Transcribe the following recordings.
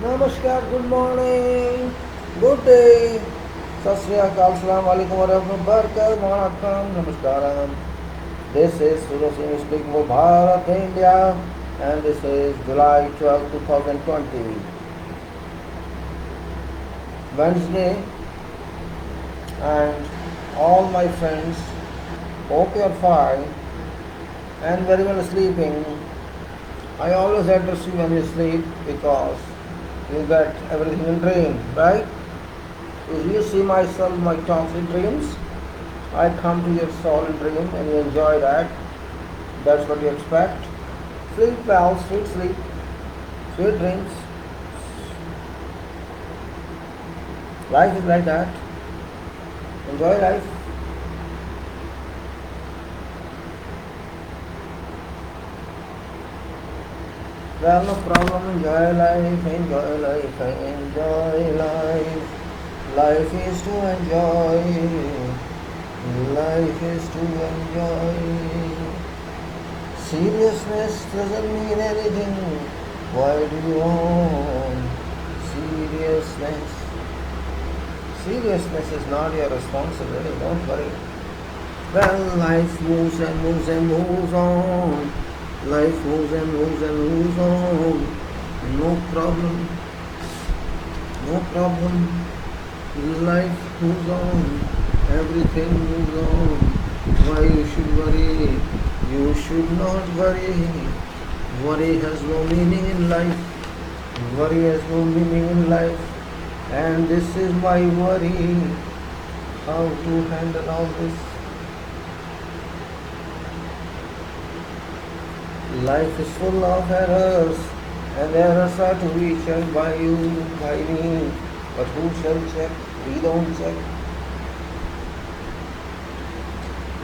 Namaskar, good morning, good day, Sat Sri Akal, Assalamu alaikum wa rahmatullahi wa barakatuh, Vanakkam, Namaskaram. This is Suraj Singh speaking for Bharat, India, and this is July 12, 2020, Wednesday, and all my friends, hope you are fine and very well sleeping. I always address you when you sleep because you get everything in dream, right? If you see myself, my thoughts in dreams, I come to your soul in dream and you enjoy that. That's what you expect. Sleep well, sweet sleep, sweet dreams. Life is like that. Enjoy life. Well, no problem. Enjoy life, enjoy life, enjoy life. Life is to enjoy. Life is to enjoy. Seriousness doesn't mean anything. Why do you want seriousness? Seriousness is not your responsibility. Don't worry. Well, life moves and moves and moves on. Life moves and moves and moves on. No problem. No problem. Life moves on. Everything moves on. Why you should worry? You should not worry. Worry has no meaning in life. Worry has no meaning in life. And this is my worry. How to handle all this? Life is full of errors, and errors are to be checked by you, by me. But who shall check? We don't check.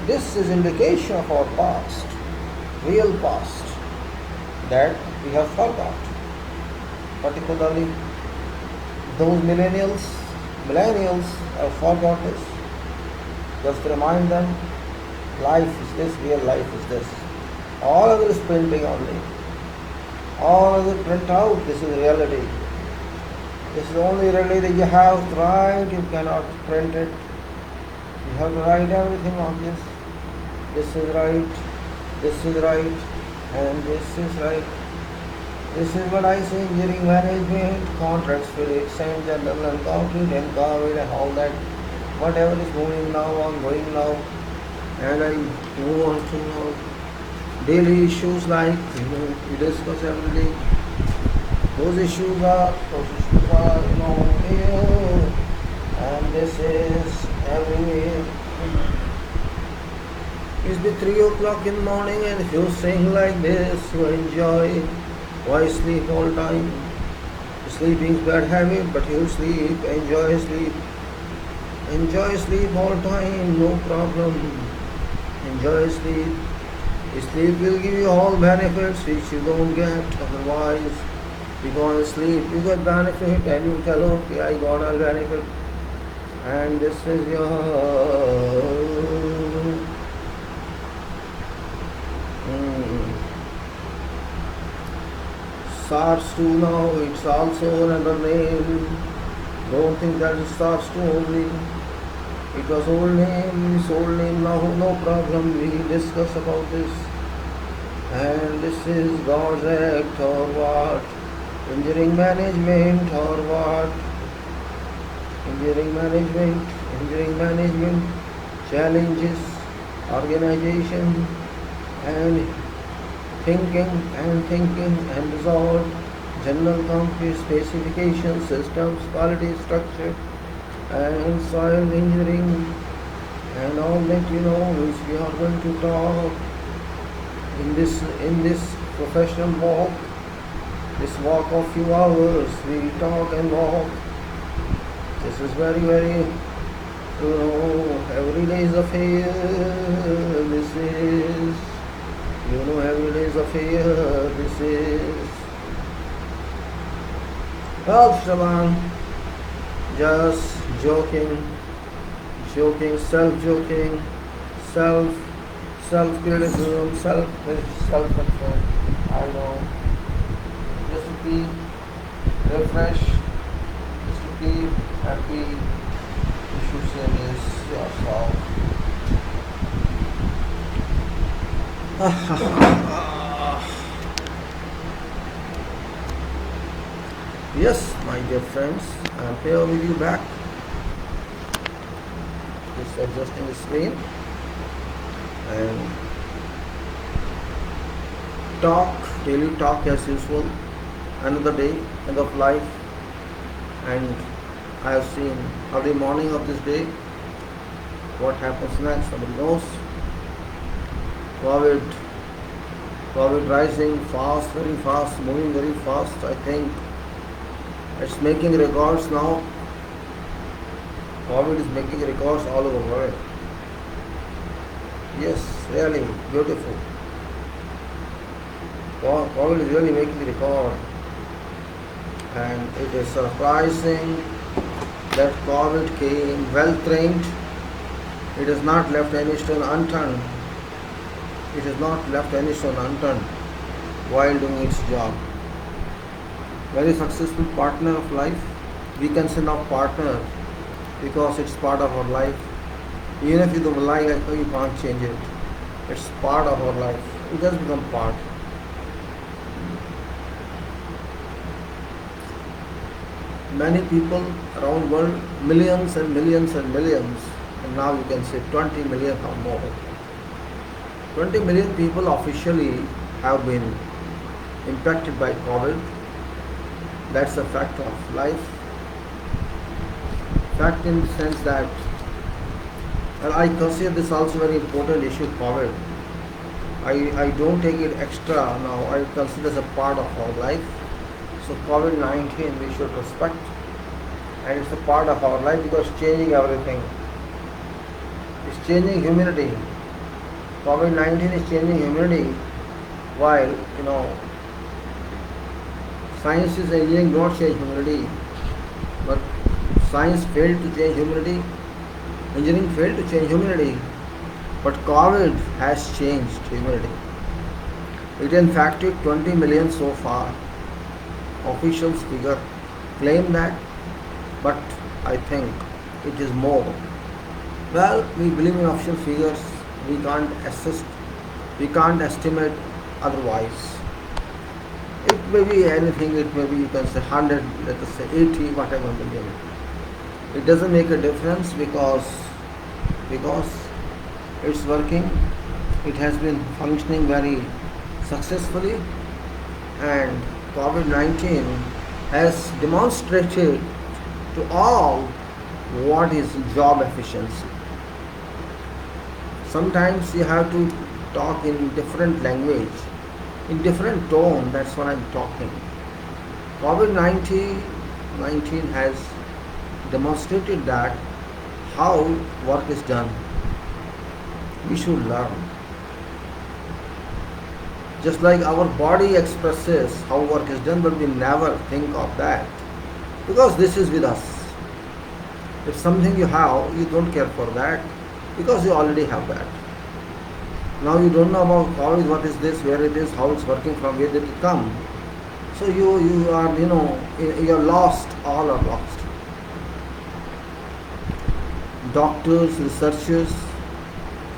This is indication of our past, real past, that we have forgot. Particularly those millennials have forgot this. Just remind them, life is this, real life is this. All other is printing only. All other print out, this is reality. This is the only reality that you have to write, you cannot print it. You have to write everything on this. This is right, and this is right. This is what I say, engineering management, contracts, FIDIC, same general and concrete and COVID and all that. Whatever is going now, I'm going now. And I move on to now. Daily issues like we discuss every day. Those issues are here, and this is everywhere. It's be 3 o'clock in the morning, and if you sing like this, you enjoy. Why sleep all time? Sleeping is bad habit, but you sleep, enjoy sleep. Enjoy sleep all time, no problem. Enjoy sleep. Sleep will give you all benefits which you don't get otherwise. You go and sleep, you get benefit and you tell, okay, I got a benefit. And this is your SARS-2 now, it's also another name. Don't think that it's SARS-2 only. It was old name, it's old name now, no problem, we discuss about this. And this is God's act or what? Engineering management or what? Engineering management, challenges, organization, and thinking and resolve, general concrete specifications, systems, quality structure, and soil engineering, and all that which we are going to talk in this professional walk. This walk of few hours, we talk and walk. This is very every day is affair. This is every day is affair. This is well, Shaban. Just joking, self-joking, self-criticism, self-control. I know. Just to be refresh, just to keep happy. You should say this yourself. Yes, my dear friends, I am here with you back. Just adjusting the screen and daily talk as usual. Another day, end of life, and I have seen early morning of this day. What happens next, nobody knows. COVID rising fast, very fast, moving very fast. I think it's making records now. COVID is making records all over the world. Yes, really beautiful. COVID is really making the record. And it is surprising that COVID came well trained. It has not left any stone unturned. It has not left any stone unturned while doing its job. Very successful partner of life. We can say now partner because it's part of our life. Even if you don't like it, you can't change it. It's part of our life. It has become part. Many people around the world, millions and millions and millions, and now you can say 20 million or more. 20 million people officially have been impacted by COVID. That's a fact of life. Fact in the sense that, well, I consider this also very important issue, COVID. I don't take it extra now. I consider it as a part of our life. So COVID-19 we should respect, and it's a part of our life because it's changing everything. It's changing humanity. COVID-19 is changing humanity, while science is engineering not change humanity, but science failed to change humanity, engineering failed to change humanity, but COVID has changed humanity. It infected 20 million so far. Officials figure claim that, but I think it is more. Well, we believe in official figures. We can't assist, we can't estimate otherwise. It may be anything, it may be, you can say 100, let us say 80, whatever million. It doesn't make a difference because it's working. It has been functioning very successfully, and COVID-19 has demonstrated to all what is job efficiency. Sometimes you have to talk in different language, in different tone, that's what I'm talking. COVID-19 has demonstrated that how work is done. We should learn. Just like our body expresses how work is done, but we never think of that because this is with us. If something you have, you don't care for that because you already have that. Now you don't know about what is this, where it is, how it's working, from where did it come. So you are, you're lost, all are lost. Doctors, researchers,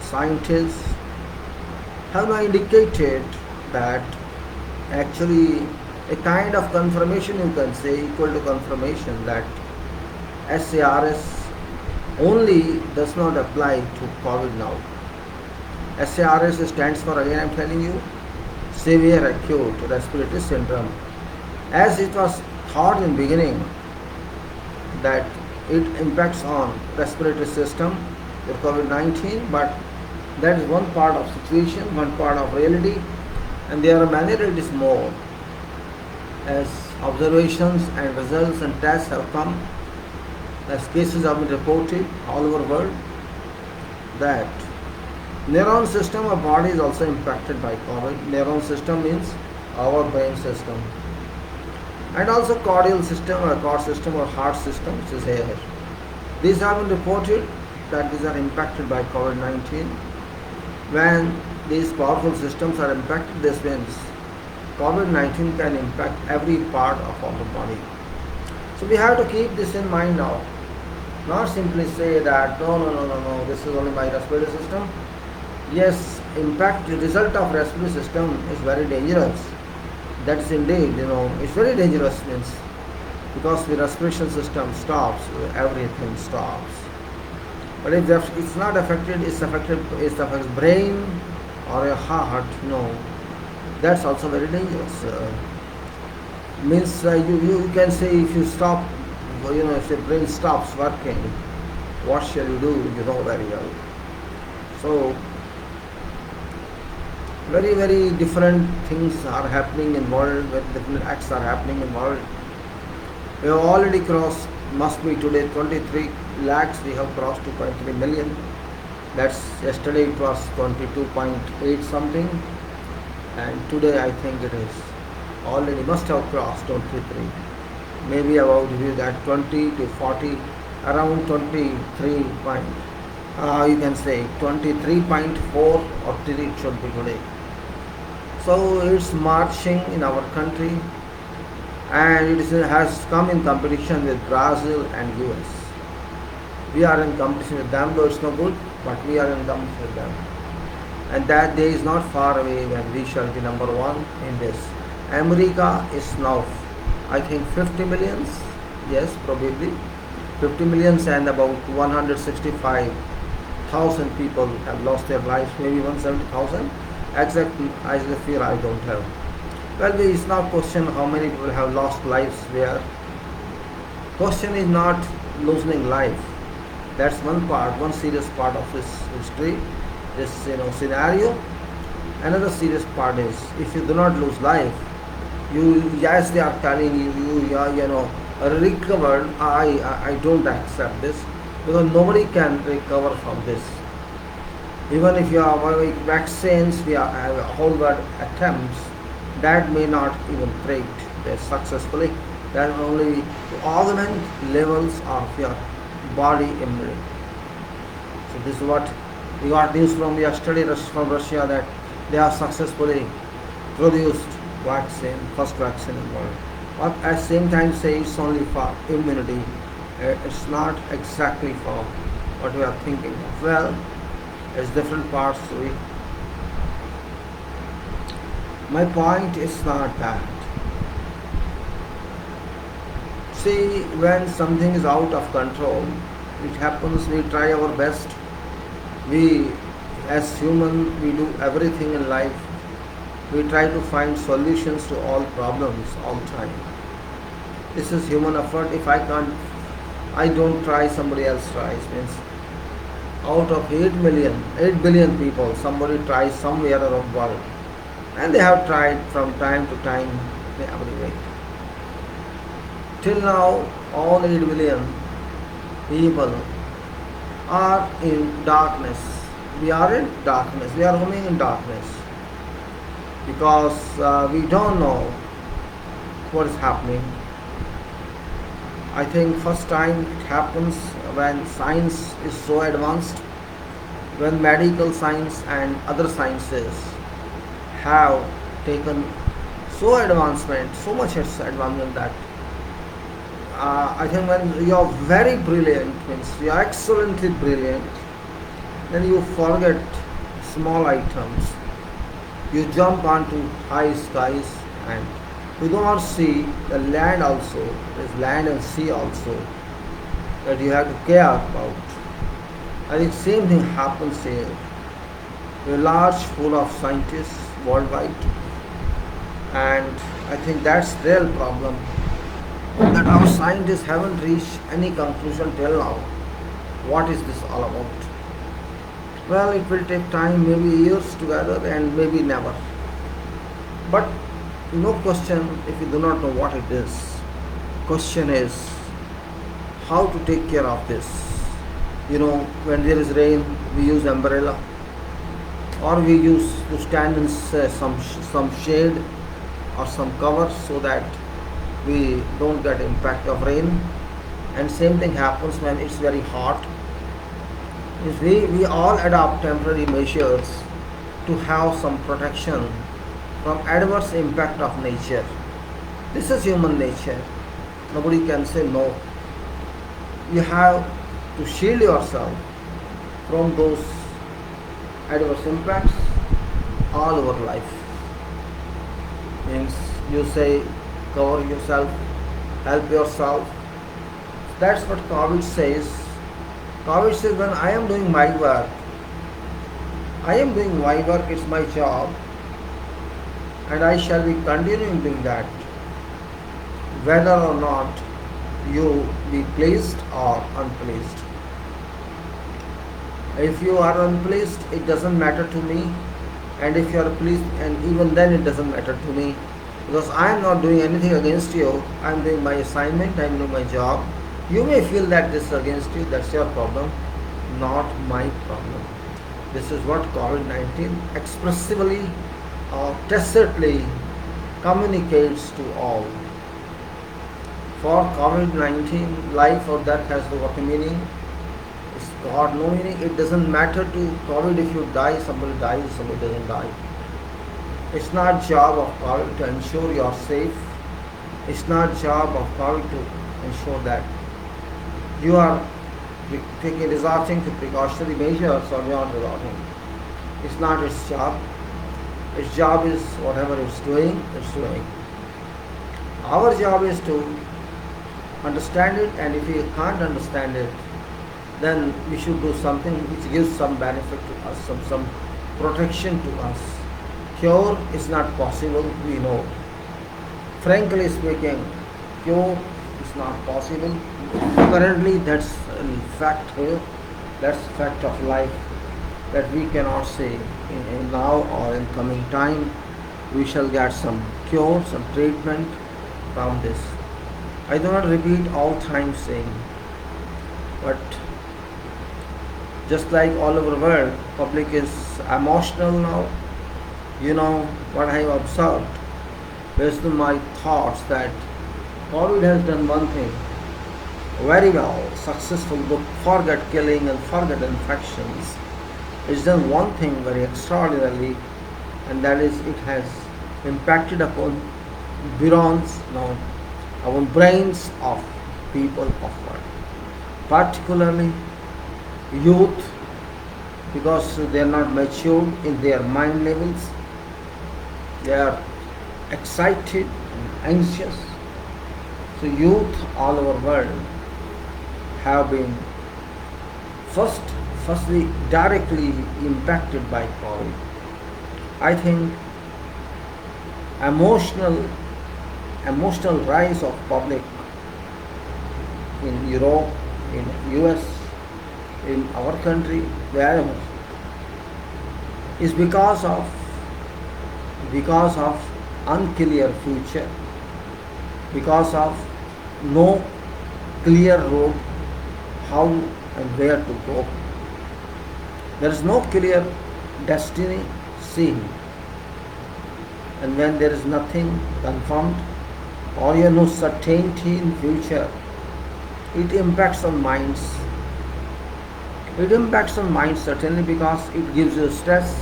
scientists have now indicated that actually a kind of confirmation, you can say, equal to confirmation that SARS only does not apply to COVID now. SARS stands for, again I'm telling you, severe acute respiratory syndrome. As it was thought in beginning that it impacts on respiratory system, the COVID-19, but that is one part of situation, one part of reality, and there are many realities more. As observations and results and tests have come, as cases have been reported all over the world, that neuron system of body is also impacted by COVID. Neuron system means our brain system, and also cordial system or cord system or heart system, which is here. These have been reported that these are impacted by COVID-19. When these powerful systems are impacted, this means COVID-19 can impact every part of our body. So we have to keep this in mind now. Not simply say that no, this is only my respiratory system. Yes, impact the result of respiratory system is very dangerous. That is indeed, it's very dangerous means because the respiration system stops, everything stops. But if it's not affected, it affects brain or a heart. No, that's also very dangerous. Means you can say if you stop, if the brain stops working, what shall you do? You know very well. So very, very different things are happening in world, very different acts are happening in world. We have already crossed, must be today 23 lakhs, we have crossed 2.3 million. That's yesterday it was 22.8 something, and today I think it is already must have crossed 23. Maybe about that 20 to 40, around 23 point. You can say 23.4 or 3 it should be today. So it's marching in our country, and has come in competition with Brazil and US. We are in competition with them, though it's no good, but we are in competition with them. And that day is not far away when we shall be number one in this. America is now, I think, 50 millions, yes, probably 50 millions, and about 165,000 people have lost their lives, maybe 170,000. Exact I feel I don't have. Well, it's not question how many people have lost lives where. Question is not losing life. That's one part, one serious part of this history, this scenario. Another serious part is if you do not lose life, yes, they are telling you are recovered. I don't accept this because nobody can recover from this. Even if you have vaccines, we have a whole lot of attempts that may not even break successfully. That only to augment levels of your body immunity. So this is what we got news from yesterday from Russia, that they have successfully produced vaccine, first vaccine in the world. But at the same time say it's only for immunity. It's not exactly for what we are thinking of. Well, there's different parts to it. My point is not that. See, when something is out of control, it happens, we try our best. We, as human, we do everything in life. We try to find solutions to all problems all the time. This is human effort. If I can't, I don't try, somebody else tries. Means out of 8 billion people, somebody tries somewhere around the world. And they have tried from time to time in every way. Till now, all 8 billion people are in darkness. We are in darkness. We are roaming in darkness. Because we don't know what is happening. I think first time it happens when science is so advanced, when medical science and other sciences have taken so much advancement that I think when you are very brilliant, means you are excellently brilliant, then you forget small items. You jump onto high skies and you do not see the land also. There is land and sea also that you have to care about. I think same thing happens here. A large pool of scientists worldwide, and I think that's the real problem, that our scientists haven't reached any conclusion till now. What is this all about? Well, it will take time, maybe years together and maybe never. But no question if you do not know what it is. Question is how to take care of this. When there is rain, we use umbrella, or we use to stand in some shade or some cover so that we don't get impact of rain. And same thing happens when it's very hot. We all adopt temporary measures to have some protection from adverse impact of nature. This is human nature. Nobody can say no. You have to shield yourself from those adverse impacts all over life. Means you say cover yourself, help yourself. That's what COVID says. COVID says when I am doing my work, it's my job, and I shall be continuing doing that, whether or not you be pleased or unpleased. If you are unpleased, it doesn't matter to me, and if you are pleased, and even then it doesn't matter to me, because I am not doing anything against you. I am doing my assignment, I am doing my job. You may feel that this is against you, that's your problem, not my problem. This is what COVID-19 expressively or tacitly communicates to all. For COVID-19, life or death has what meaning? It's got no meaning. It doesn't matter to COVID if you die, somebody dies, somebody doesn't die. It's not job of COVID to ensure you are safe. It's not job of COVID to ensure that you are resorting to precautionary measures or you are resorting. It's not its job. Its job is whatever it's doing, it's doing. Our job is to understand it, and if we can't understand it, then we should do something which gives some benefit to us, some protection to us. Cure is not possible, we know. Frankly speaking, cure is not possible. Currently, that's a fact here. That's a fact of life that we cannot say in now or in coming time we shall get some cure, some treatment from this. I do not repeat all time saying, but just like all over the world, public is emotional now. You know what I have observed based on my thoughts, that COVID has done one thing very well, successful, forget killing and forget infections. It's done one thing very extraordinarily, and that is it has impacted upon neurons, our brains of people of world, particularly youth, because they are not matured in their mind levels. They are excited and anxious. So youth all over the world have been firstly directly impacted by COVID. I think emotional rise of public in Europe, in US, in our country, wherever, is because of unclear future, because of no clear road how and where to go. There is no clear destiny seen, and when there is nothing confirmed or no certainty in future, it impacts on minds. It impacts on minds certainly because it gives you stress.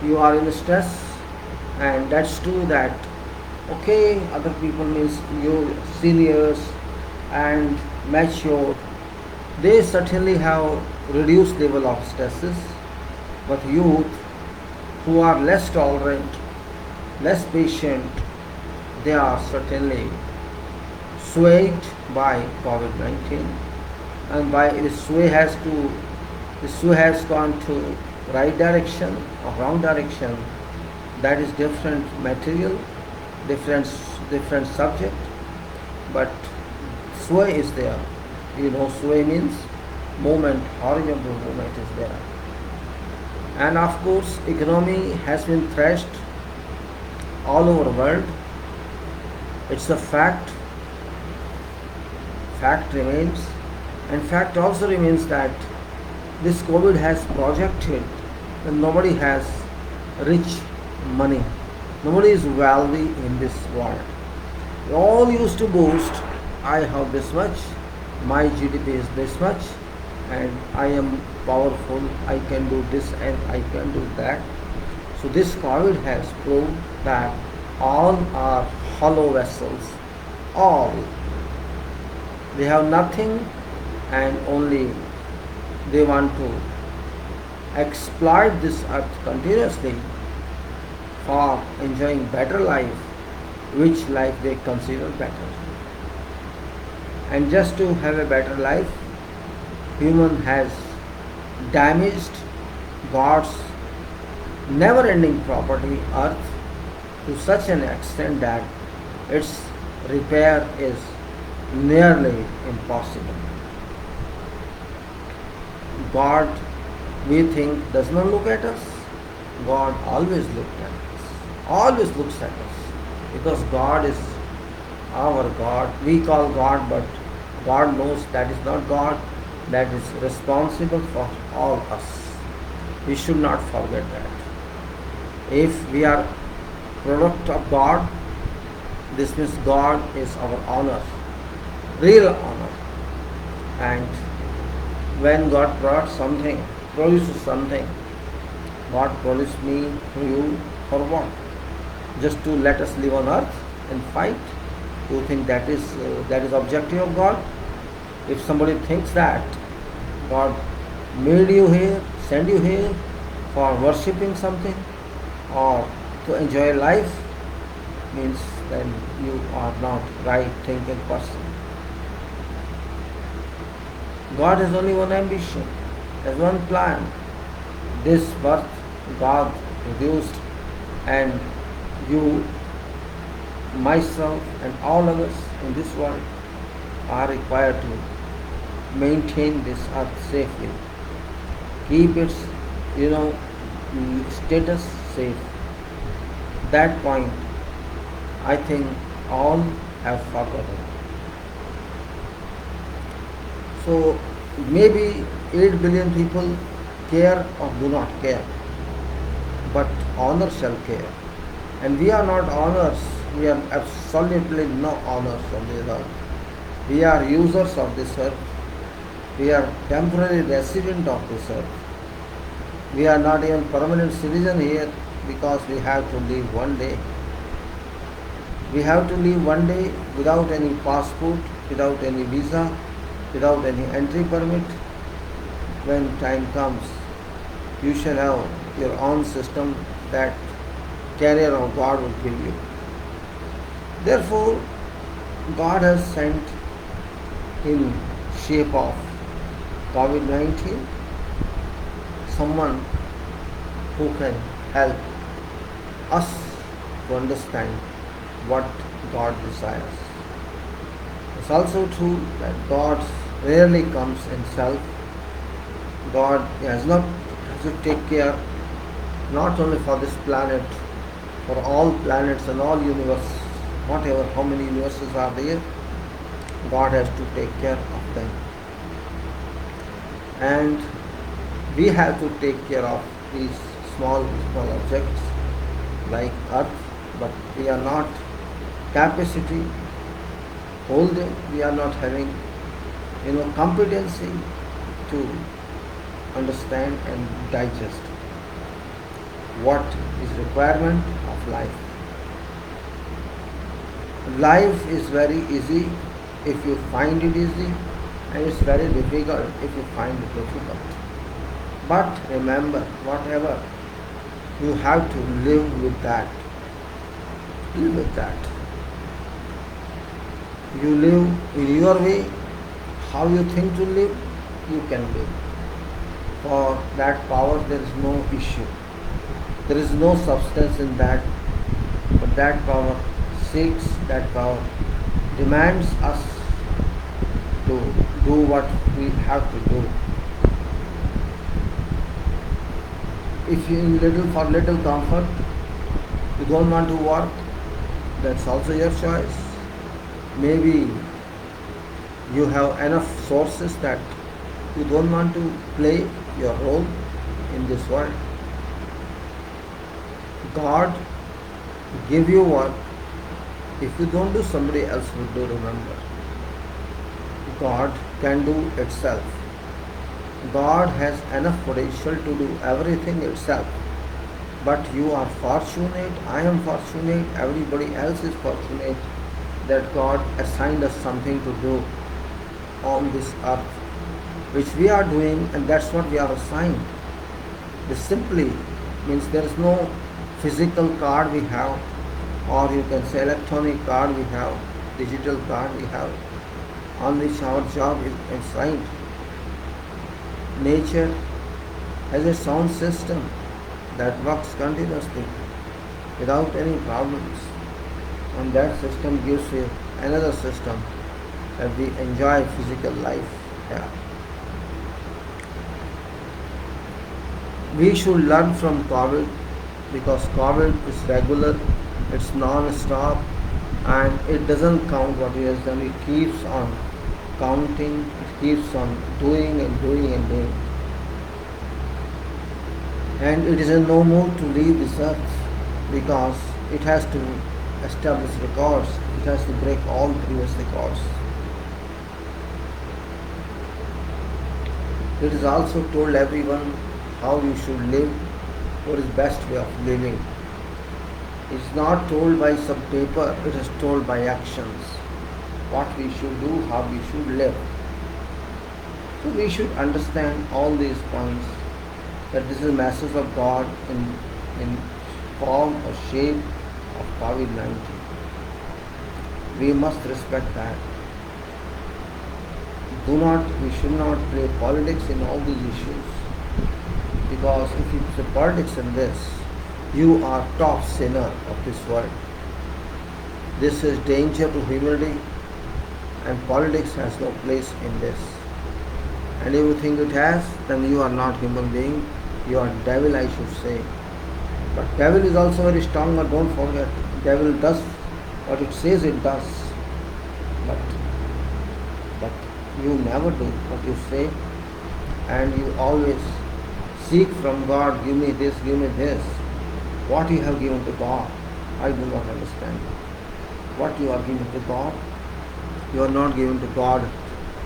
You are in stress, and that's true that other people means you seniors and mature, they certainly have reduced level of stresses, but youth who are less tolerant, less patient, they are certainly swayed by COVID-19, and by the sway has gone to right direction or wrong direction. That is different material, different subject, but sway is there. Sway means movement, horizontal movement is there. And of course, economy has been thrashed all over the world. It's a fact. Fact remains, and fact also remains that this COVID has projected that nobody has rich money. Nobody is wealthy in this world. We all used to boast, I have this much, my GDP is this much, and I am powerful, I can do this and I can do that. So this COVID has proved that all are hollow vessels. All They have nothing and only they want to exploit this earth continuously for enjoying better life, which life they consider better. And just to have a better life, human has damaged God's never-ending property, earth, to such an extent that its repair is nearly impossible. God, we think, does not look at us. God always looks at us. Always looks at us. Because God is our God. We call God, but God knows that is not God. That is responsible for all us. We should not forget that. If we are product of God, this means God is our honor, real honor. And when God produces something, God produced me to you for what? Just to let us live on earth and fight? You think that is objective of God? If somebody thinks that God made you here, sent you here for worshipping something or to enjoy life, means then you are not right thinking person. God has only one ambition, has one plan. This birth God produced, and you, myself and all others in this world are required to maintain this earth safely, keep its status safe. That point I think all have forgotten. So maybe 8 billion people care or do not care, but honor shall care. And we are not honors, we are absolutely no honors on this earth. We are users of this earth. We are temporary resident of this earth. We are not even permanent citizen here because we have to leave one day. We have to leave one day without any passport, without any visa, without any entry permit. When time comes, you shall have your own system that carrier of God will give you. Therefore, God has sent in shape of COVID-19 someone who can help us to understand what God desires. It's also true that God rarely comes in self. God has to take care not only for this planet, for all planets and all universes, whatever, how many universes are there, God has to take care of them. And we have to take care of these small objects like earth, but we are not capacity holding, we are not having competency to understand and digest what is requirement of life. Life is very easy if you find it easy, and it's very difficult if you find it difficult. But remember, whatever, you have to live with that. Live with that. You live in your way, how you think to live, you can live. For that power there is no issue. There is no substance in that, but that power seeks, that power demands us to do what we have to do. If you for little comfort, you don't want to work, that's also your choice. Maybe you have enough sources that you don't want to play your role in this world. God give you work. If you don't do, somebody else will do, remember. God can do itself. God has enough potential to do everything itself. But you are fortunate, I am fortunate, everybody else is fortunate that God assigned us something to do. on this earth, which we are doing, and that's what we are assigned. This simply means there is no physical card we have, or you can say electronic card we have, digital card we have, on which our job is assigned. Nature has a sound system that works continuously without any problems, and that system gives you another system that we enjoy physical life. Yeah. We should learn from COVID because COVID is regular, it's non-stop, and it doesn't count what he has done. It keeps on counting, it keeps on doing and doing and doing. And it is in no mood to leave this earth because it has to establish records, it has to break all previous records. It is also told everyone how you should live, what is best way of living. It is not told by some paper, it is told by actions. What we should do, how we should live. So we should understand all these points, that this is a message of God in form or shape of COVID-19. We must respect that. We should not play politics in all these issues. Because if you play politics in this, you are top sinner of this world. This is danger to humanity, and politics has no place in this. And if you think it has, then you are not human being, you are devil, I should say. But devil is also very strong, but don't forget, devil does what it says it does. But you never do what you say, and you always seek from God, give me this, give me this. What you have given to God, I do not understand. What you are giving to God, you are not giving to God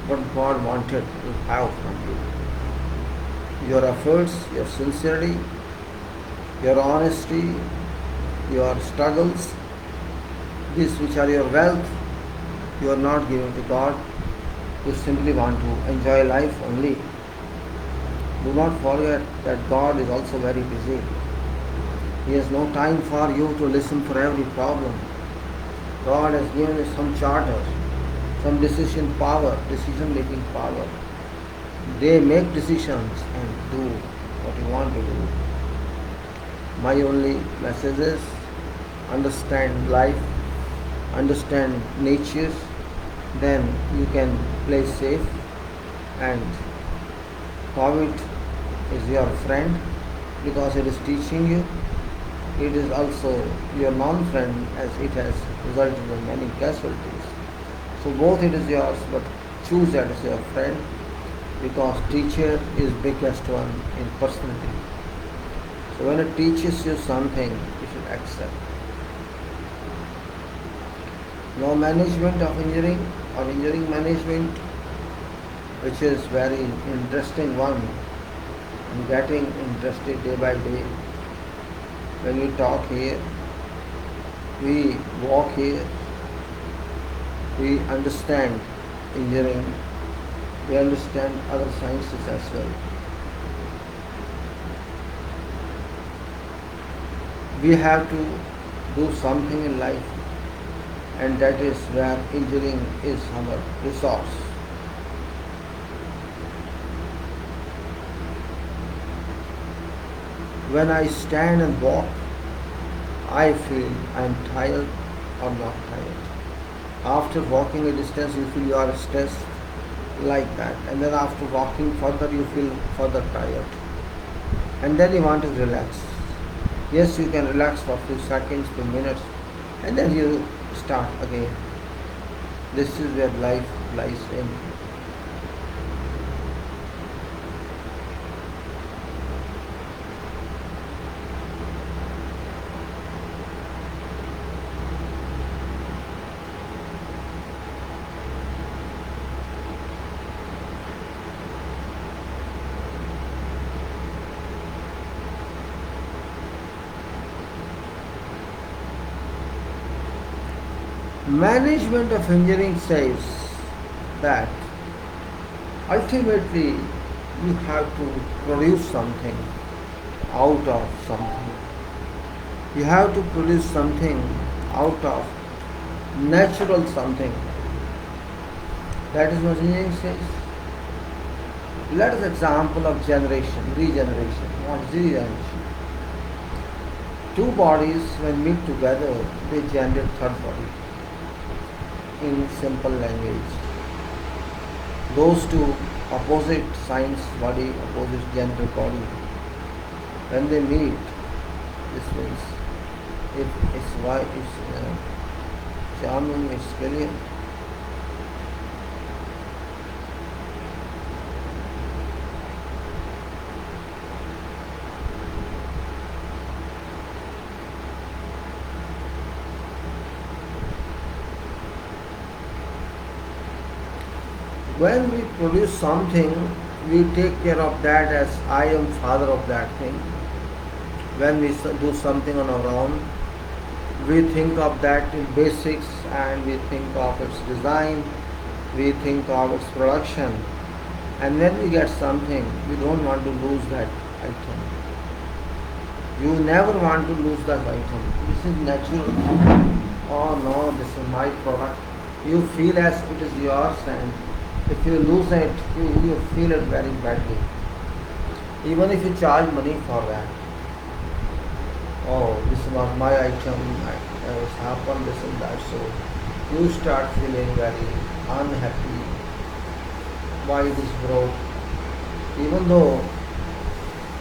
what God wanted to have from you. Your efforts, your sincerity, your honesty, your struggles, these which are your wealth, you are not giving to God. You simply want to enjoy life only. Do not forget that God is also very busy. He has no time for you to listen for every problem. God has given you some charter, some decision making power. They make decisions and do what you want to do. My only message is understand life, understand nature, then you can play safe, and COVID is your friend because it is teaching you. It is also your non-friend as it has resulted in many casualties. So both it is yours, but choose that as your friend because teacher is biggest one in personality. So when it teaches you something, you should accept. Now management of engineering or engineering management, which is very interesting one. I'm getting interested day by day. When we talk here, we walk here, we understand engineering, we understand other sciences as well. We have to do something in life, and that is where engineering is our resource. When I stand and walk, I feel I am tired or not tired. After walking a distance, you feel you are stressed like that. And then after walking further, you feel further tired. And then you want to relax. Yes, you can relax for a few seconds, few minutes, and then you start again. This is where life lies in. Management of engineering says that Ultimately, you have to produce something out of something. You have to produce something out of natural something. That is what engineering says. Let us example of regeneration. What is regeneration? Two bodies when meet together, they generate third body. In simple language, those two opposite signs body, opposite gender body, when they meet, this means if it's white, it's charming, it's clear. When we produce something, we take care of that as I am father of that thing. When we do something on our own, we think of that in basics and we think of its design, we think of its production. And when we get something, we don't want to lose that item. You never want to lose that item. This is natural. Oh no, this is my product. You feel as it is yours, and if you lose it, you feel it very badly. Even if you charge money for that. Oh, this was my item, it happened, this and that. So you start feeling very unhappy. Why this broke? Even though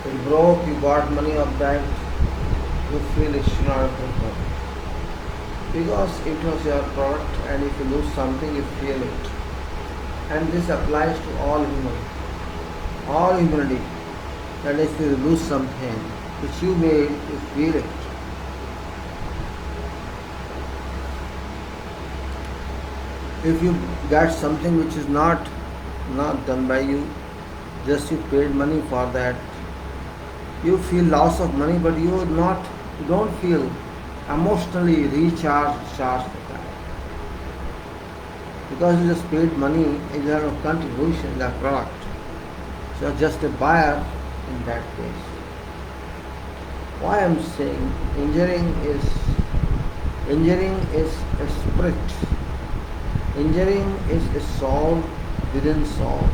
it broke, you got money of that, you feel it should not have broken. Because it was your product, and if you lose something, you feel it. And this applies to all humanity. That if you lose something which you made, you feel it. If you get something which is not done by you, just you paid money for that, you feel loss of money, but you don't feel emotionally charged with that. Because you just paid money, you have a contribution in that product. So you're just a buyer in that case. Why I'm saying engineering is a spirit. Engineering is a soul within soul.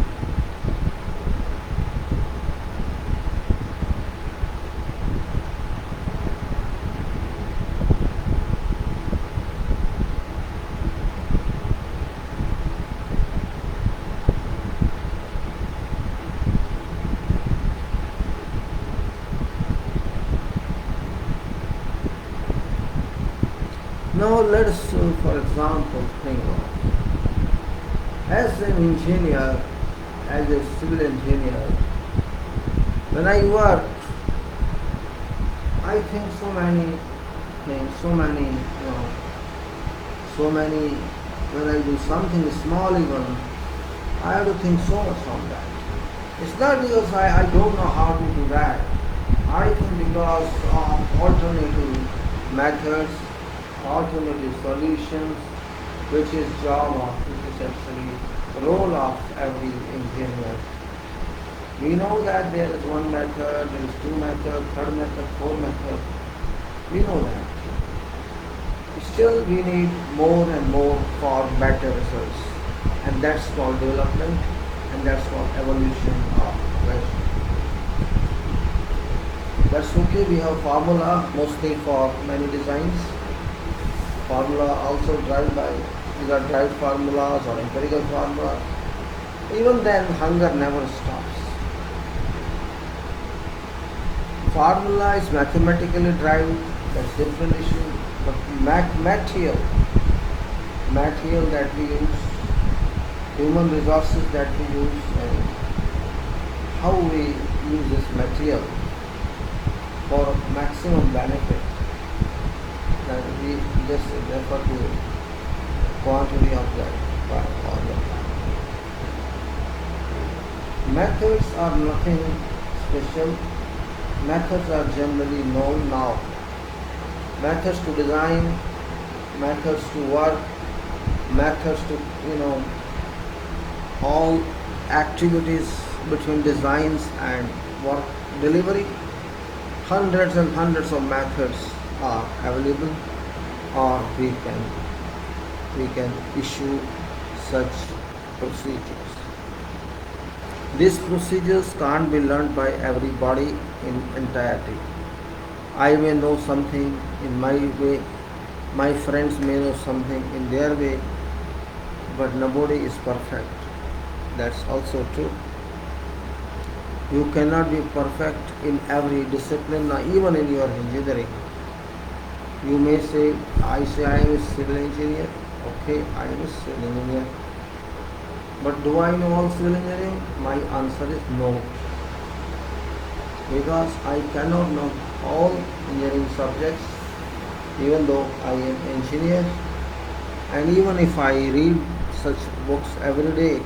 Now let us, for example, think of as an engineer, as a civil engineer, when I work, I think so many things, when I do something small even, I have to think so much on that. It's not because I don't know how to do that. I think because of alternative methods, alternative solutions, which is actually the role of every engineer. We know that there is one method, there is two methods, third method, fourth method. We know that. Still we need more and more for better results. And that's called development, and that's called evolution of question. That's okay, we have formula mostly for many designs. Formula also either drive formulas or empirical formula. Even then, hunger never stops. Formula is mathematically driven, that's different issue. But material that we use, human resources that we use, and how we use this material for maximum benefit. And we just refer to quantity of that order. Methods are nothing special. Methods are generally known now. Methods to design, methods to work, methods to all activities between designs and work delivery. Hundreds and hundreds of methods are available, or we can issue such procedures. These procedures can't be learned by everybody in entirety. I may know something in my way, my friends may know something in their way, but nobody is perfect. That's also true. You cannot be perfect in every discipline, not even in your engineering. You may say, I am a civil engineer. Okay, I am a civil engineer. But do I know all civil engineering? My answer is no. Because I cannot know all engineering subjects, even though I am an engineer. And even if I read such books every day,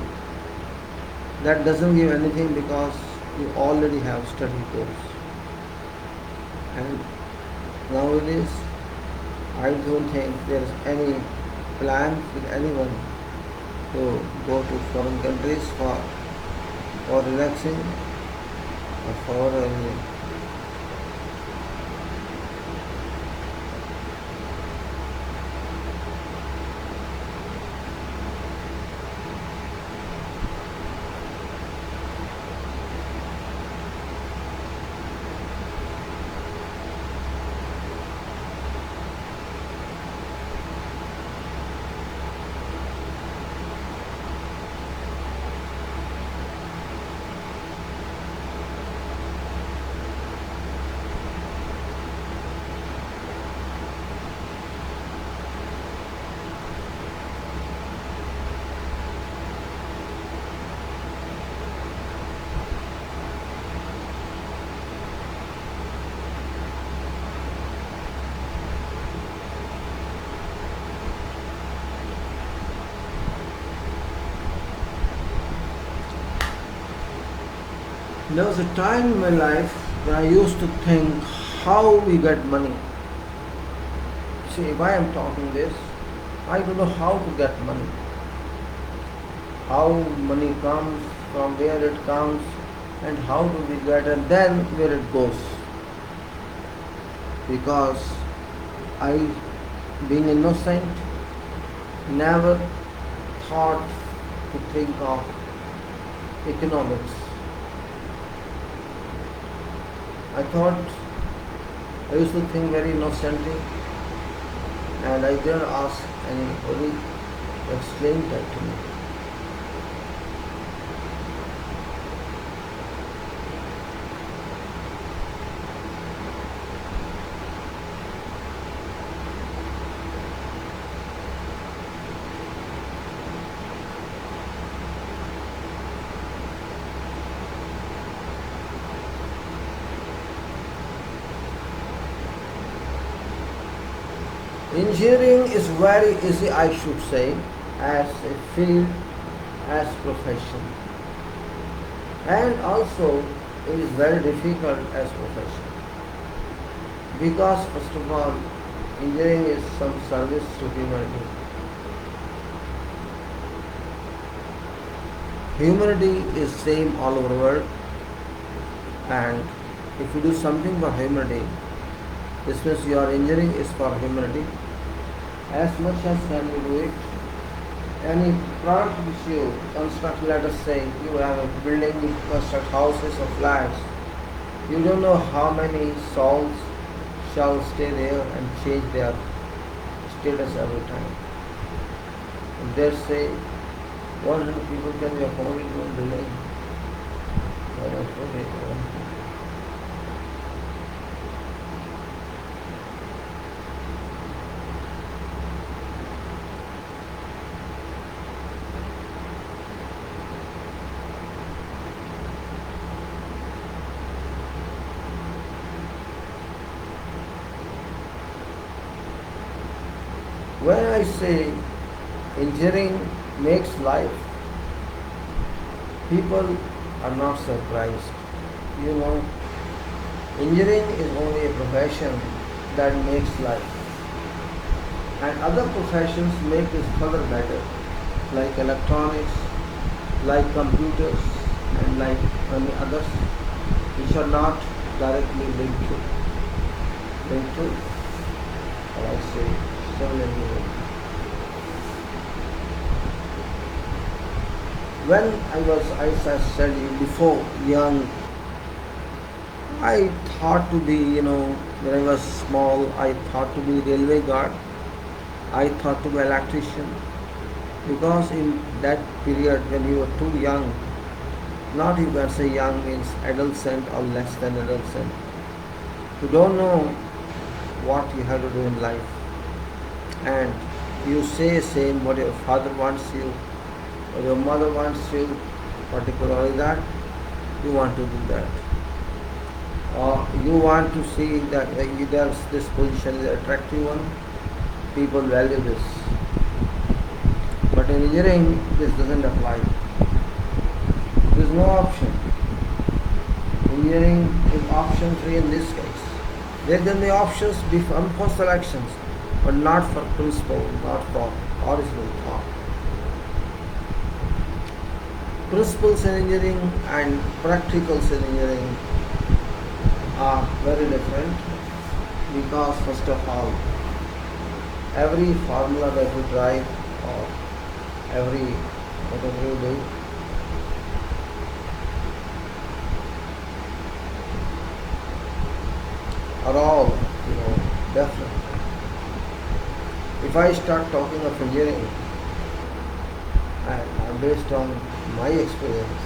that doesn't give anything, because you already have study course. And nowadays, I don't think there is any plan with anyone to go to foreign countries for relaxing or for There was a time in my life when I used to think how we get money. See, why I'm talking this, I don't know how to get money. How money comes, from where it comes, and how do we get, and then where it goes. Because I, being innocent, never thought to think of economics. I used to think very innocently, and I didn't ask anybody to explain that to me. Engineering is very easy, I should say, as a field, as profession. And also, it is very difficult as profession. Because, first of all, engineering is some service to humanity. Humanity is same all over the world. And if you do something for humanity, this means your engineering is for humanity. As much as can you do it, any product which you construct, let us say you have a building, you construct houses or flats, you don't know how many souls shall stay there and change their status every time. If they say 100 people can be accommodated in one building, when I say engineering makes life, people are not surprised. You know, engineering is only a profession that makes life. And other professions make it further better, like electronics, like computers and like many others, which are not directly linked to, or I say, civil engineering. When I was, as I said you before, young, I thought to be, when I was small, I thought to be railway guard. I thought to be electrician, because in that period when you were too young, not you can say young means adolescent or less than adolescent, you don't know what you have to do in life, and you say same what your father wants you or your mother wants you, particularly that you want to do that, or you want to see that there's this position is an attractive one, people value this. But in engineering, this doesn't apply. There is no option. Engineering is option free in this case. There can be options for selections, but not for principle, not for original thought. Principles in engineering and practicals in engineering are very different, because first of all, every formula that you drive or every whatever you do, are all different. If I start talking of engineering and based on my experience,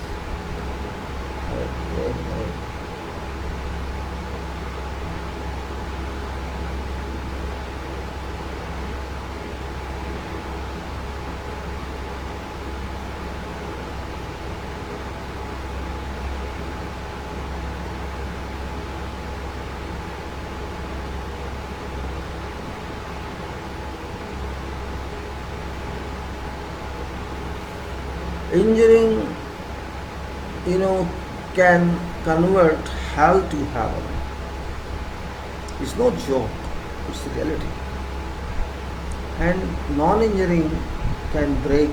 engineering, can convert hell to heaven. It's no joke, it's a reality. And non-engineering can break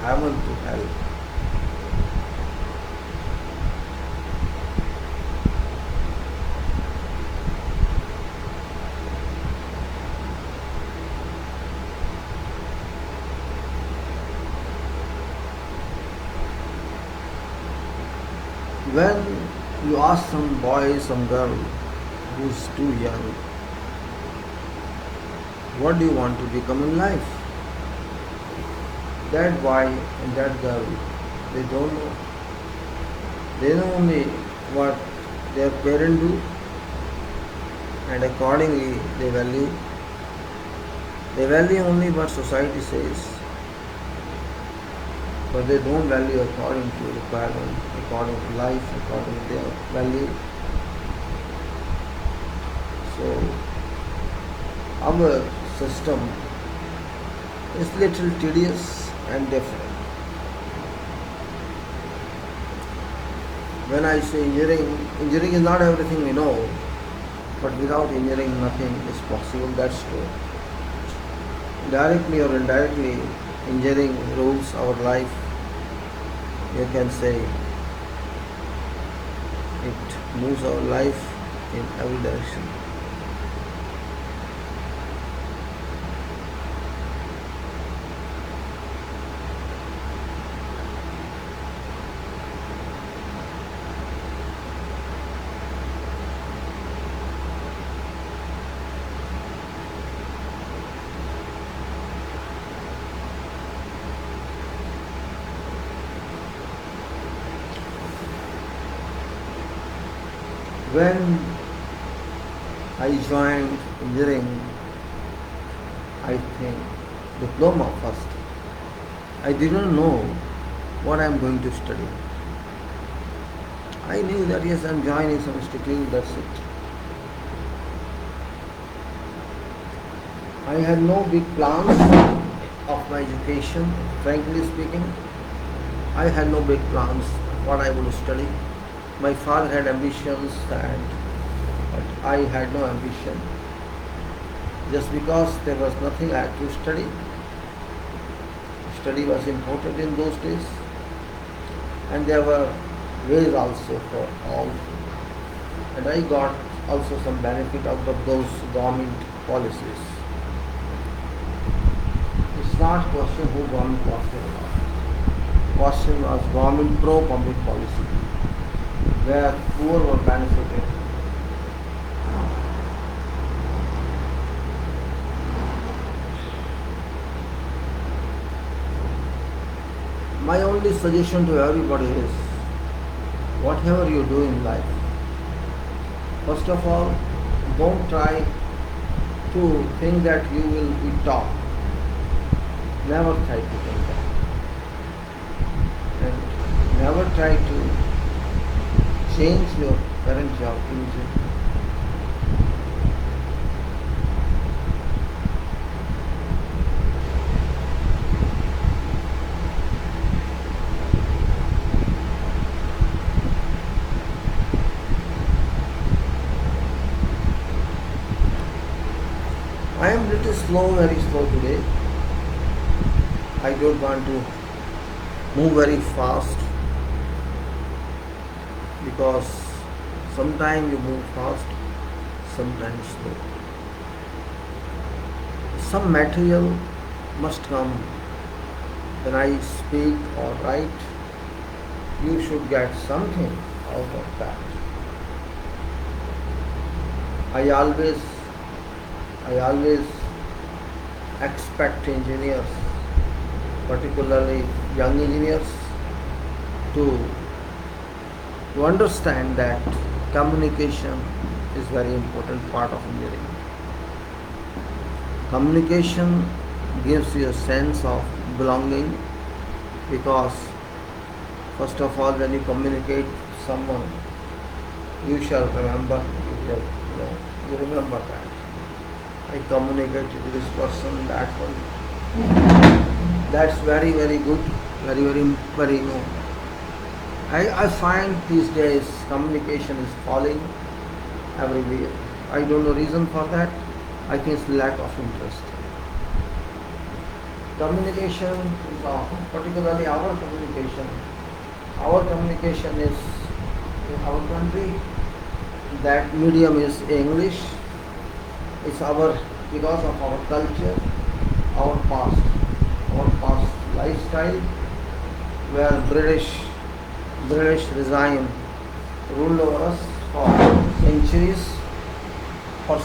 heaven to hell. When you ask some boy, some girl who's too young, what do you want to become in life? That boy and that girl, they don't know. They know only what their parents do, and accordingly they value. They value only what society says, but they don't value according to requirement, according to life, according to their value. So our system is little tedious and different. When I say engineering is not everything we know, but without engineering nothing is possible, that's true. Directly or indirectly, engineering rules our life. You can say it moves our life in every direction. When I joined engineering, I think diploma first, I didn't know what I am going to study. I knew that yes, I am joining some institute, that's it. I had no big plans of my education, frankly speaking. I had no big plans what I would study. My father had ambitions, but I had no ambition. Just because there was nothing I had to study. Study was important in those days, and there were ways also for all. And I got also some benefit out of those government policies. It's not question who government was or not. Question was government pro-public policy, where poor were benefited. My only suggestion to everybody is, whatever you do in life, first of all, don't try to think that you will be top. Never try to think that. And never try to change your current job immediately. I am little slow, very slow today. I don't want to move very fast, because sometimes you move fast, sometimes slow. Some material must come when I speak or write. You should get something out of that. I always expect engineers, particularly young engineers, to understand that communication is very important part of engineering. Communication gives you a sense of belonging, because first of all, when you communicate with someone, you shall remember, you remember that. I communicated to this person, that one. That's very, very good, very. I find these days communication is falling everywhere. I don't know reason for that. I think it's lack of interest. Communication is particularly our communication. Our communication is in our country. That medium is English. It's because of our culture, our past lifestyle, where British regime ruled over us for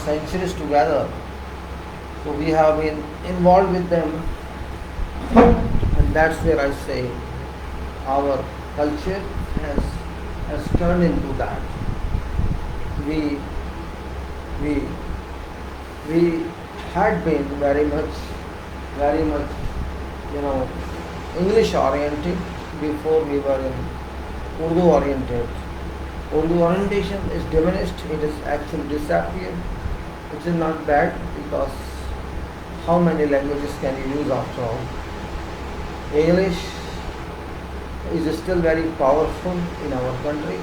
centuries together. So we have been involved with them, and that's where I say our culture has turned into that. We had been very much, English oriented before we were in Urdu oriented. Urdu orientation is diminished, it is actually disappeared, which is not bad, because how many languages can you use after all? English is still very powerful in our country.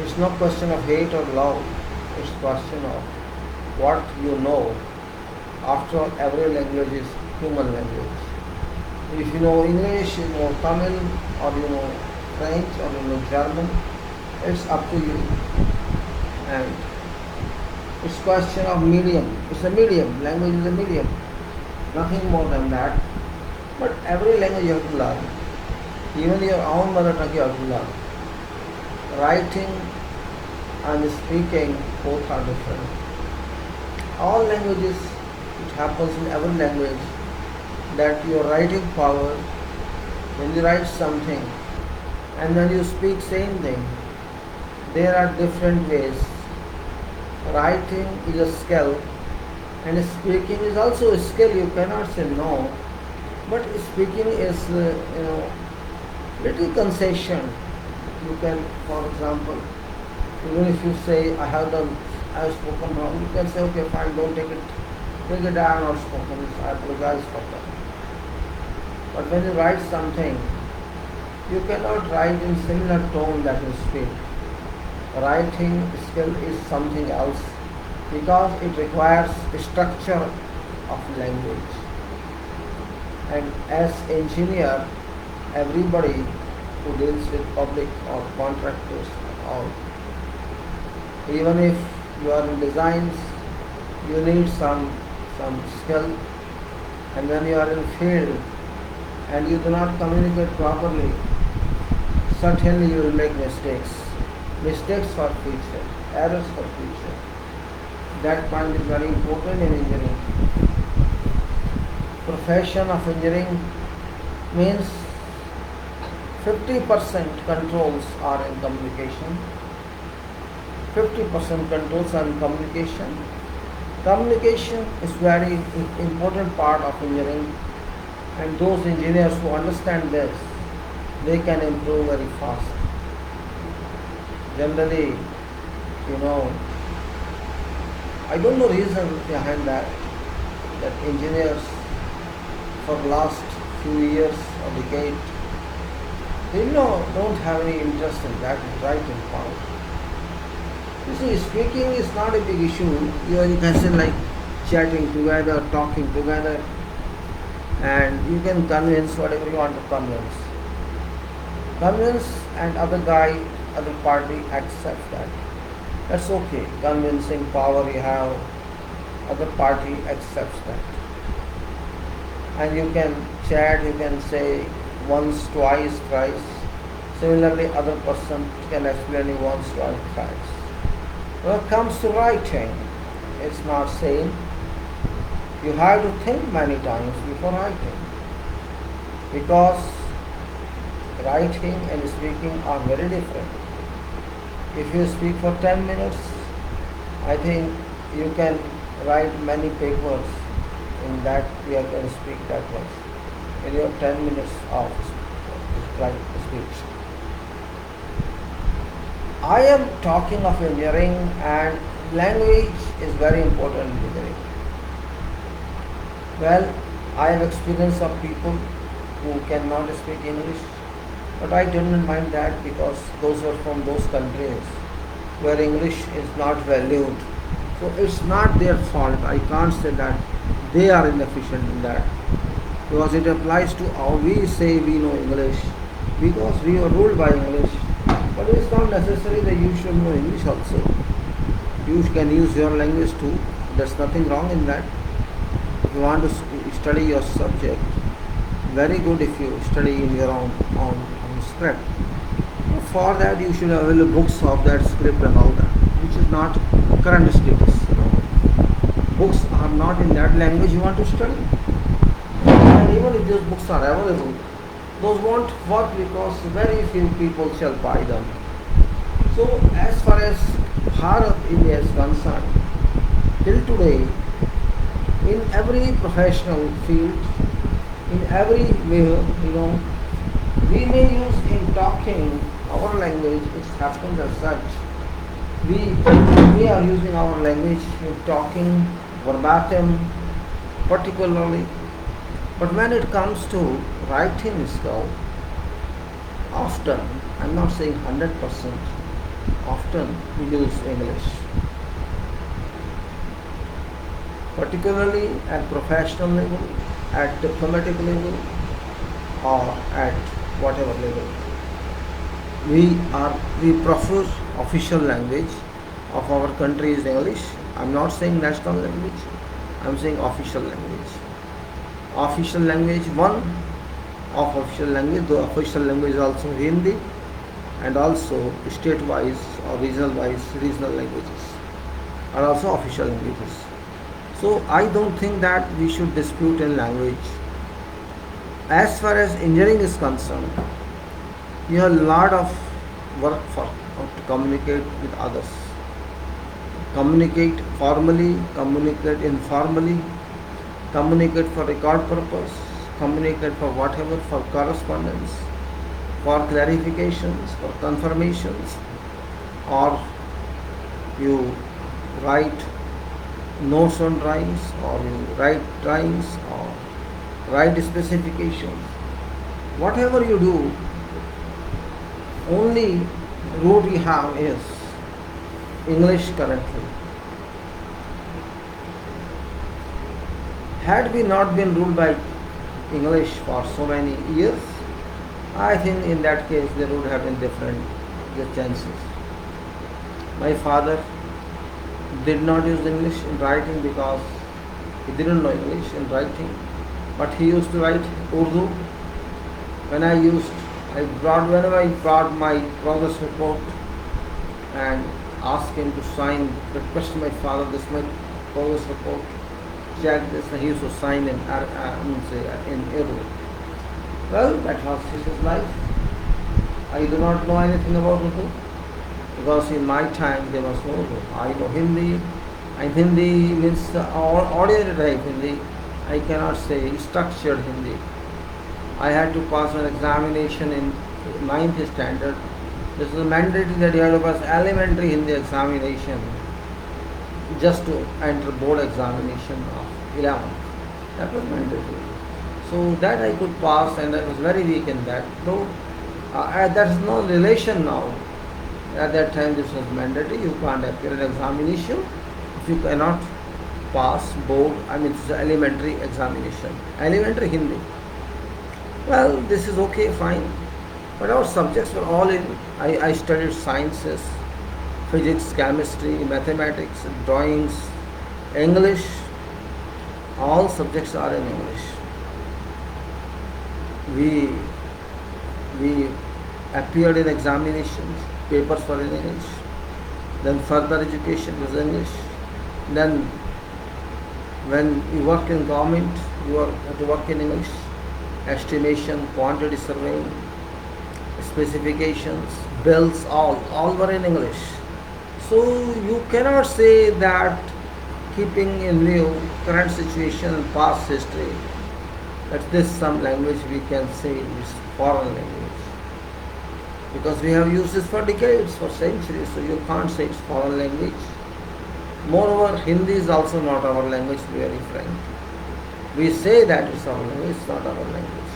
It's not question of hate or love, it's question of what you know. After all, every language is human language. If you know English, you know Tamil, or you know French, or you know German, it's up to you. And it's question of medium. It's a medium. Language is a medium. Nothing more than that. But every language you have to learn. Even your own mother tongue you have to learn. Writing and speaking both are different. All languages, it happens in every language that your writing power, when you write something and when you speak same thing, there are different ways. Writing is a skill and speaking is also a skill. You cannot say no, but speaking is little concession. You can, for example, even if you say I have spoken wrong, you can say okay fine, don't take it down or spoken. I apologize for that. But when you write something, you cannot write in similar tone that you speak. Writing skill is something else, because it requires a structure of language. And as engineer, everybody who deals with public or contractors or even if you are in designs, you need some skill, and when you are in field and you do not communicate properly, certainly you will make mistakes. Mistakes for future, errors for future. That point is very important in engineering. Profession of engineering means 50% controls are in communication. 50% controls are in communication. Communication is very important part of engineering, and those engineers who understand this, they can improve very fast. Generally, I don't know reason behind that engineers for last few years or decade, they don't have any interest in that writing part. You see, speaking is not a big issue. You can say like chatting together, talking together, and you can convince whatever you want to convince. Convince and other party accepts that. That's okay. Convincing power you have, other party accepts that. And you can chat, you can say once, twice, thrice. Similarly, other person can explain you once, twice, thrice. When it comes to writing, it's not same. You have to think many times before writing, because writing and speaking are very different. If you speak for 10 minutes, I think you can write many papers in that you can speak that much. In your 10 minutes of speech. I am talking of engineering, and language is very important in engineering. Well, I have experience of people who cannot speak English, but I didn't mind that because those were from those countries where English is not valued. So it's not their fault. I can't say that they are inefficient in that, because it applies to how we say we know English, because we are ruled by English. But it's not necessary that you should know English also. You can use your language too. There's nothing wrong in that. If you want to study your subject, very good if you study in your own script. For that you should avail books of that script and all that, which is not current status. Books are not in that language you want to study. And even if those books are available, those won't work because very few people shall buy them. So as far as Bharat, India is concerned, till today, in every professional field, in every way, we may use in talking our language. It happens as such. We are using our language in talking verbatim, particularly. But when it comes to writing skill, often, I'm not saying 100%, often we use English. Particularly at professional level, at diplomatic level, or at whatever level. We prefer official language of our country is English. I'm not saying national language, I'm saying official language. Official language, one of official language, the official language is also Hindi, and also state-wise or regional languages are also official languages. So I don't think that we should dispute in language. As far as engineering is concerned, you have a lot of work to communicate with others. Communicate formally, communicate informally, communicate for record purpose, communicate for whatever, for correspondence, for clarifications, for confirmations, or you write notes on drawings, or you write drawings, or write specifications. Whatever you do, only route you have is English currently. Had we not been ruled by English for so many years, I think in that case there would have been different chances. My father did not use English in writing because he didn't know English in writing, but he used to write Urdu. Whenever I brought my progress report and asked him to sign, request my father, this is my progress report, check this, and he used to sign in Urdu. Well, that was his life. I do not know anything about Urdu because in my time there was no Urdu. I know Hindi, and Hindi means ordinary type Hindi. I cannot say structured Hindi. I had to pass an examination in 9th standard. This is mandatory that you have to pass elementary Hindi examination just to enter board examination of 11th. That was mandatory. So that I could pass, and I was very weak in that. Though there is no relation now. At that time this was mandatory. You can't appear in examination if you cannot pass board, it's elementary examination. Elementary Hindi. Well, this is okay, fine. But our subjects were all in, I studied sciences, physics, chemistry, mathematics, drawings, English. All subjects are in English. We appeared in examinations, papers were in English. Then further education was English. Then when you work in government, you have to work in English. Estimation, quantity surveying, specifications, bills, all were in English. So you cannot say that, keeping in view current situation and past history, that this some language we can say is foreign language. Because we have used this for decades, for centuries, so you can't say it's foreign language. Moreover, Hindi is also not our language, to be very frank. We say that it's our language, it's not our language.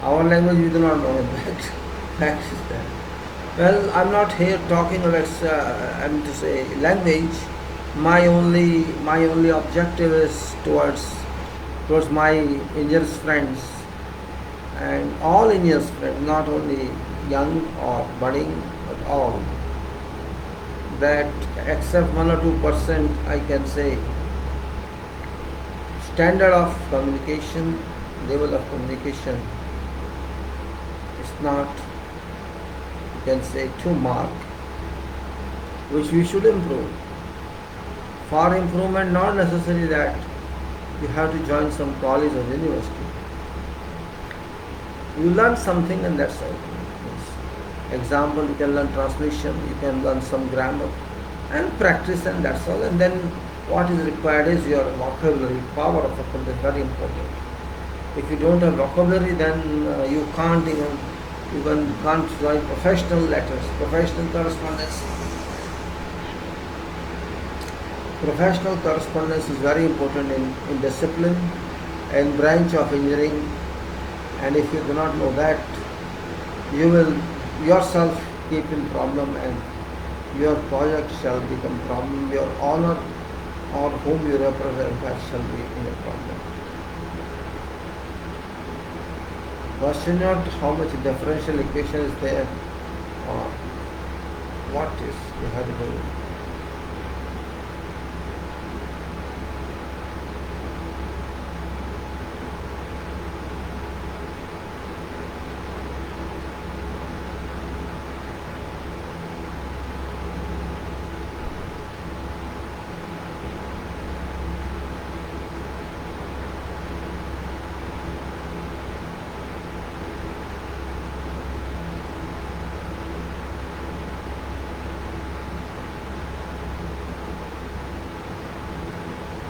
Our language we do not know in fact. Fact is that. Well, I'm not here talking about language. My only objective is towards my engineers friends and all engineers friends, not only young or budding, but all. That except 1 or 2%, I can say, standard of communication, level of communication is not, you can say, to mark, which we should improve. For improvement, not necessary that you have to join some college or university. You learn something and that's all. Example, you can learn translation, you can learn some grammar and practice, and that's all. And then what is required is your vocabulary, power of vocabulary is very important. If you don't have vocabulary, then you can't join professional letters, professional correspondence. Professional correspondence is very important in discipline and branch of engineering, and if you do not know that, you will yourself keep in problem and your project shall become problem, your honor or whom you represent that shall be in a problem. Question not how much differential equation is there or what is you have to do.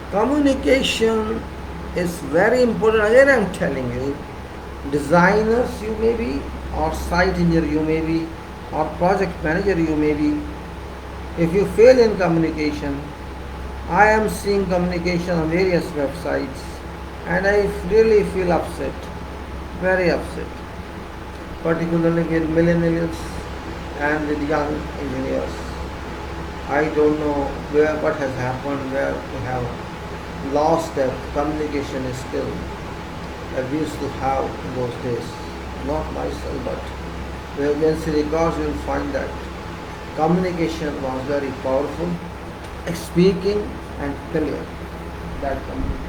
Communication is very important. Again, I am telling you, designers you may be, or site engineer you may be, or project manager you may be. If you fail in communication, I am seeing communication on various websites and I really feel upset, very upset, particularly with millennials and with young engineers. I don't know what has happened, where we have lost that communication skill. that we used to have in those days. Not myself, but when you see records, you will find that communication was very powerful, speaking and clear. That communication.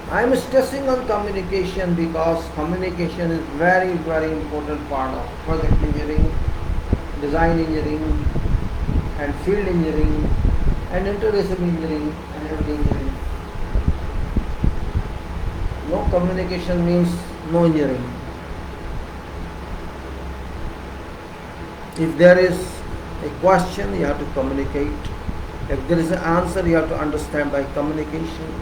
I am stressing on communication because communication is very, very important part of project engineering, design engineering, and field engineering, and interdisciplinary engineering, and every engineering. No communication means no engineering. If there is a question, you have to communicate. If there is an answer, you have to understand by communication.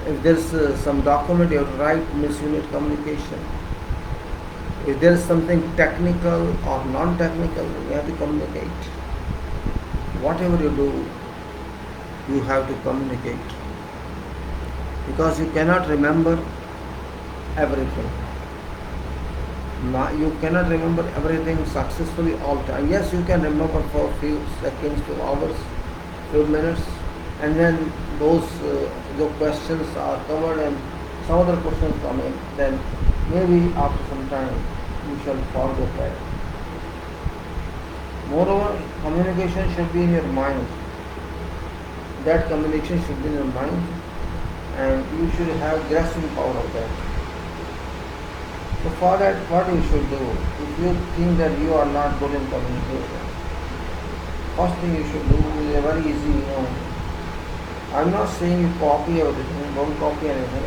If there is some document you have to write, means you need communication. If there is something technical or non-technical, you have to communicate. Whatever you do, you have to communicate. Because you cannot remember everything. You cannot remember everything successfully all the time. Yes, you can remember for a few seconds, few hours, few minutes, and then those your questions are covered and some other questions come in, then maybe after some time you shall forget that. Moreover, communication should be in your mind. That communication should be in your mind, and you should have grasping power of that. So for that, what you should do? If you think that you are not good in communication, first thing you should do is very easy, I'm not saying you copy everything, don't copy anything.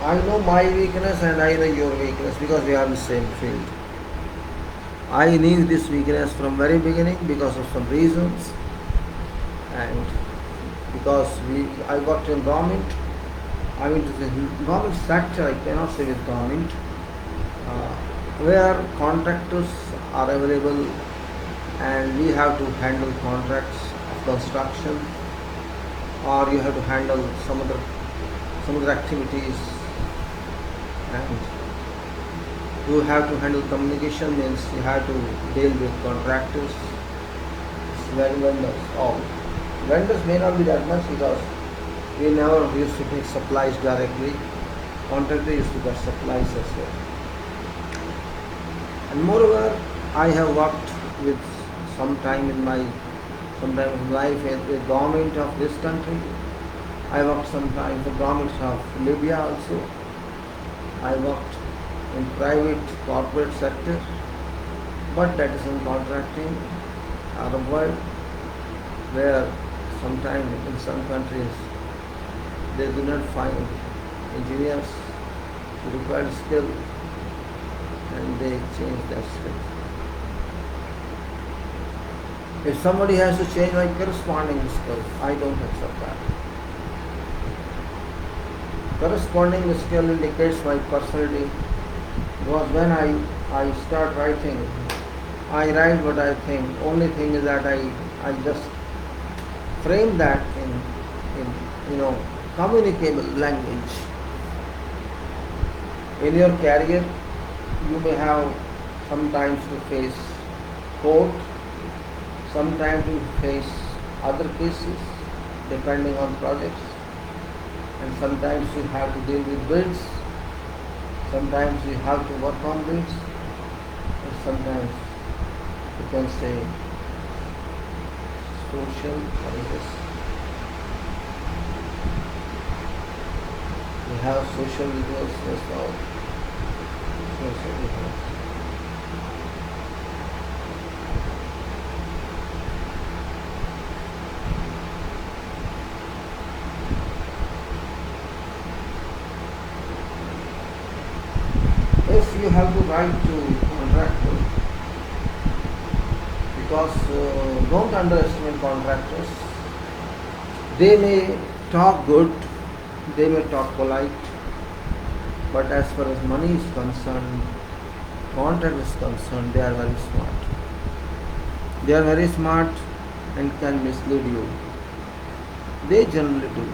I know my weakness and I know your weakness because we are in the same field. I knew this weakness from very beginning because of some reasons, and because I worked in government. I mean, to the government sector, I cannot say with government, where contractors are available and we have to handle contracts of construction, or you have to handle some other activities, and you have to handle communication, means you have to deal with contractors, vendors, all. Vendors may not be that much because we never used to take supplies directly. Contractor used to get supplies as well. And moreover, I have worked with sometime in my life with government of this country. I worked sometime with governments of Libya also. I worked in private corporate sector, but that is in contracting Arab world, where sometimes in some countries they do not find engineers who require skill, and they change their skill. If somebody has to change my corresponding skill, I don't accept that. Corresponding skill indicates my personality, because when I start writing, I write what I think. Only thing is that I just frame that in communicable language. In your career, you may have sometimes to face court, sometimes to face other cases depending on projects, and sometimes you have to deal with bids, sometimes you have to work on bids, and sometimes you can say social service. We have social rituals as well. Social rituals. If you have to write to contractor, because don't underestimate contractors. They may talk good, they may talk polite, but as far as money is concerned, contract is concerned, they are very smart. They are very smart and can mislead you. They generally do.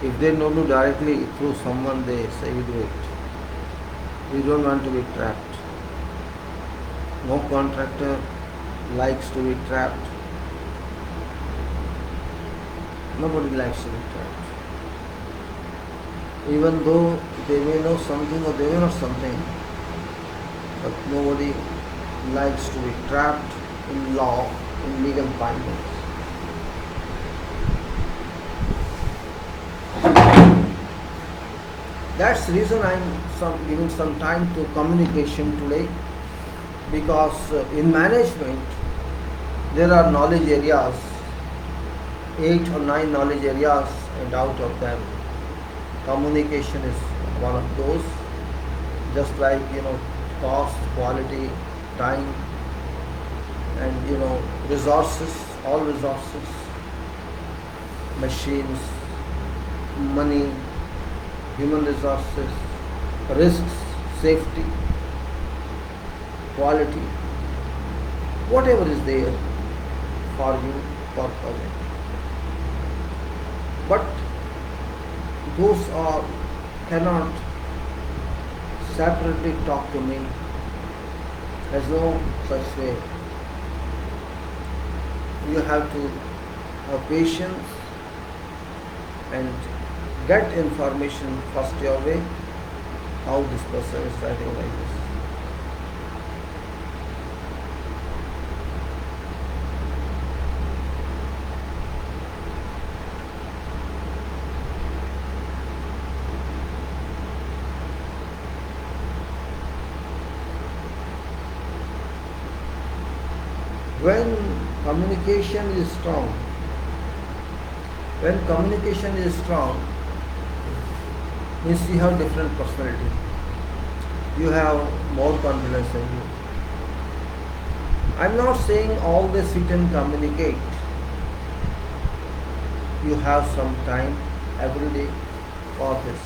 If they don't do directly through someone, they say we do it. We don't want to be trapped. No contractor likes to be trapped. Nobody likes to be trapped. Even though they may know something or they may not something, but nobody likes to be trapped in law, in legal bindings. That's the reason I'm giving some time to communication today, because in management there are knowledge areas, 8 or 9 knowledge areas, and out of them communication is one of those. Just like cost, quality, time, and resources, all resources, machines, money, human resources, risks, safety, quality, whatever is there for you for project. But those cannot separately talk to me. There's no such way. You have to have patience and get information first your way, how this person is writing like this. When communication is strong, means you have different personality. You have more confidence in you. I'm not saying always sit and communicate. You have some time every day for this.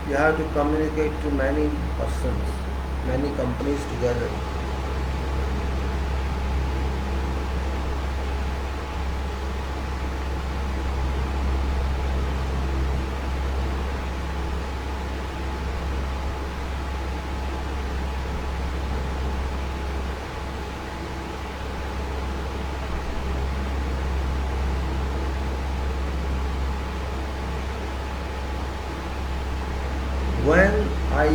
You have to communicate to many persons, many companies together. When I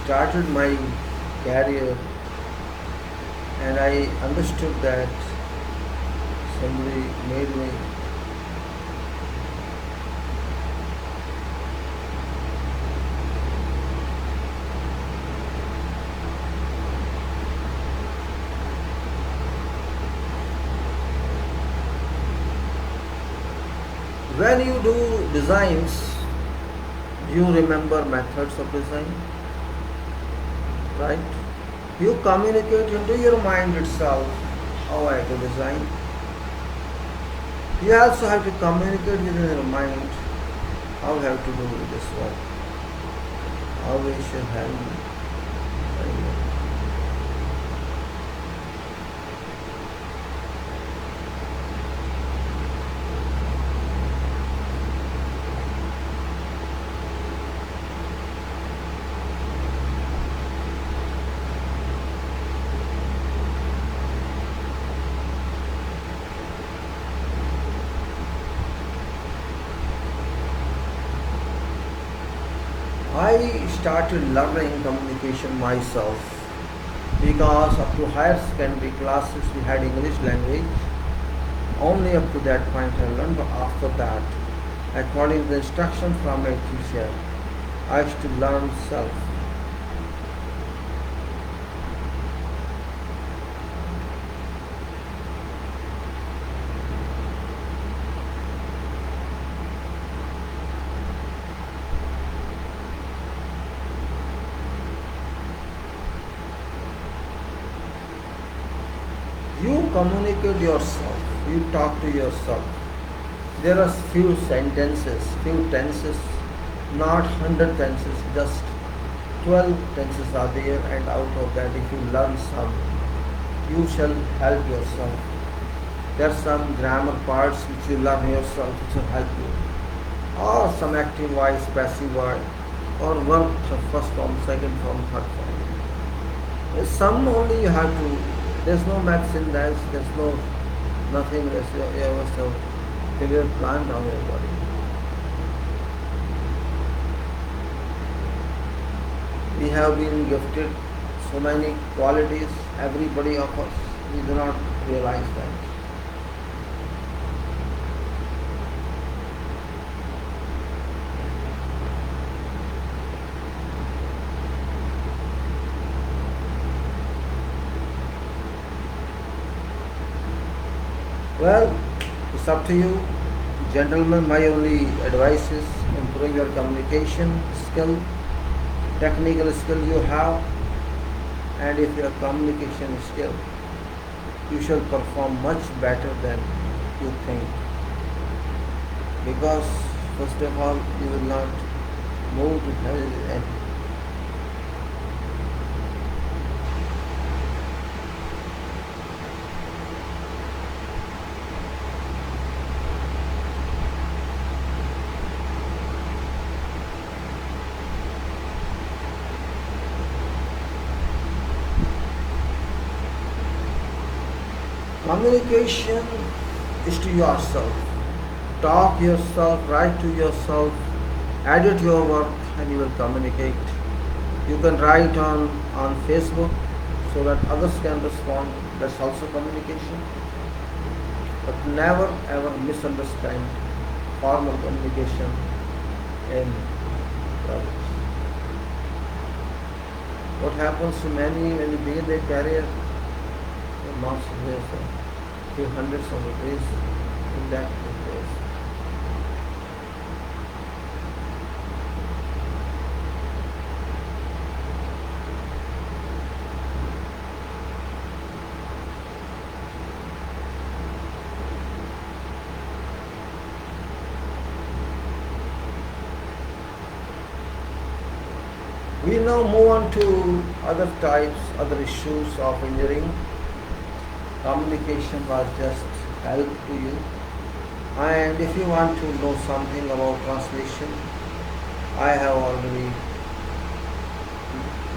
started my career and I understood that somebody made me when you do designs, you remember methods of design, right? You communicate into your mind itself how I have to design. You also have to communicate within your mind how you have to do this work, how we should handle. I started learning communication myself, because up to higher secondary classes we had English language. Only up to that point I learned, but after that, according to the instruction from my teacher, I used to learn self. You communicate yourself, you talk to yourself. There are few sentences, few tenses, not 100 tenses, just 12 tenses are there, and out of that if you learn some, you shall help yourself. There are some grammar parts which you learn yourself which will help you. Or some active voice, passive voice, or verb, first form, second form, third form. There's some only you have to. There's no maths in that. There's no nothing. You must have They were plant on your body. We have been gifted so many qualities, everybody of us. We do not realize that. Well, it's up to you. Gentlemen, my only advice is improve your communication skill, technical skill you have, and if your communication skill, you shall perform much better than you think. Because first of all, you will not move to heaven and communication is to yourself. Talk yourself, write to yourself, edit your work, and you will communicate. You can write on Facebook so that others can respond. That's also communication. But never ever misunderstand formal communication in others. What happens to many when they begin their career? Months, years, a few hundreds of rupees in that place. We now move on to other types, other issues of engineering. Communication was just help to you, and if you want to know something about translation, I have already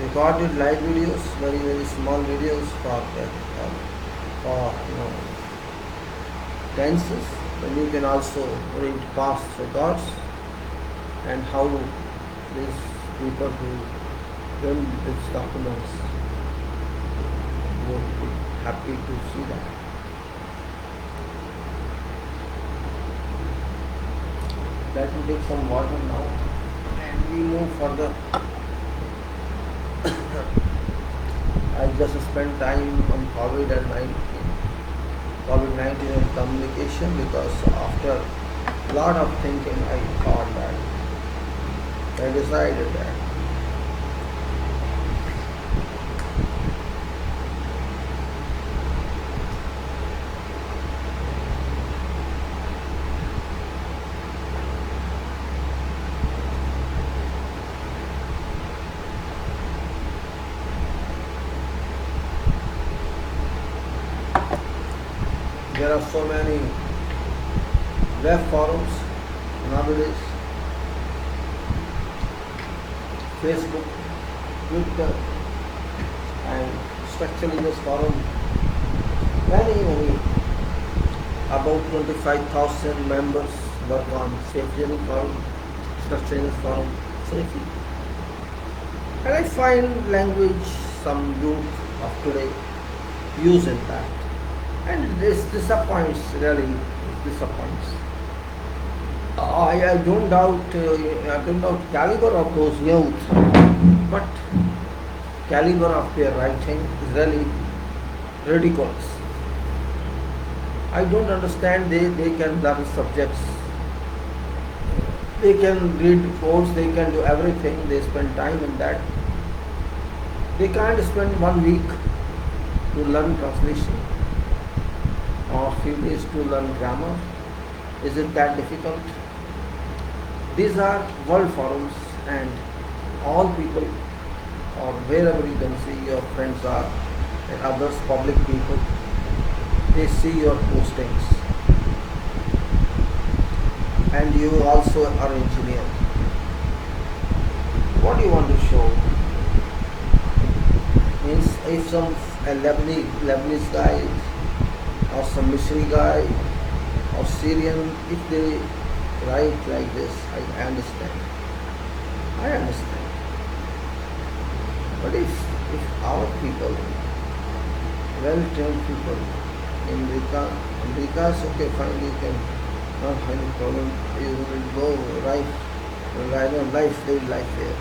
recorded live videos, very small videos for that, tenses. Then you can also read past records and how these people who print these documents would be happy to see that. Let me take some water now and we move further. I just spent time on COVID-19 and communication, because after a lot of thinking I thought that I decided that there are so many web forums nowadays, Facebook, Twitter, and structuring this forum, many, about 25,000 members work on safety forum, structuring this forum safely. And I find language some youth of today using that. And this disappoints, really disappoints. I don't doubt caliber of those youth, but caliber of their writing is really ridiculous. I don't understand. They can learn subjects, they can read codes, they can do everything. They spend time in that. They can't spend 1 week to learn translation or few days to learn grammar. Is it that difficult? These are world forums, and all people, or wherever you can see your friends are and others, public people, they see your postings. And you also are an engineer. What do you want to show? Means if some Lebanese guy or some Misri guy or Syrian, if they write like this, I understand. I understand. But if our people, well-trained people in America is okay, fine, you can not have any problem. You will go live life here.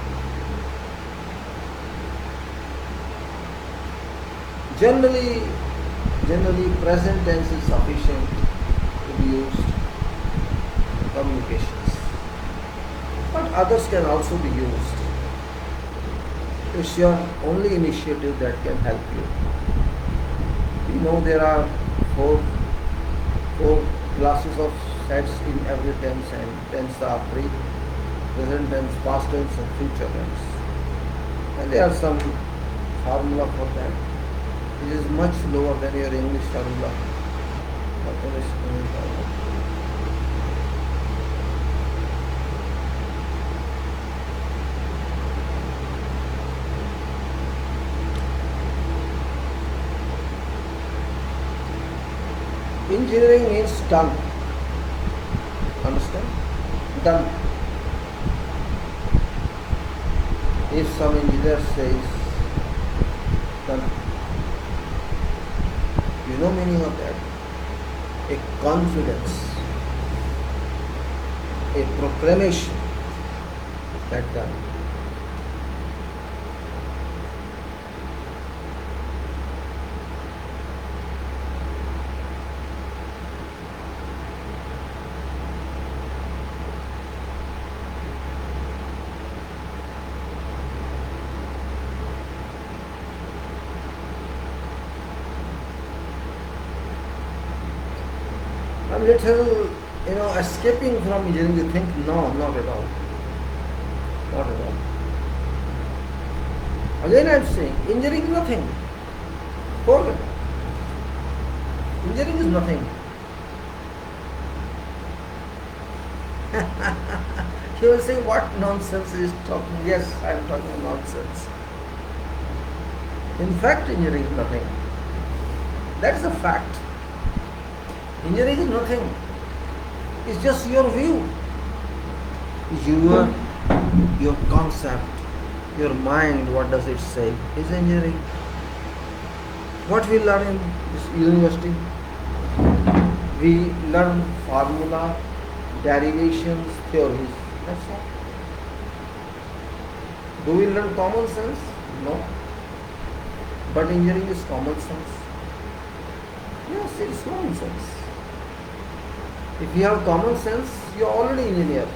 Generally, present tense is sufficient to be used in communications. But others can also be used. It's your only initiative that can help you. You know there are four classes of sets in every tense, and tense are present tense, past tense and future tense. And there are some formula for that. It is much lower than your English formula. Engineering means done. Understand? Done. If some engineer says done, you know meaning of that? A confidence, a proclamation that done. I'm little, escaping from engineering. You think, no, not at all. Not at all. Again I'm saying, engineering is nothing. Forget. Engineering is nothing. You will say, what nonsense is talking? Yes, I am talking nonsense. In fact, engineering is nothing. That is a fact. Engineering is nothing. It's just your view. Your concept, your mind, what does it say? Is engineering. What we learn in this university? We learn formula, derivations, theories. That's all. Do we learn common sense? No. But engineering is common sense. Yes, it is common sense. If you have common sense, you are already engineer.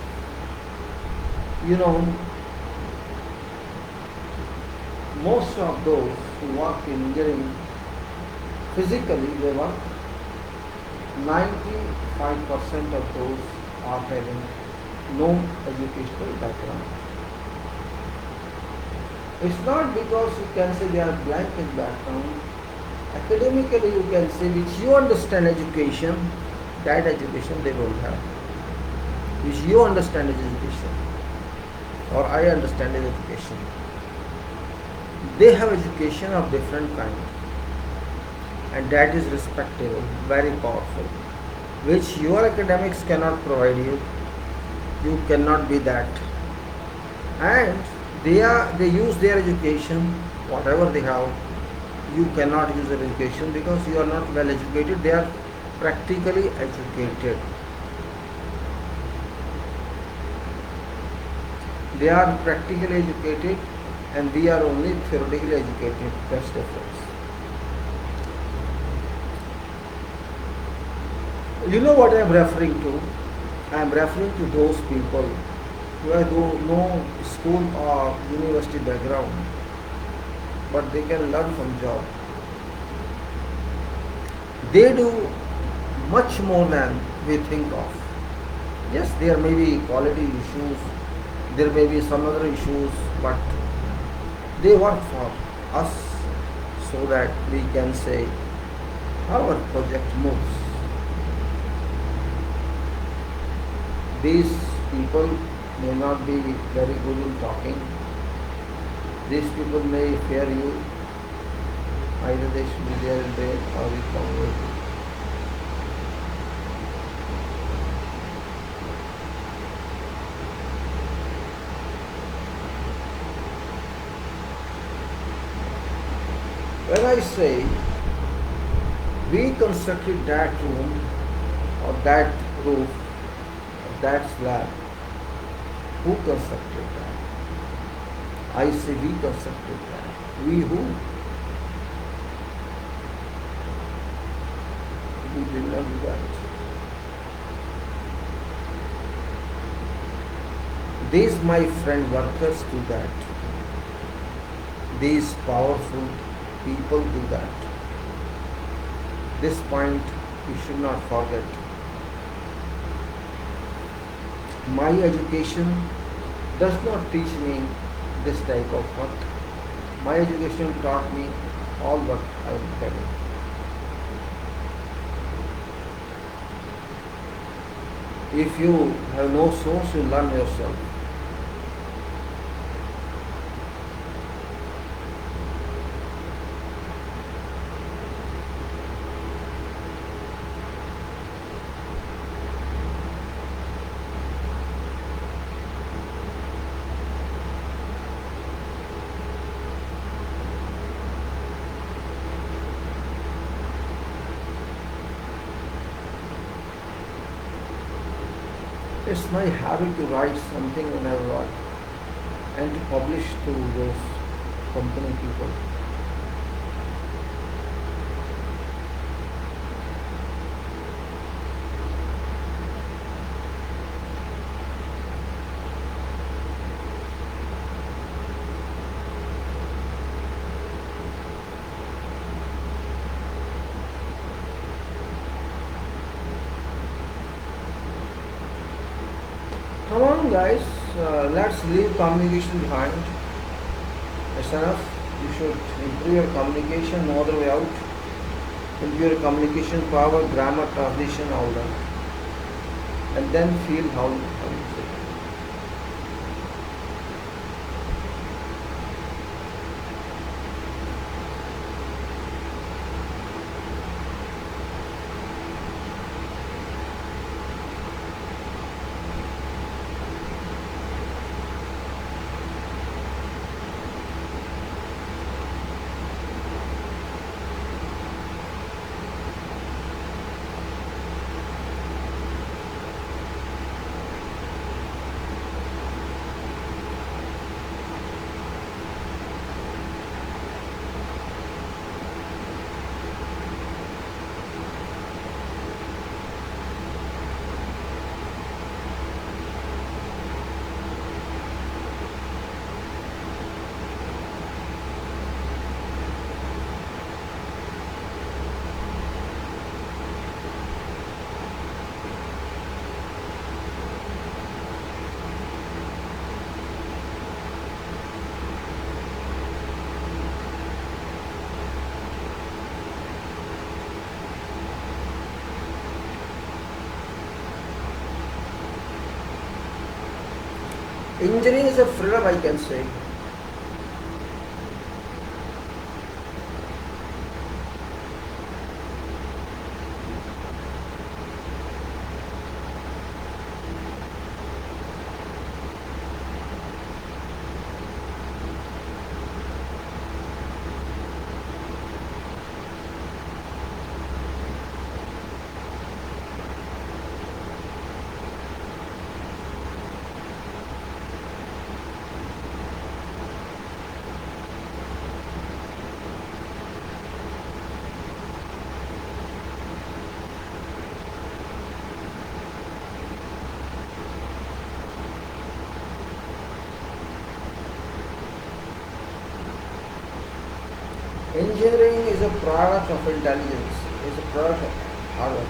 Most of those who work in engineering, physically they work, 95% of those are having no educational background. It's not because you can say they are blank in background. Academically you can say which you understand education, that education they don't have. Which you understand as education, or I understand as education. They have education of different kind, and that is respectable, very powerful, which your academics cannot provide you. You cannot be that. And they use their education, whatever they have. You cannot use their education because you are not well educated. They are practically educated. They are practically educated and we are only theoretically educated. That's the difference. You know what I am referring to? I am referring to those people who have no school or university background, but they can learn from job. They do much more than we think of. Yes, there may be quality issues, there may be some other issues, but they work for us so that we can say our project moves. These people may not be very good in talking. These people may fear you. Either they should be there in bed or we come with. When I say we constructed that room or that roof or that slab, who constructed that? I say we constructed that. We who? We did not do that. These, my friend, workers do that. These powerful people do that. This point you should not forget. My education does not teach me this type of work. My education taught me all what I am telling. If you have no source, you learn yourself. It's my habit to write something when I work and to publish to those company people. Come on, guys, let's leave communication behind. It's enough. You should improve your communication, no other way out. Improve your communication power, grammar, translation, all that. And then feel how you say. Engineering is a freedom, I can say. Engineering is a product of intelligence, is a product of hard work.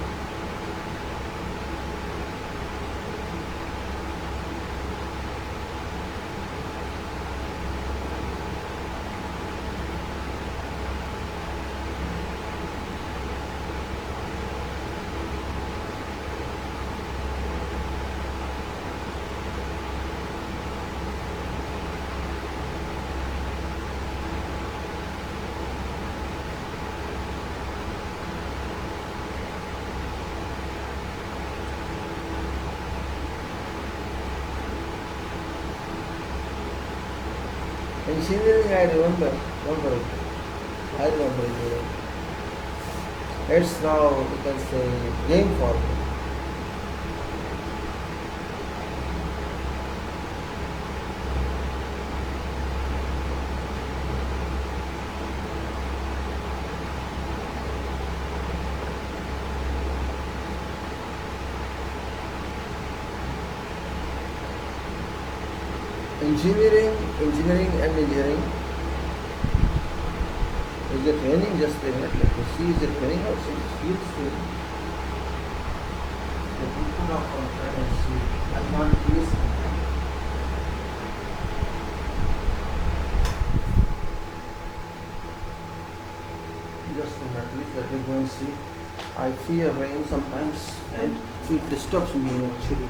Engineering, I remember it. I remember engineering. It's now, you can say, game for me. Engineering. Is it raining? Just a minute. Let me see. Is it raining or is it feels raining? Let me put off on fan and see. I can't listen. Just a minute. Please let me go and see. I fear rain sometimes and it disturbs me actually.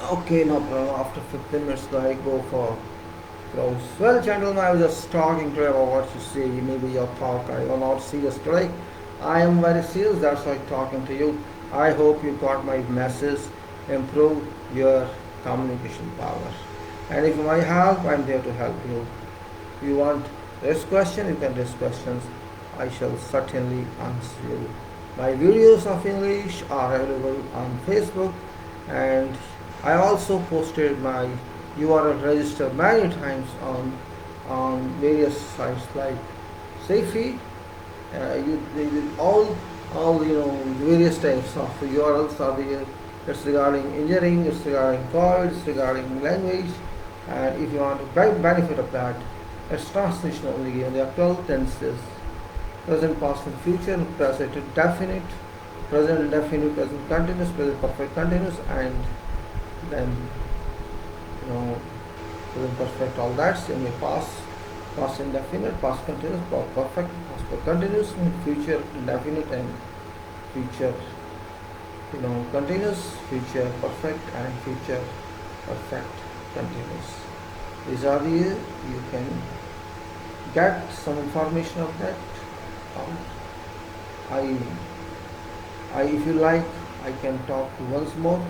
Okay, no problem. After 15 minutes, I go for close. Well, gentlemen, I was just talking to you about what you say. Maybe your talk. I will not serious today. I am very serious. That's why I'm talking to you. I hope you got my message. Improve your communication power. And if you want help, I'm there to help you. If you want this question, you can raise questions. I shall certainly answer you. My videos of English are available on Facebook, and I also posted my URL register many times on various sites like Safi. All various types of URLs are there. It's regarding engineering, it's regarding code, it's regarding language, and if you want to benefit of that, it's translation only given. There are 12 tenses: present, past, and future, present indefinite, present indefinite, present continuous, present perfect continuous, and then present perfect, all that's in your past indefinite, past continuous, past perfect, past continuous, and future indefinite, and future continuous, future perfect, and future perfect continuous. These are the, you can get some information of that. If you like, I can talk once more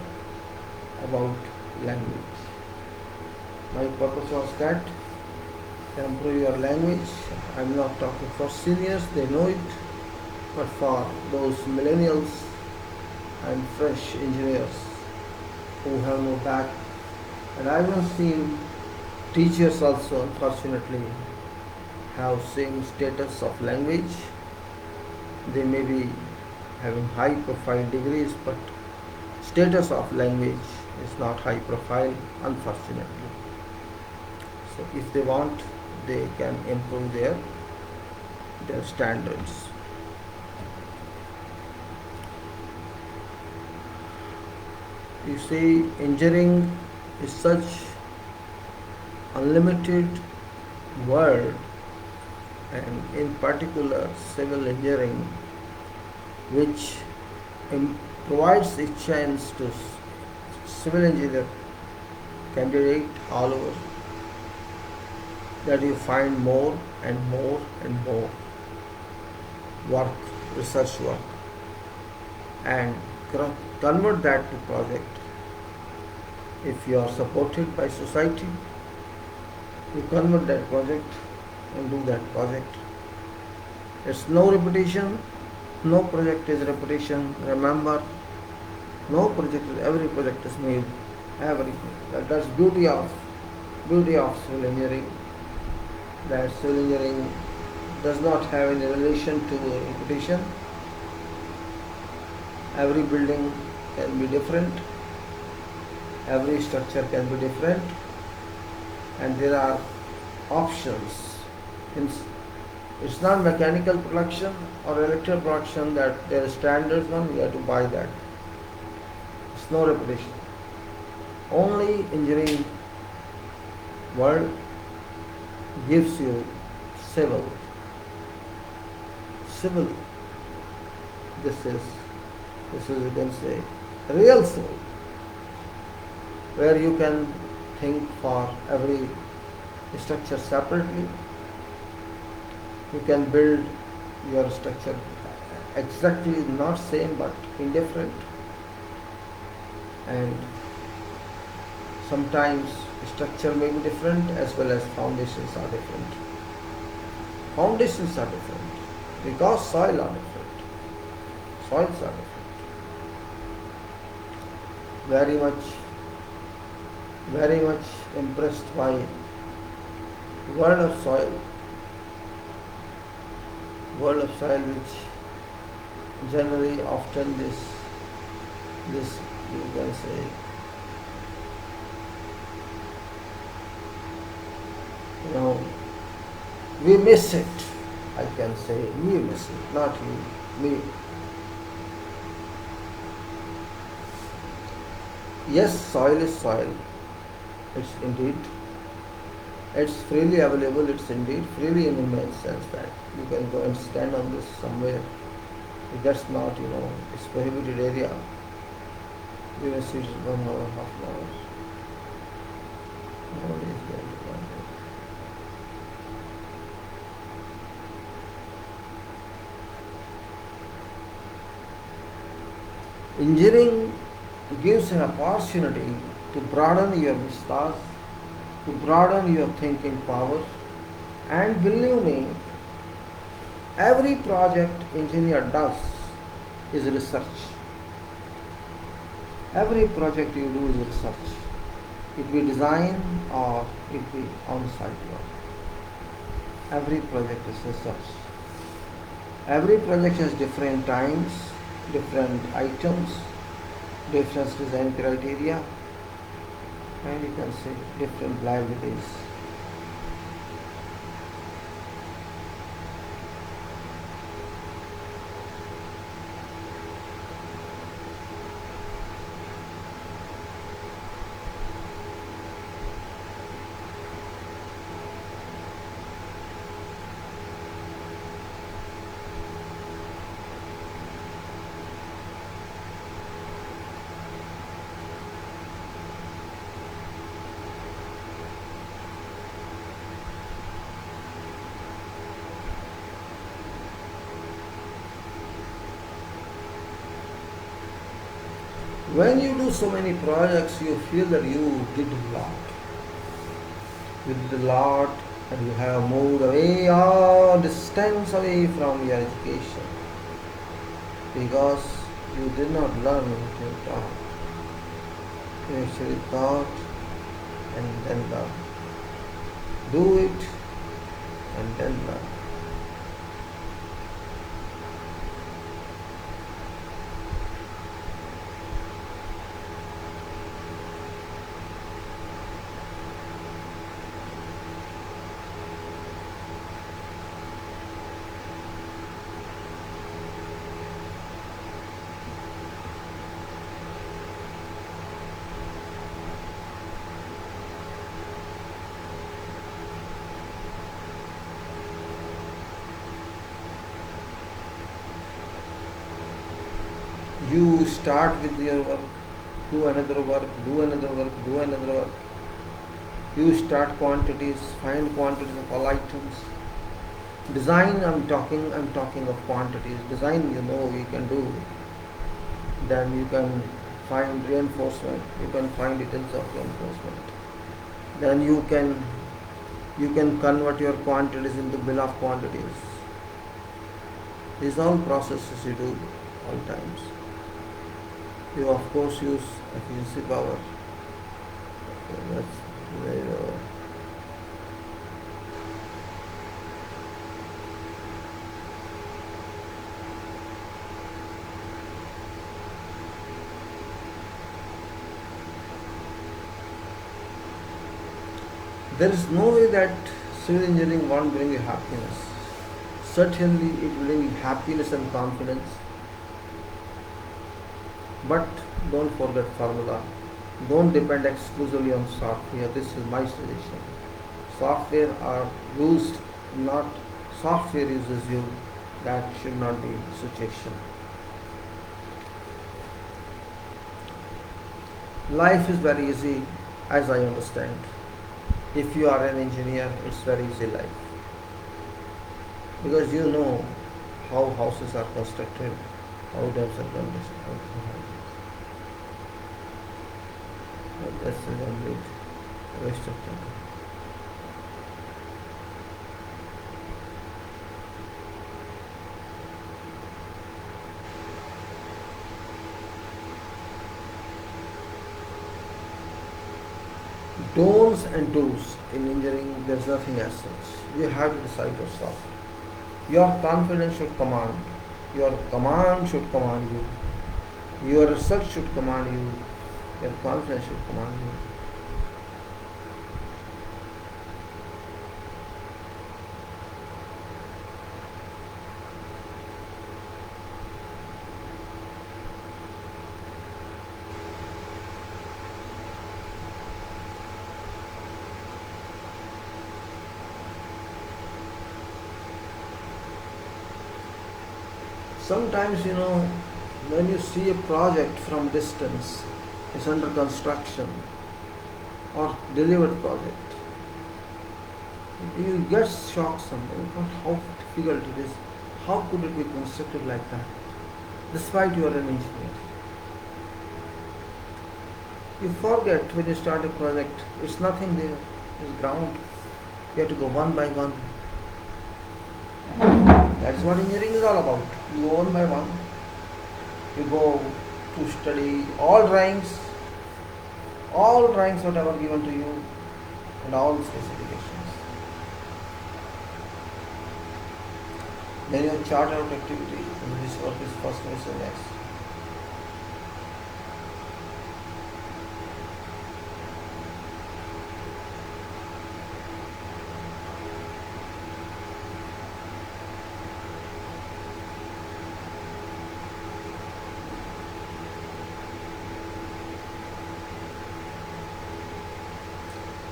about language. My purpose was that to improve your language. I'm not talking for seniors, they know it, but for those millennials and fresh engineers who have no back. And I have seen teachers also, unfortunately, have same status of language. They may be having high profile degrees, but status of language is not high profile, unfortunately. So if they want, they can improve their standards. You see, engineering is such unlimited world, and in particular civil engineering, which provides a chance to civil engineer candidate all over, that you find more and more and more work, research work, and convert that to project. If you are supported by society, you convert that project and do that project. It's no repetition, no project is repetition. Remember, no project is, every project is made. That's beauty of civil engineering. That civil engineering does not have any relation to repetition. Every building can be different, every structure can be different, and there are options. It's not mechanical production or electrical production that there is standards one, we have to buy that. It's no repetition. Only engineering World gives you civil. Civil. This is you can say real civil, where you can think for every structure separately. You can build your structure exactly not same but indifferent, and sometimes structure may be different as well as foundations are different. Foundations are different because soil are different. Soils are different. Very much impressed by world of soil. World of soil, which generally often this you can say we miss it. I can say we miss it, not you, me. Yes, soil is soil. It's indeed. It's freely available. It's indeed freely in the sense that you can go and stand on this somewhere. That's not, it's prohibited area. You will sit 1 hour, half an hour. Nobody is going to want it. Engineering gives an opportunity to broaden your vistas, to broaden your thinking power, and believe me, every project engineer does is research. Every project you do is research. It be design or it be on-site work. Every project is research. Every project has different times, different items, different design criteria, and you can say different liabilities. When you do so many projects, you feel that you did a lot. You did a lot and you have moved away or distance away from your education because you did not learn what you taught. You actually thought and then learn. Do it and then learn. You start with your work, do another work, do another work, do another work. You start quantities, find quantities of all items. Design, I'm talking of quantities. Design, you can do. Then you can find reinforcement, you can find details of reinforcement. Then you can convert your quantities into bill of quantities. These all processes you do all times. You of course use efficiency power. Okay, that's very low. There is no way that civil engineering won't bring you happiness. Certainly it will bring you happiness and confidence. But don't forget formula. Don't depend exclusively on software. This is my suggestion. Software are used, not software uses you. That should not be situation. Life is very easy, as I understand. If you are an engineer, it's very easy life, because you know how houses are constructed, how dams are constructed. That's a complete waste of time. Don'ts and do's in engineering, there's nothing as such. You have to decide yourself. Your confidence should command. Your command should command you. Your research should command you. Your confidence should command you. Sometimes, when you see a project from distance, it's under construction or delivered project, you get shocked sometimes how difficult it is. How could it be constructed like that? Despite you are an engineer. You forget when you start a project, it's nothing there, it's ground. You have to go one by one. That's what engineering is all about. You go one by one. You go to study all drawings whatever given to you, and all specifications. Then you chart out activity, and this work is first, this is next.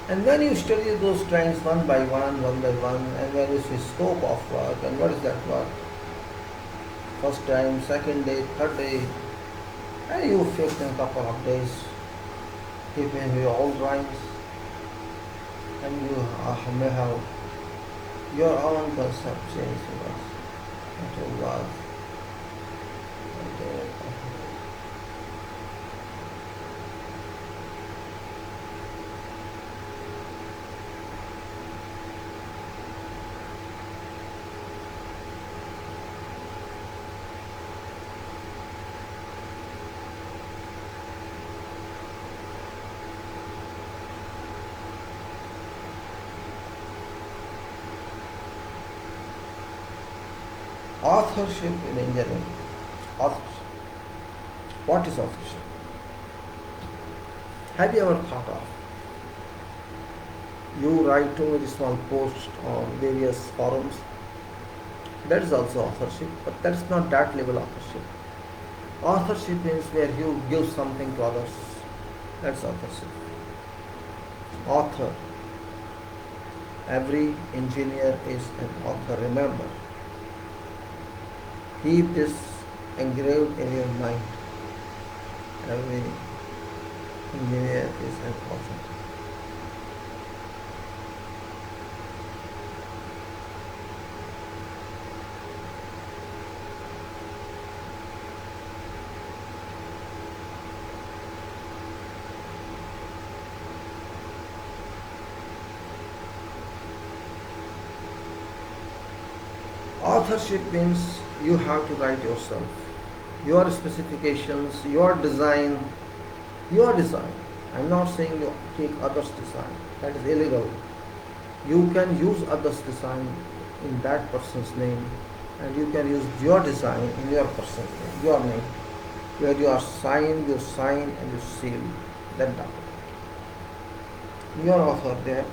And when you study those drawings one by one, and when you see scope of work, and what is that work? First time, second day, third day, and you fix in a couple of days, keeping your all drawings, and you may have your own concept change into work. Authorship in engineering. Authorship. What is authorship? Have you ever thought of? You write too many small posts on various forums. That is also authorship, but that's not that level authorship. Authorship means where you give something to others. That's authorship. Author. Every engineer is an author, remember. Keep this engraved in your mind. Every engineer is an author. Authorship means you have to write yourself. Your specifications, your design. I'm not saying you take others' design. That is illegal. You can use others' design in that person's name, and you can use your design in your person's name, your name. Where you sign and you seal that document. Your author there.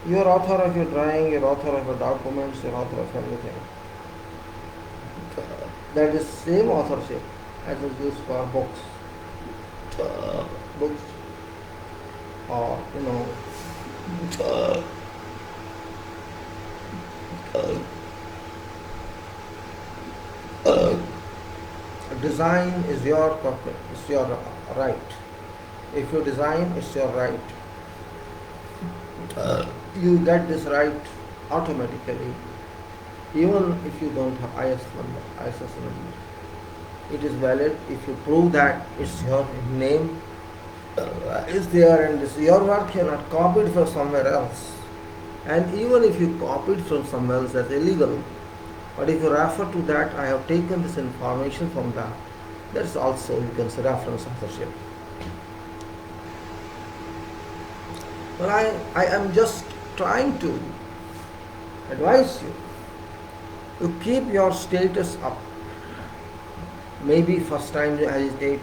You're author of your drawing, you're author of your documents, you're author of everything. That is same authorship as is used for books. Books or Design is your it's your right. If you design, it's your right. You get this right automatically, even if you don't have ISS number. It is valid if you prove that it's your name is there and this your work, you are not copied from somewhere else. And even if you copied from somewhere else, that's illegal. But if you refer to that, I have taken this information from that, that's also, you can say, reference authorship. But I am just trying to advise you to keep your status up. Maybe first time you hesitate,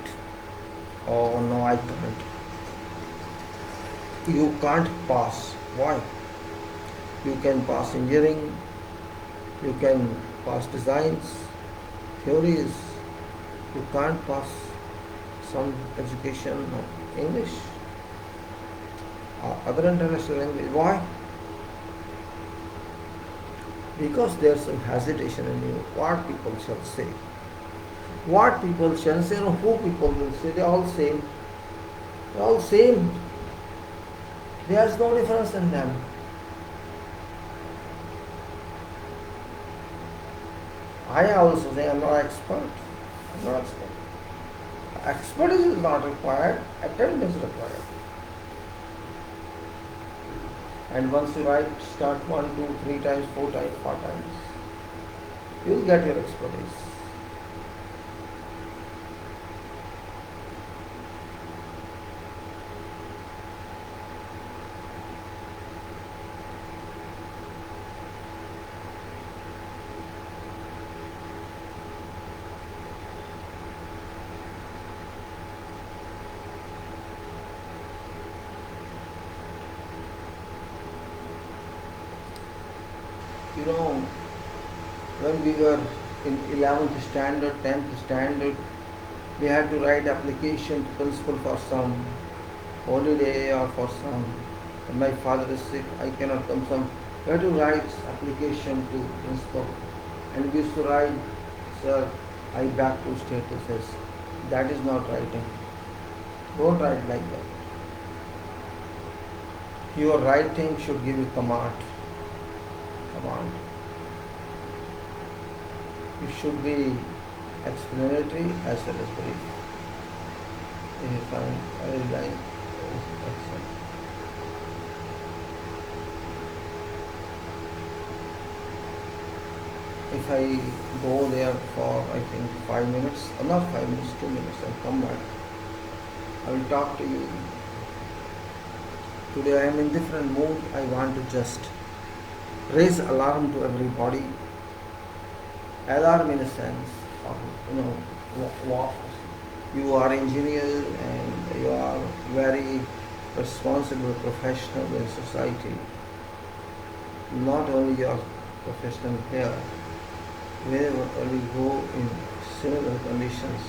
oh no, I can't. You can't pass. Why? You can pass engineering, you can pass designs, theories. You can't pass some education of English or other international language. Why? Because there's some hesitation in you. What people shall say? What people shall say, or who people will say? They're all same. They're all same. There's no difference in them. I also say I'm not expert. I'm not expert. Expertise is not required, attempt is required. And once you start 1, 2, 3 times, 4 times, 5 times, you'll get your expertise. You know, when we were in 11th standard, 10th standard, we had to write application to principal for some holiday or for some, and my father is sick, I cannot come some. We had to write application to principal, and we used to write, sir, I back to statuses. That is not writing. Don't write like that. Your writing should give you command. It should be explanatory as well as brief. If I line excellent. If I go there for, I think, 5 minutes, or not 5 minutes, 2 minutes, and come back, I will talk to you. Today I am in different mood. I want to just raise alarm to everybody. Alarm in a sense of, what you are engineer and you are very responsible professional in society. Not only your professional here, wherever we go in similar conditions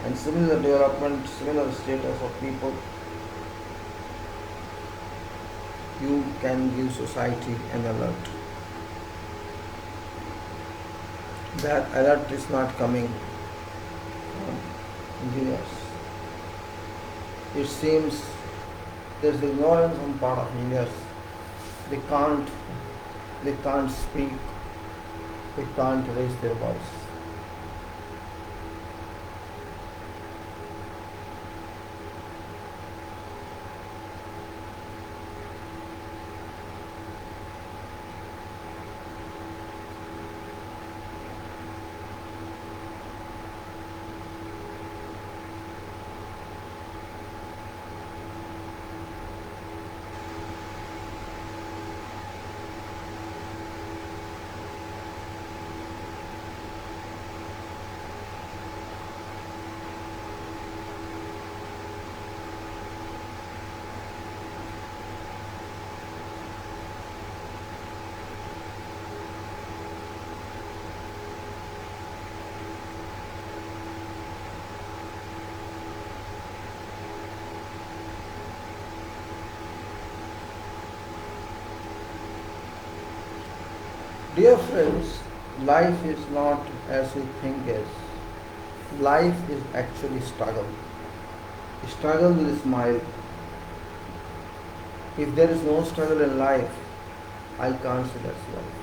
and similar development, similar status of people, you can give society an alert. That alert is not coming from engineers. It seems there is ignorance on part of engineers. They can't speak, they can't raise their voice. Dear friends, life is not as we think it is. Life is actually struggle. Struggle with a smile. If there is no struggle in life, I can't say that's life.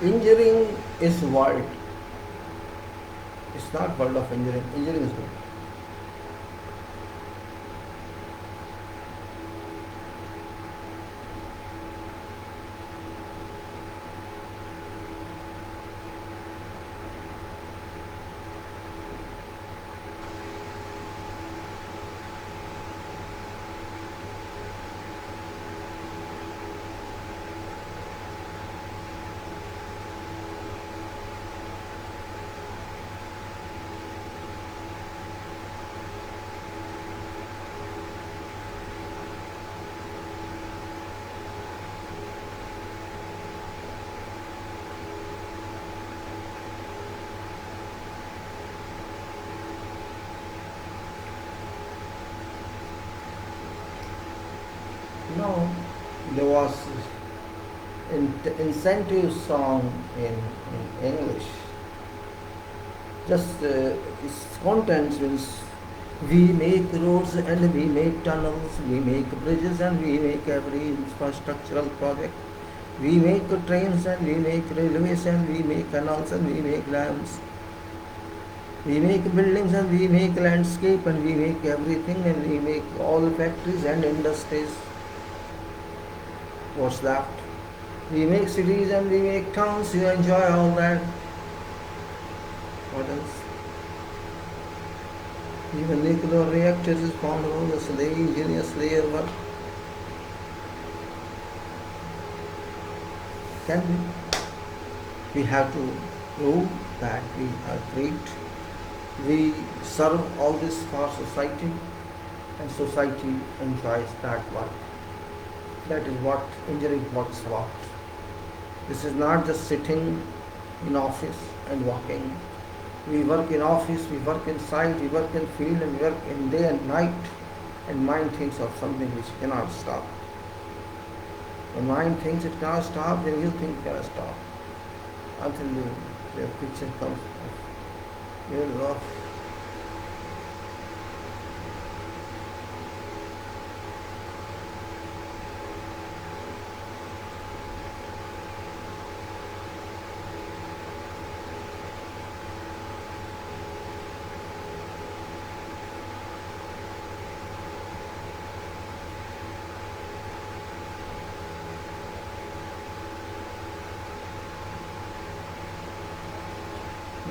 Engineering is world. It's not world of engineering. Engineering is world. No, there was an incentive song in English. Just its contents means we make roads and we make tunnels, we make bridges and we make every infrastructural project. We make trains and we make railways and we make canals and we make dams. We make buildings and we make landscape and we make everything and we make all factories and industries. What's that? We make cities and we make towns, you enjoy all that. What else? Even nuclear reactors is found all the ingenious layer work. Can we? We have to prove that we are great. We serve all this for society and society enjoys that work. That is what engineering works about. This is not just sitting in office and working. We work in office, we work inside, we work in field, and we work in day and night. And mind thinks of something which cannot stop. When mind thinks it cannot stop, then you think it cannot stop. Until the picture comes. Your love.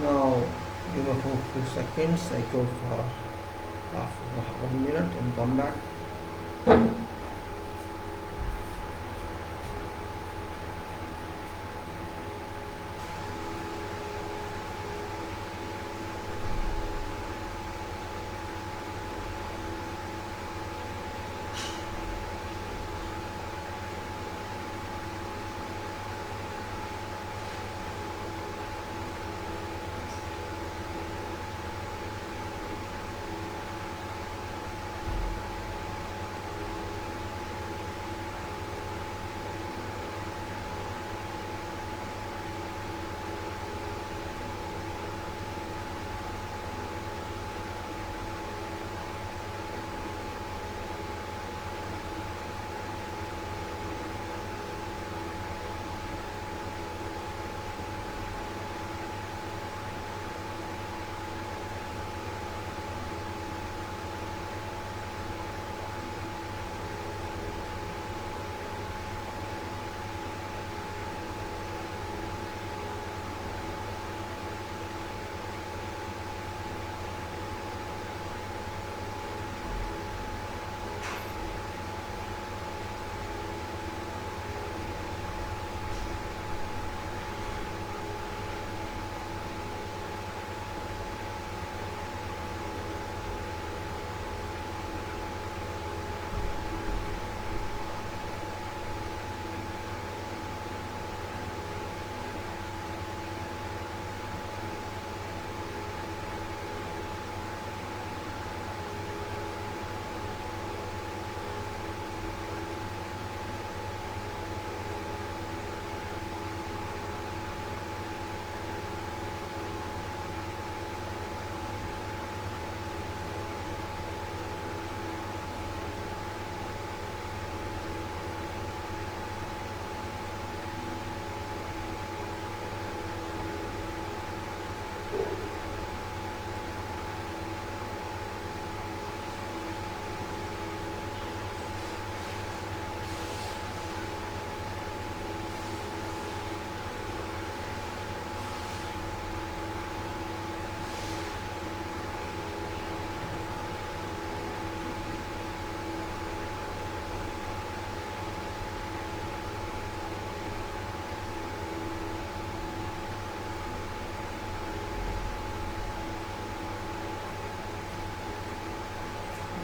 Now, give a few seconds, I go for half 1 minute and come back.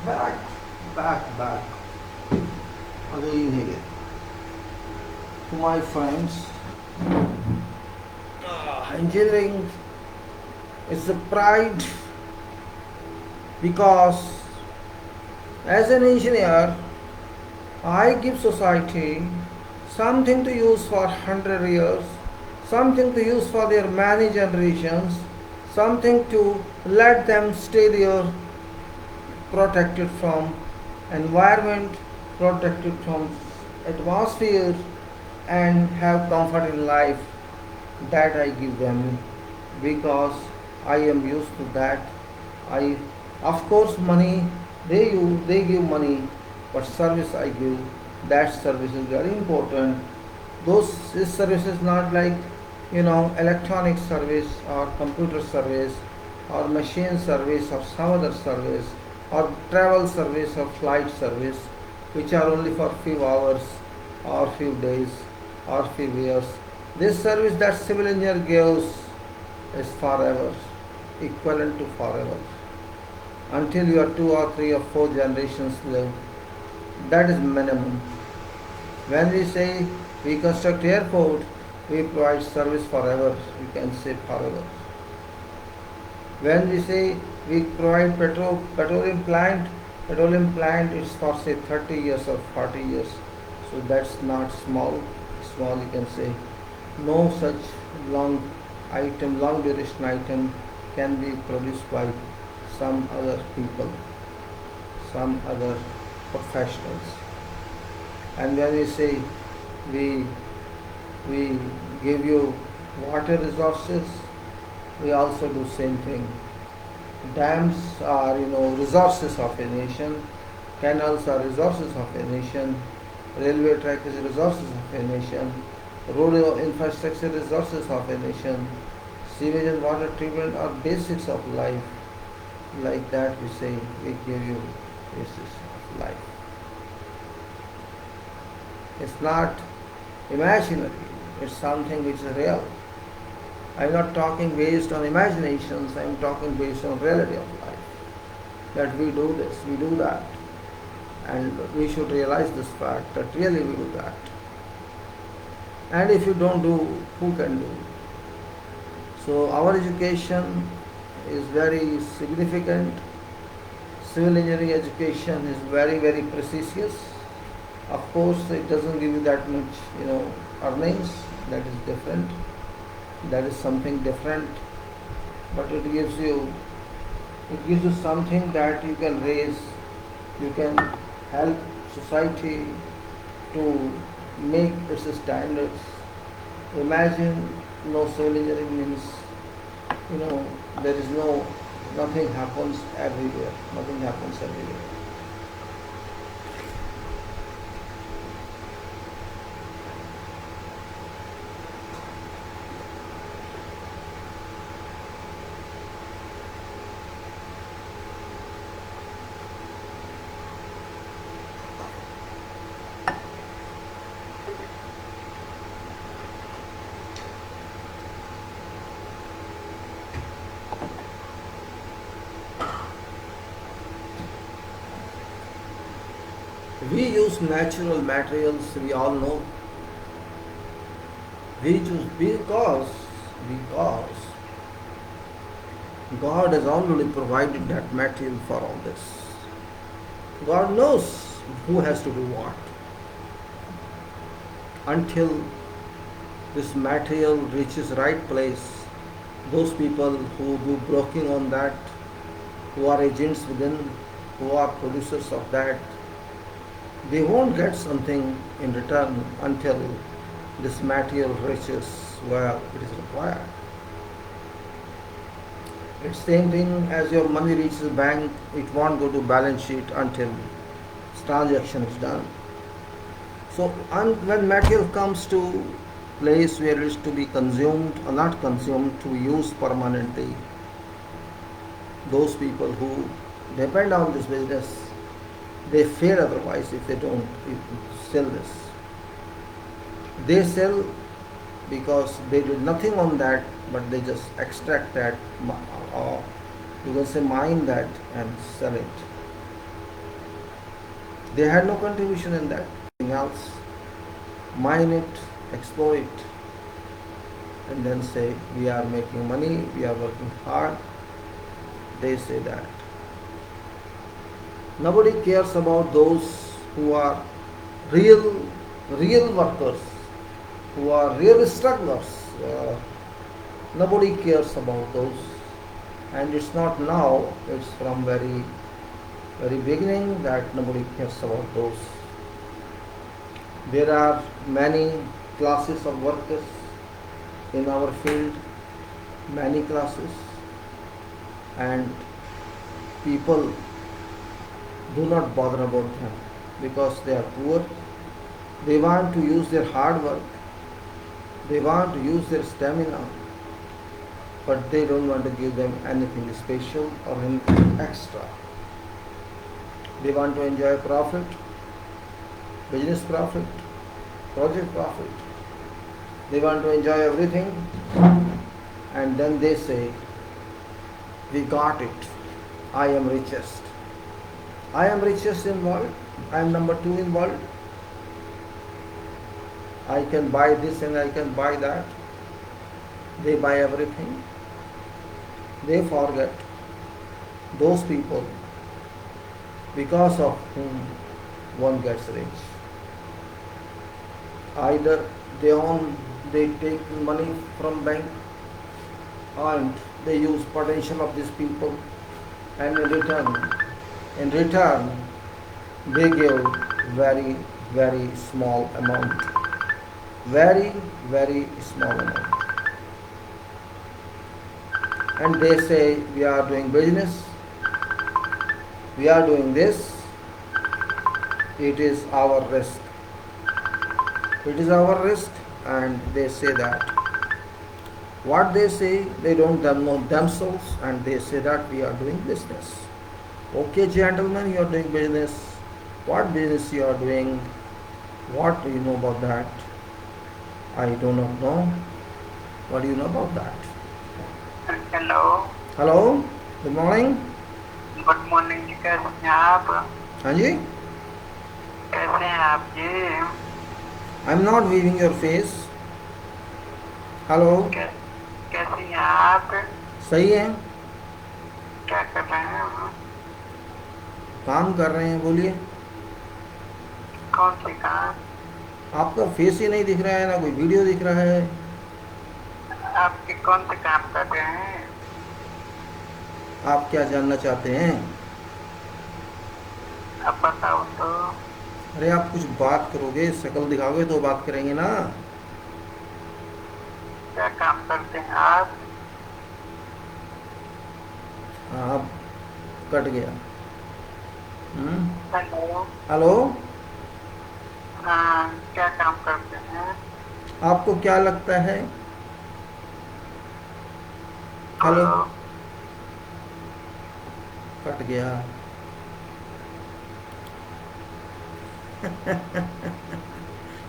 back, back, again here. To my friends, engineering is a pride because as an engineer, I give society something to use for 100 years, something to use for their many generations, something to let them stay there protected from environment, protected from atmosphere, and have comfort in life. That I give them because I am used to that. I, of course, money they give money, but service I give. That service is very important. Those this service is not like electronic service or computer service or machine service or some other service or travel service or flight service, which are only for few hours or few days or few years. This service that civil engineer gives is forever, equivalent to forever, until your 2 or 3 or 4 generations live. That is minimum. When we say we construct airport, we provide service forever. We can say forever. When we say we provide petroleum plant is for say 30 years or 40 years. So that's not small. Small you can say. No such long duration item can be produced by some other people, some other professionals. And when we say we give you water resources, we also do same thing. Dams are resources of a nation, canals are resources of a nation, railway track is resources of a nation, road infrastructure resources of a nation, sewage and water treatment are basics of life. Like that we say we give you basics of life. It's not imaginary, it's something which is real. I'm not talking based on imaginations, I'm talking based on reality of life. That we do this, we do that. And we should realize this fact that really we do that. And if you don't do, who can do? So our education is very significant. Civil engineering education is very, very precious. Of course, it doesn't give you that much, earnings. That is different. That is something different. But it gives you something that you can raise. You can help society to make its standards. Imagine no civil engineering means, there is nothing happens everywhere. Nothing happens everywhere. We use natural materials, we all know. We choose because God has already provided that material for all this. God knows who has to do what. Until this material reaches right place, those people who do broking on that, who are agents within, who are producers of that, they won't get something in return until this material reaches where it is required. It's same thing as your money reaches the bank, it won't go to balance sheet until this transaction is done. So when material comes to place where it is to be consumed or not consumed, to use permanently, those people who depend on this business, they fail otherwise if they don't sell this. They sell because they do nothing on that, but they just extract that, or you can say mine that and sell it. They had no contribution in that. Anything else? Mine it, exploit, and then say we are making money, we are working hard. They say that. Nobody cares about those who are real workers, who are real strugglers. Nobody cares about those. And it's not now, it's from very beginning that nobody cares about those. There are many classes of workers in our field, many classes, and people do not bother about them because they are poor. They want to use their hard work, they want to use their stamina, but they don't want to give them anything special or anything extra. They want to enjoy profit, business profit, project profit. They want to enjoy everything, and then they say, we got it, I am richest. I am richest in world, I am number 2 in world. I can buy this and I can buy that. They buy everything. They forget those people because of whom one gets rich. Either they take money from bank and they use potential of these people, and in return they give very small amount. Very small amount. And they say we are doing business, we are doing this, it is our risk. It is our risk, and they say that. What they say, they don't know themselves, and they say that we are doing business. Okay, gentlemen, you are doing business. What business you are doing? What do you know about that? I do not know. What do you know about that? Hello. Hello. Good morning. Good morning जी, कैसे हैं आप? हाँ जी. कैसे हैं आप जी? I am not viewing your face. Hello. कैसी हैं आप? सही है. क्या कर रहे हैं? काम कर रहे हैं, बोलिए. कौन सी काम? आपका फेस ही नहीं दिख रहा है, ना कोई वीडियो दिख रहा है. आपके कौन से काम कर रहे हैं? आप क्या जानना चाहते हैं? अब बताओ तो. अरे आप कुछ बात करोगे, शक्ल दिखाओगे तो बात करेंगे ना. क्या काम करते हैं आप? आप कट गया. हेलो. हेलो. हाँ, क्या काम करते हैं? आपको क्या लगता है? हेलो. कट गया.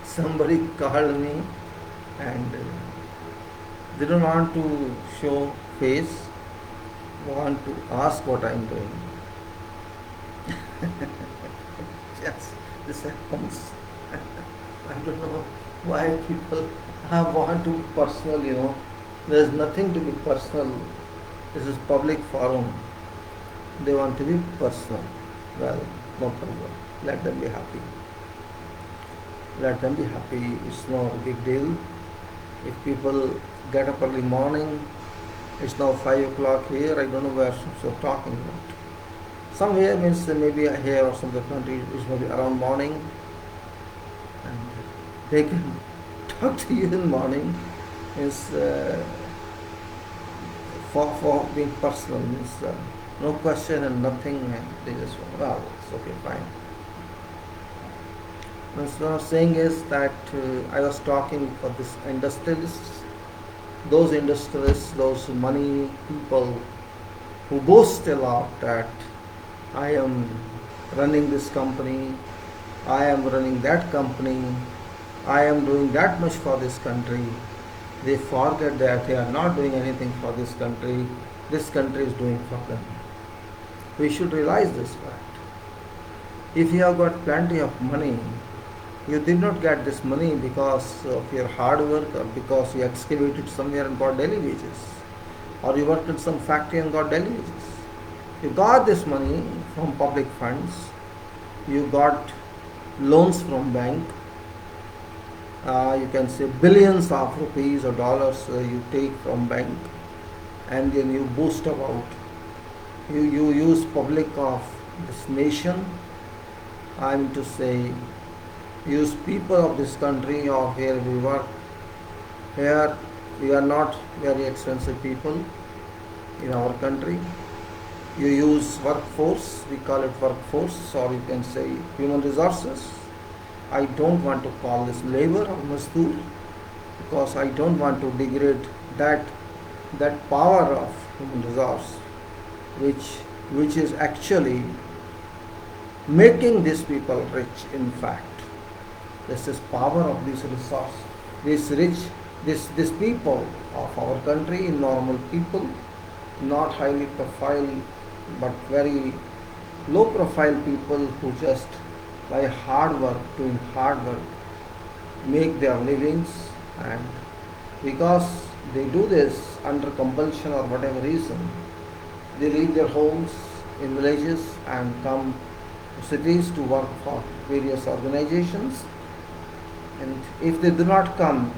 Somebody called me and they don't want to show face, want to ask what I am doing. Yes, this happens. I don't know why people want to be personal, There is nothing to be personal. This is public forum. They want to be personal. Well, no problem. Let them be happy. Let them be happy. It's no big deal. If people get up early morning, it's now 5 o'clock here. I don't know where you're talking about. Somewhere means maybe here or some other country is maybe around morning, and they can talk to you in the morning. Means for being personal, means no question and nothing, and they just it's okay, fine. What I'm saying is that I was talking for this industrialists, those money people who boast a lot that I am running this company, I am running that company, I am doing that much for this country. They forget that they are not doing anything for this country is doing for them. We should realize this fact. If you have got plenty of money, you did not get this money because of your hard work or because you excavated somewhere and got daily wages, or you worked in some factory and got daily wages. You got this money from public funds, you got loans from bank, you can say billions of rupees or dollars you take from bank, and then you boast about, you use public of this nation, I mean to say, use people of this country or where we work. Here we are not very expensive people in our country. You use workforce, we call it workforce, or you can say human resources. I don't want to call this labor or mazdoor, because I don't want to degrade that power of human resource, which is actually making these people rich. In fact, this is power of this resource, this people of our country, normal people, not highly profile but very low profile people who just by doing hard work, make their livings, and because they do this under compulsion or whatever reason, they leave their homes in villages and come to cities to work for various organizations. And if they do not come,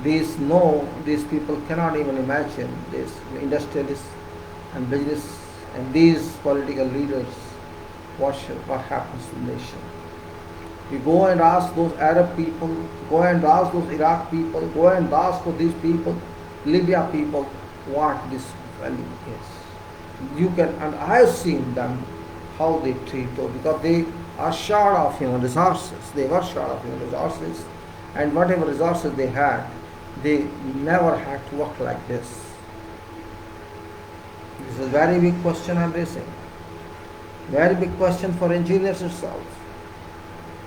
these people cannot even imagine, these industrialists and business and these political leaders, what happens to the nation. You go and ask those Arab people, go and ask those Iraq people, go and ask for these people, Libya people, what this value is. You can, and I have seen them, how they treat those, because they are short of human resources. They were short of human resources, and whatever resources they had, they never had to work like this. This is a very big question I am raising. Very big question for engineers itself.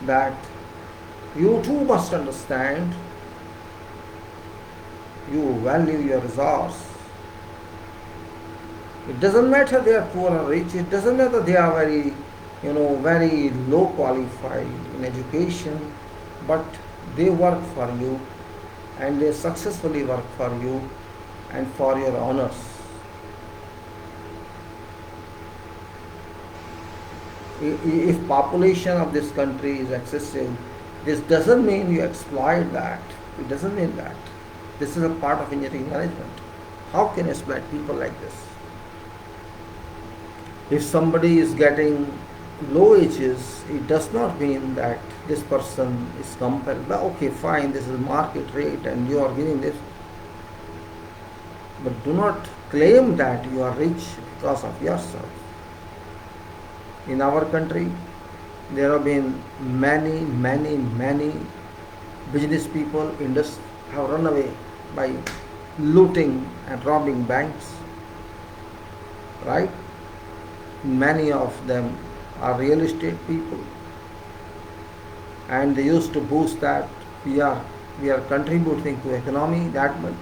That you too must understand, you value your resource. It doesn't matter they are poor or rich, it doesn't matter they are very low qualified in education, but they work for you and they successfully work for you and for your honors. If population of this country is excessive, this doesn't mean you exploit that. It doesn't mean that. This is a part of engineering management. How can you exploit people like this? If somebody is getting low wages, it does not mean that this person is compelled. But okay, fine, this is market rate and you are giving this. But do not claim that you are rich because of yourself. In our country, there have been many business people have run away by looting and robbing banks, right? Many of them are real estate people, and they used to boast that we are contributing to economy that much.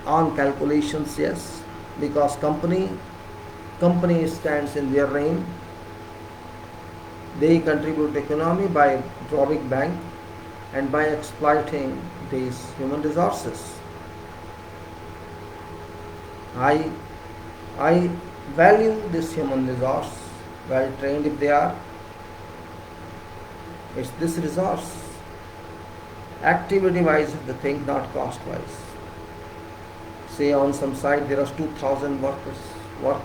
On calculations, yes, because company stands in their name. They contribute to economy by robbing bank and by exploiting these human resources. I value this human resource, well trained if they are. It's this resource. Activity wise the thing, not cost wise. Say on some site there are 2,000 workers work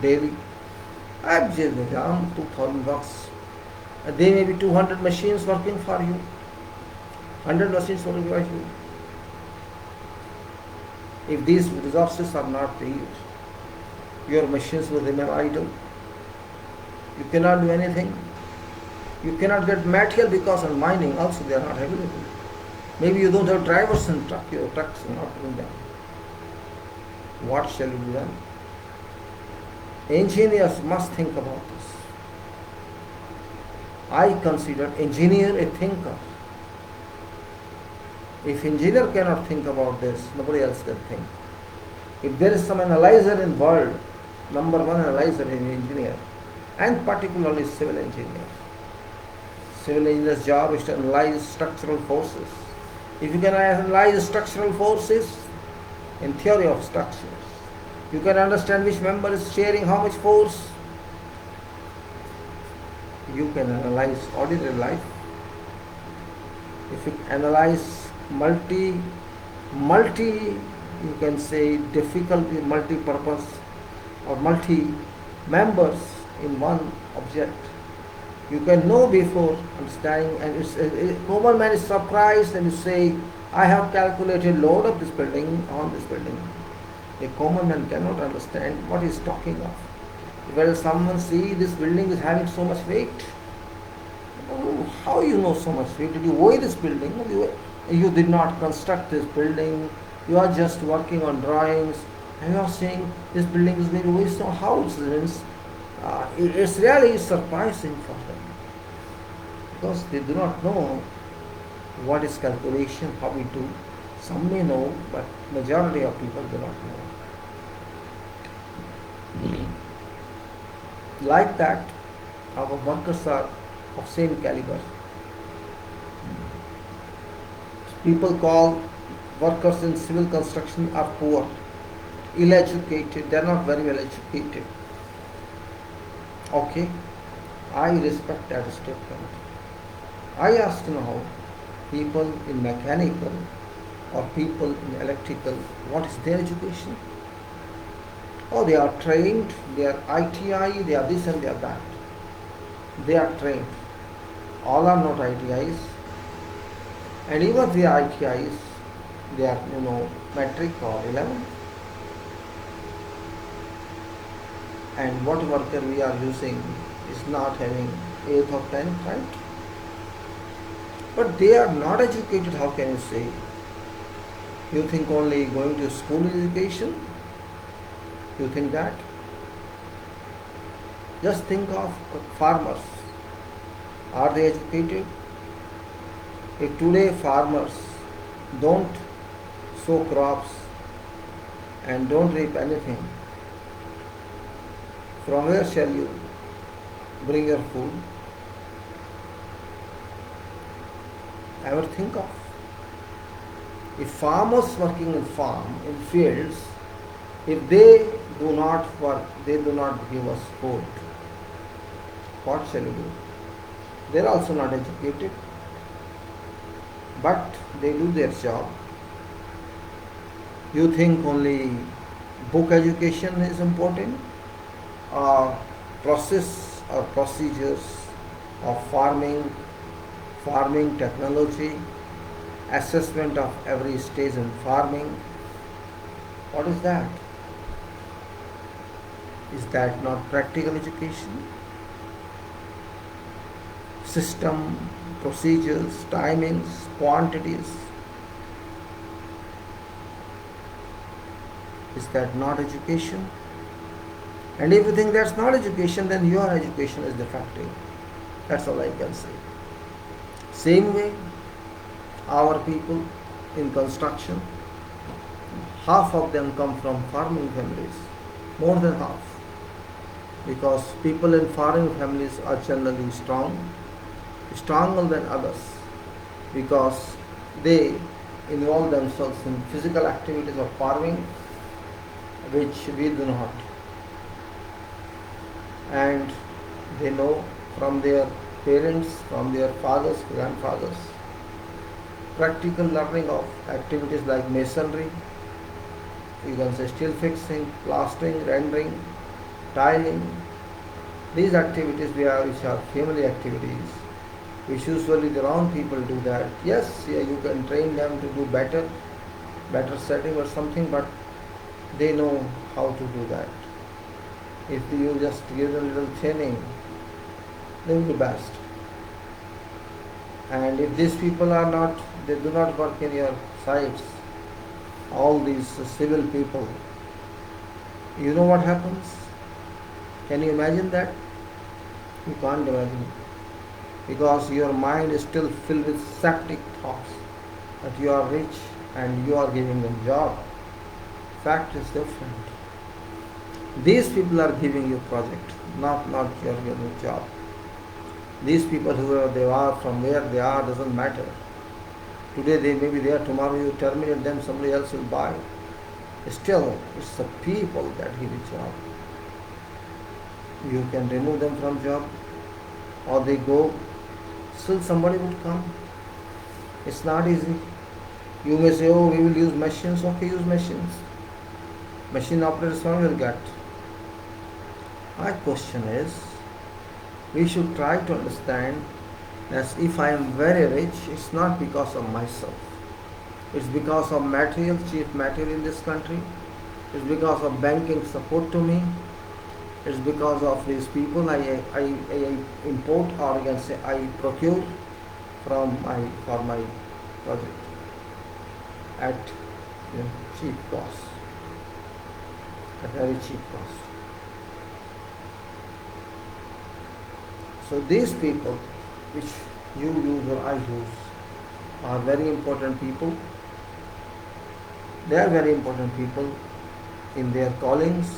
daily. I'm just around 2,000 works. There may be 200 machines working for you. 100 machines working for you. If these resources are not there, your machines will remain idle. You cannot do anything. You cannot get material because in mining also they are not available. Maybe you don't have drivers in truck, your trucks are not doing that. What shall you do then? Engineers must think about this. I consider engineer a thinker. If engineer cannot think about this, nobody else can think. If there is some analyzer in world, number one analyzer is engineer, and particularly civil engineers. Civil engineer's job is to analyze structural forces. If you can analyze structural forces in theory of structures, you can understand which member is sharing how much force. You can analyze ordinary life. If you analyze multi, you can say difficulty, multi-purpose or multi-members in one object, you can know before understanding, and a common man is surprised and you say, I have calculated load of this building on this building. A common man cannot understand what he is talking of. Whether someone see this building is having so much weight, oh, how you know so much weight? Did you weigh this building? You did not construct this building. You are just working on drawings, and you are saying this building is going to weigh. So how it means? It's really surprising for them because they do not know what is calculation, how we do. Some may know, but majority of people do not know. Like that, our workers are of same caliber. People call workers in civil construction are poor, ill-educated, they are not very well educated. Okay, I respect that statement. I ask now, people in mechanical or people in electrical, what is their education? Oh, they are trained, they are ITI, they are this and they are that. They are trained. All are not ITIs. And even if they are ITIs, they are, metric or 11. And what worker we are using is not having 8th or 10th, right? But they are not educated, how can you say? You think only going to school education? You think that? Just think of farmers. Are they educated? If today farmers don't sow crops and don't reap anything, from where shall you bring your food? Ever think of? If farmers working in fields, if they do not work, they do not give us food, what shall we do? They are also not educated, but they do their job. You think only book education is important, or process or procedures of farming technology, assessment of every stage in farming? What is that? Is that not practical education? System, procedures, timings, quantities. Is that not education? And if you think that's not education, then your education is defective. That's all I can say. Same way, our people in construction, half of them come from farming families, more than half. Because people in farming families are generally stronger than others, because they involve themselves in physical activities of farming, which we do not. And they know from their parents, from their fathers, grandfathers, practical learning of activities like masonry, you can say steel fixing, plastering, rendering, tiling. These activities which are family activities, which usually the wrong people do that. Yes, you can train them to do better setting or something, but they know how to do that. If you just give them a little training, they will be best. And if these people are not, they do not work in your sites, all these civil people, you know what happens? Can you imagine that? You can't imagine, because your mind is still filled with septic thoughts that you are rich and you are giving them job. Fact is different. These people are giving you project, not your job. These people, whoever they are, from where they are, doesn't matter. Today they may be there, tomorrow you terminate them, somebody else will buy. Still, it's the people that give you job. You can remove them from job, or they go, still somebody would come. It's not easy. You may say, oh, we will use machines. Okay, use machines. Machine operators one will get. My question is, we should try to understand that if I am very rich, it's not because of myself. It's because of material, cheap material in this country. It's because of banking support to me. It's because of these people I import, or I can say I procure for my project at cheap cost, at very cheap cost. So these people which you use or I use are very important people. They are very important people in their callings,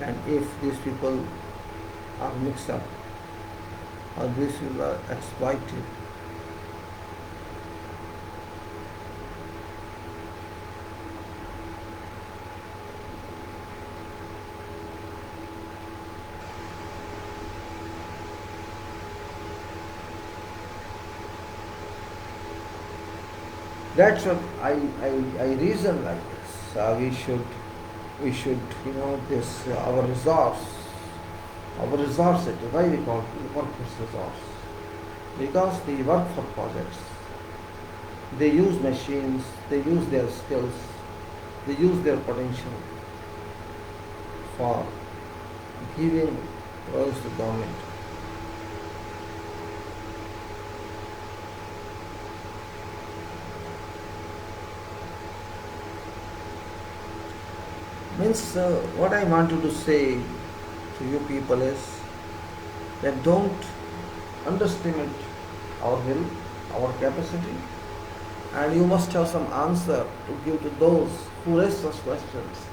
and if these people are mixed up or these people are exploited, that's what I reason like this. We should this our resource, why we call it workforce resource, because they work for projects, they use machines, they use their skills, they use their potential for giving roles to government. Means what I wanted to say to you people is that don't underestimate our will, our capacity, and you must have some answer to give to those who raise such questions.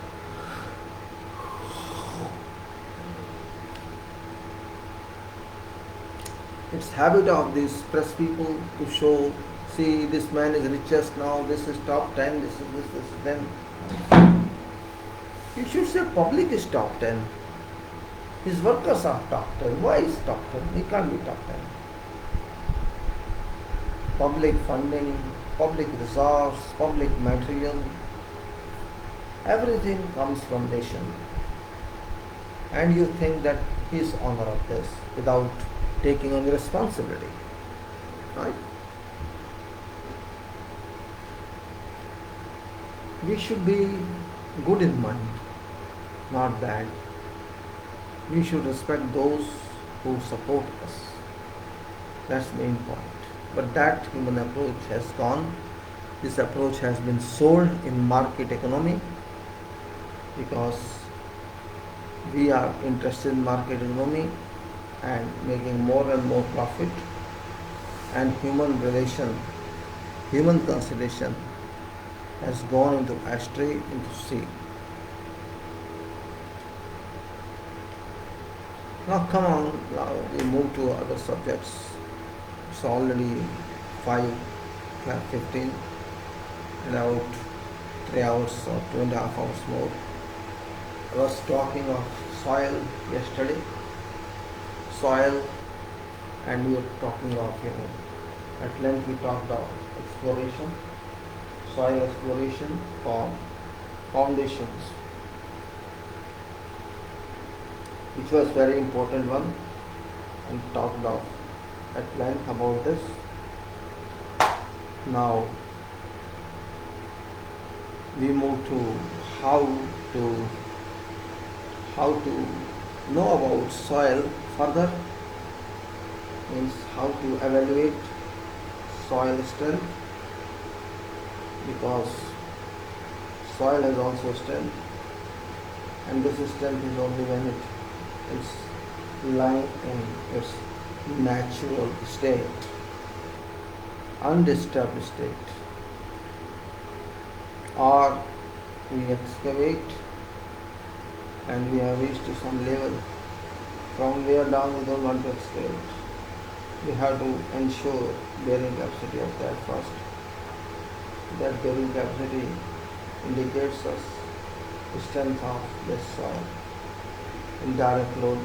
It's habit of these press people to show, see, this man is richest now, this is top 10, this is then. You should say public is top 10. His workers are top 10. Why is top 10? He can't be top 10. Public funding, public resource, public material, everything comes from nation. And you think that he is owner of this without taking on the responsibility. Right? We should be good in mind, not bad. We should respect those who support us. That's the main point. But that human approach has gone. This approach has been sold in market economy because we are interested in market economy and making more and more profit, and human relation, human consideration has gone into ashtray, into sea. Now come on, now we move to other subjects. It's already 5:15, and about 3 hours or 2.5 hours more. I was talking of soil yesterday. Soil, and we were talking of, at length we talked of exploration, soil exploration for foundations, which was very important one, and talked of at length about this. Now we move to how to know about soil further, means how to evaluate soil strength, because soil has also strength, and this strength is only when it is lying in its natural state, undisturbed state, or we excavate and we have reached to some level from where down we don't want to escape. We have to ensure bearing capacity of that first. That bearing capacity indicates us the strength of this soil in direct load.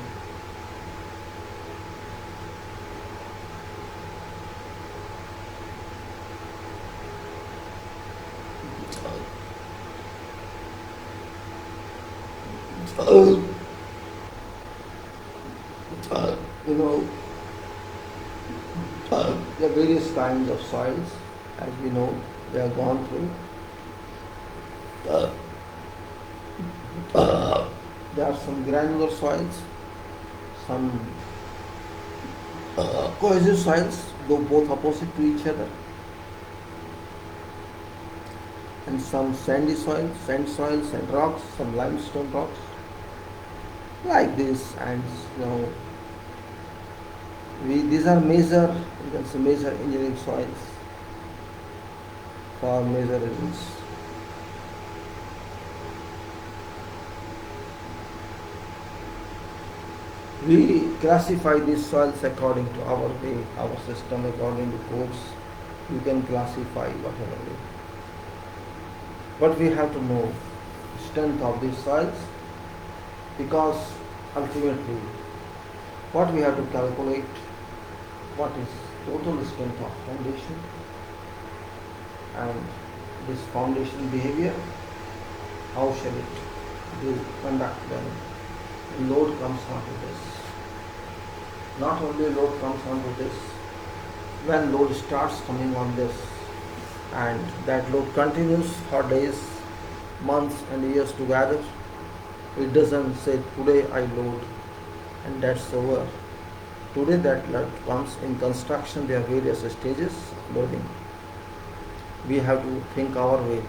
You know, there are various kinds of soils, as we know, we have gone through. There are some granular soils, some cohesive soils, though both opposite to each other, and some sandy soils, sand soils and rocks, some limestone rocks, like this. And these are major, you can say, major engineering soils for major reasons. We classify these soils according to our way, our system, according to codes. You can classify whatever way. But we have to know the strength of these soils, because ultimately what we have to calculate, what is total strength of foundation and this foundation behavior, how shall it conduct when load comes onto this. Not only load comes onto this, when load starts coming on this and that load continues for days, months and years together, it doesn't say today I load and that's over. Today that load comes in construction, there are various stages of loading. We have to think our way.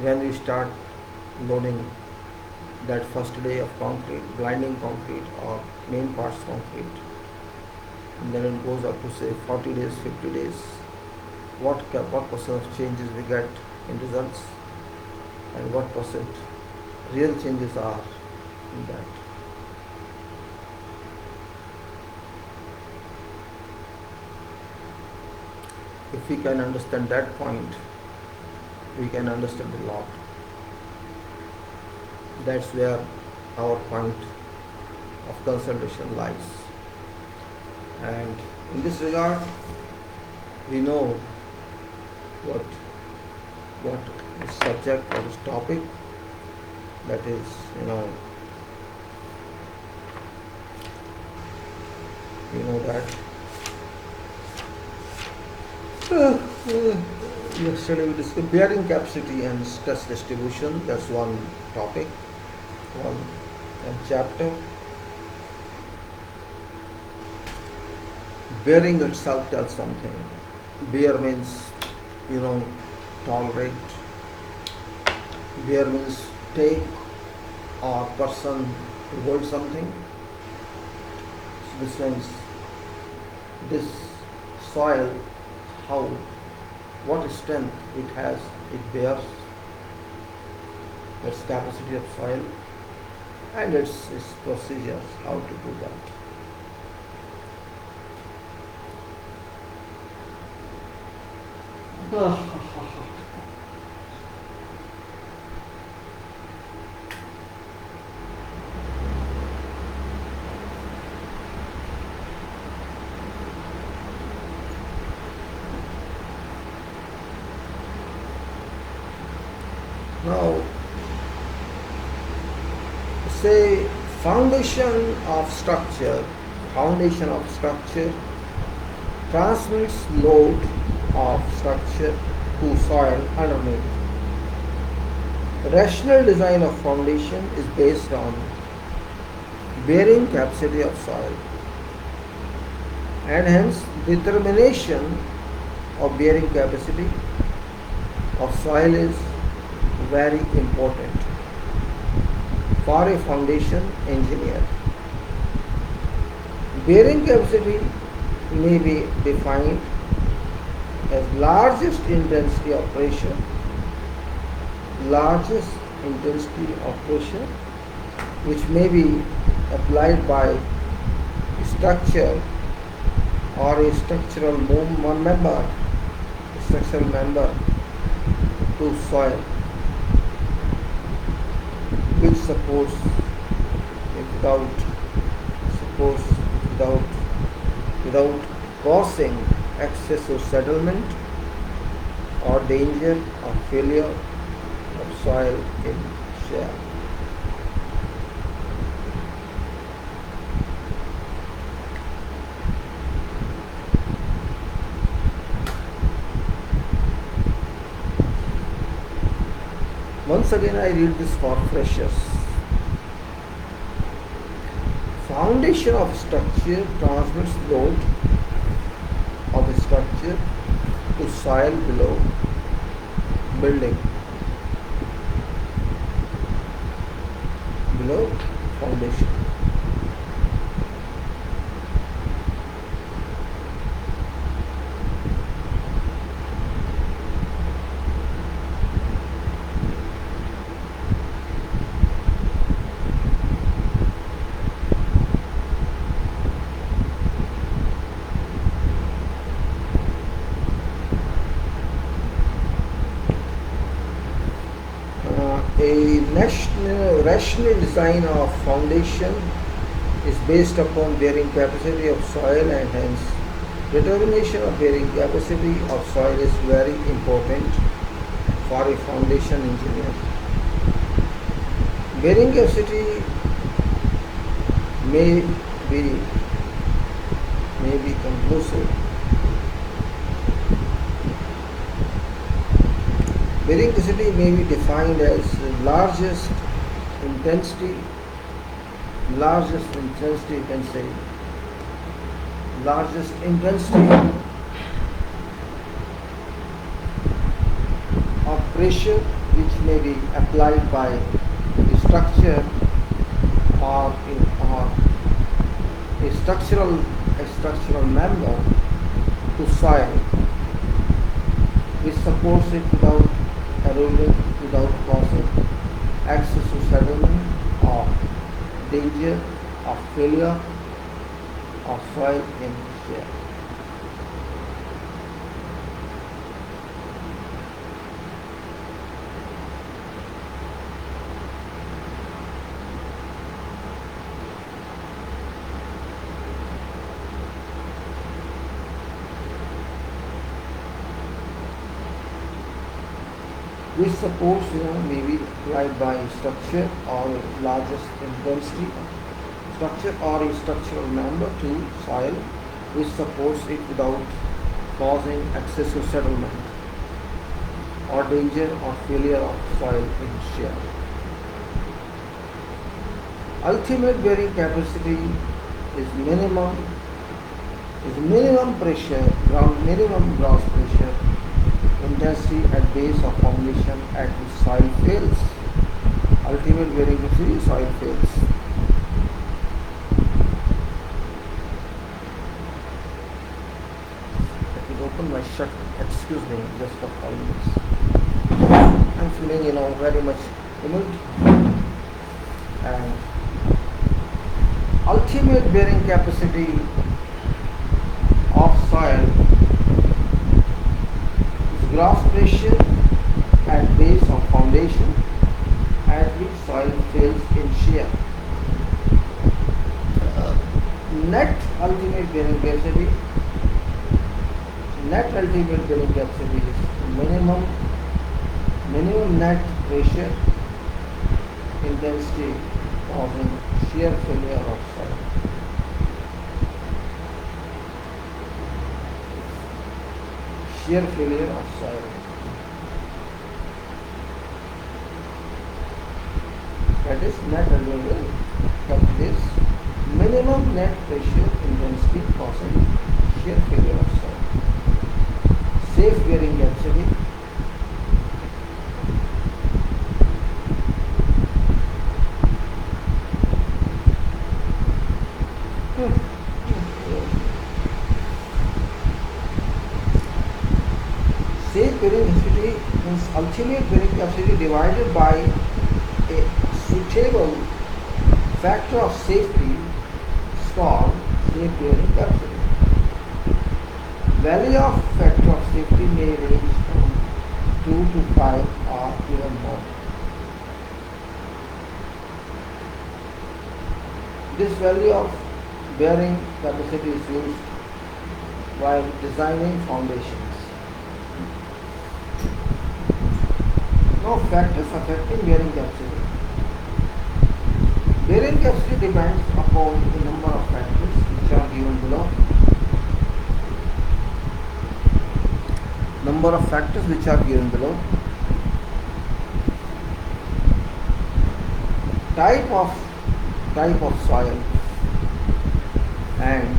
When we start loading that first day of concrete, blinding concrete or main parts concrete, and then it goes up to say 40 days, 50 days, what percent of changes we get in results and what percent real changes are in that. If we can understand that point, we can understand a lot. That's where our point of consultation lies. And in this regard, we know what is subject, what is topic, that is, that yesterday we discussed bearing capacity and stress distribution. That's one topic, one chapter. Bearing itself tells something. Bear means, tolerate. Bear means take or person to hold something. So this means this soil, what strength it has, it bears, its capacity of soil and its procedures, how to do that. Now, say foundation of structure transmits load of structure to soil underneath. The rational design of foundation is based on bearing capacity of soil, and hence determination of bearing capacity of soil is very important for a foundation engineer. Bearing capacity may be defined as largest intensity of pressure, largest intensity of pressure which may be applied by a structure or a structural member to soil which supports it without causing excessive settlement or danger of failure of soil in shear. Once again I read this for freshers. Foundation of structure transmits load of a structure to soil below building, below foundation. A rational design of foundation is based upon bearing capacity of soil, and hence determination of bearing capacity of soil is very important for a foundation engineer. Bearing capacity may be conclusive. Bearing capacity may be defined as largest intensity, you can say, largest intensity of pressure which may be applied by a structure or a structural member to soil which supports it without eroding, without causing excessive settlement or danger of failure of soil in shear. Which supports may be applied by structure or largest intensity structure or a structural member to soil which supports it without causing excessive settlement or danger or failure of soil in shear. Ultimate bearing capacity is minimum pressure, minimum gross pressure intensity at base of foundation at which soil fails. Ultimate bearing capacity, soil fails. Let me open my shirt. Excuse me, just for 5 minutes. I'm feeling, very much humid. And ultimate bearing capacity of soil gross pressure at base of foundation at which soil fails in shear. Net ultimate bearing capacity is minimum net pressure intensity causing shear failure of soil. Shear failure of soil. That is net ultimate, but this minimum net pressure intensity causing shear failure of soil. Safe bearing capacity. Safe bearing capacity means ultimate bearing capacity divided by a suitable factor of safety is called safe bearing capacity. Value of factor of safety may range from 2 to 5 or even more. This value of bearing capacity is used while designing foundations. Now, factors affecting bearing capacity. Bearing capacity depends upon a number of factors which are given below. Number of factors which are given below. Type of soil and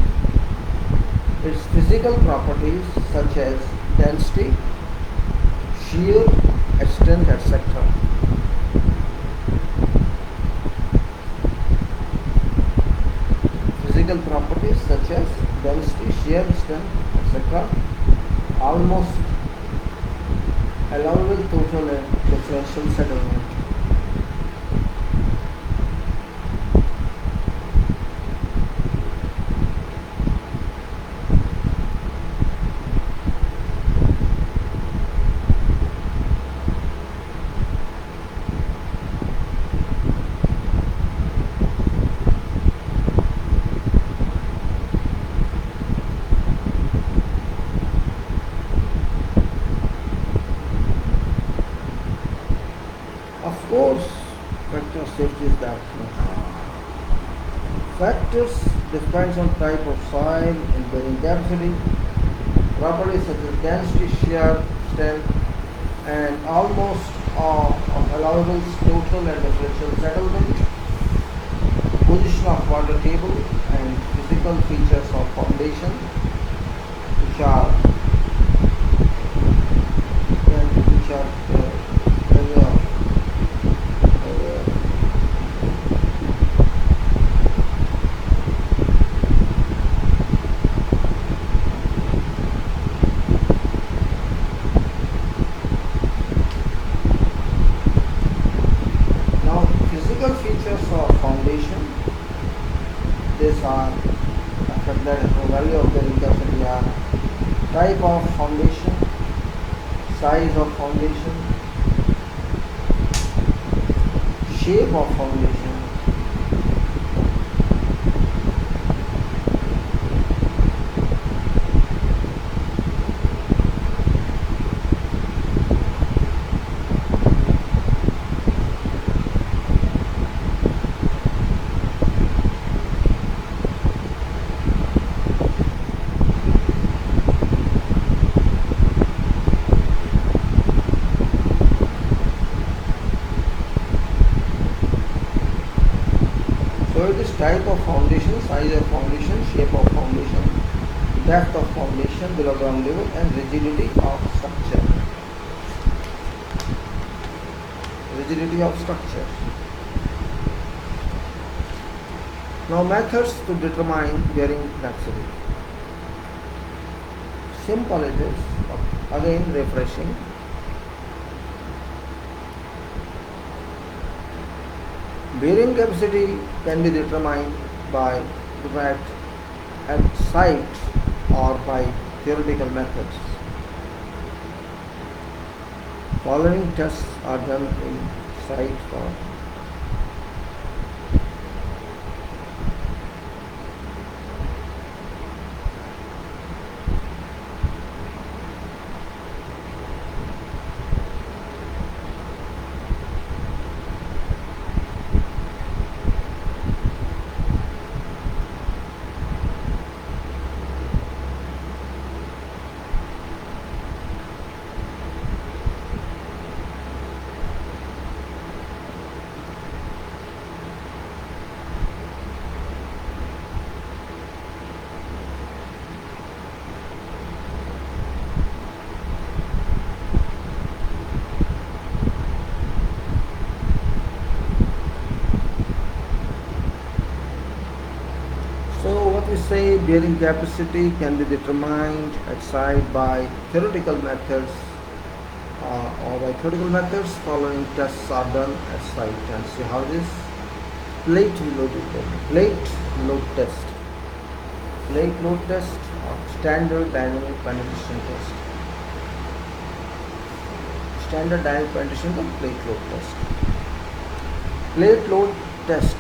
its physical properties such as density, shear, strength, etc. Physical properties such as density, shear, strength, etc. Almost allowable total and differential settlement. Of course, factor of safety is that factors depends on type of soil and bearing capacity, properties such as density, shear, strength, and almost of allowable total and differential settlement, position of water table, and physical features of foundation, which are now physical features of foundation. These are affect that the value of the capacity are type of foundation, size of foundation, shape of foundation, so it is type of foundation, size of foundation, shape of foundation, depth of foundation below ground level, and rigidity of structure. Rigidity of structure. Now methods to determine bearing capacity. Simple it is, but again refreshing. Bearing capacity can be determined by at site or by theoretical methods. Following tests are done in site for we say bearing capacity can be determined at site by theoretical methods or methodical methods. Following tests are done at site, and see how it is. Plate load test. Plate load test or standard dynamic penetration test. Standard dynamic penetration or plate load test. Plate load test.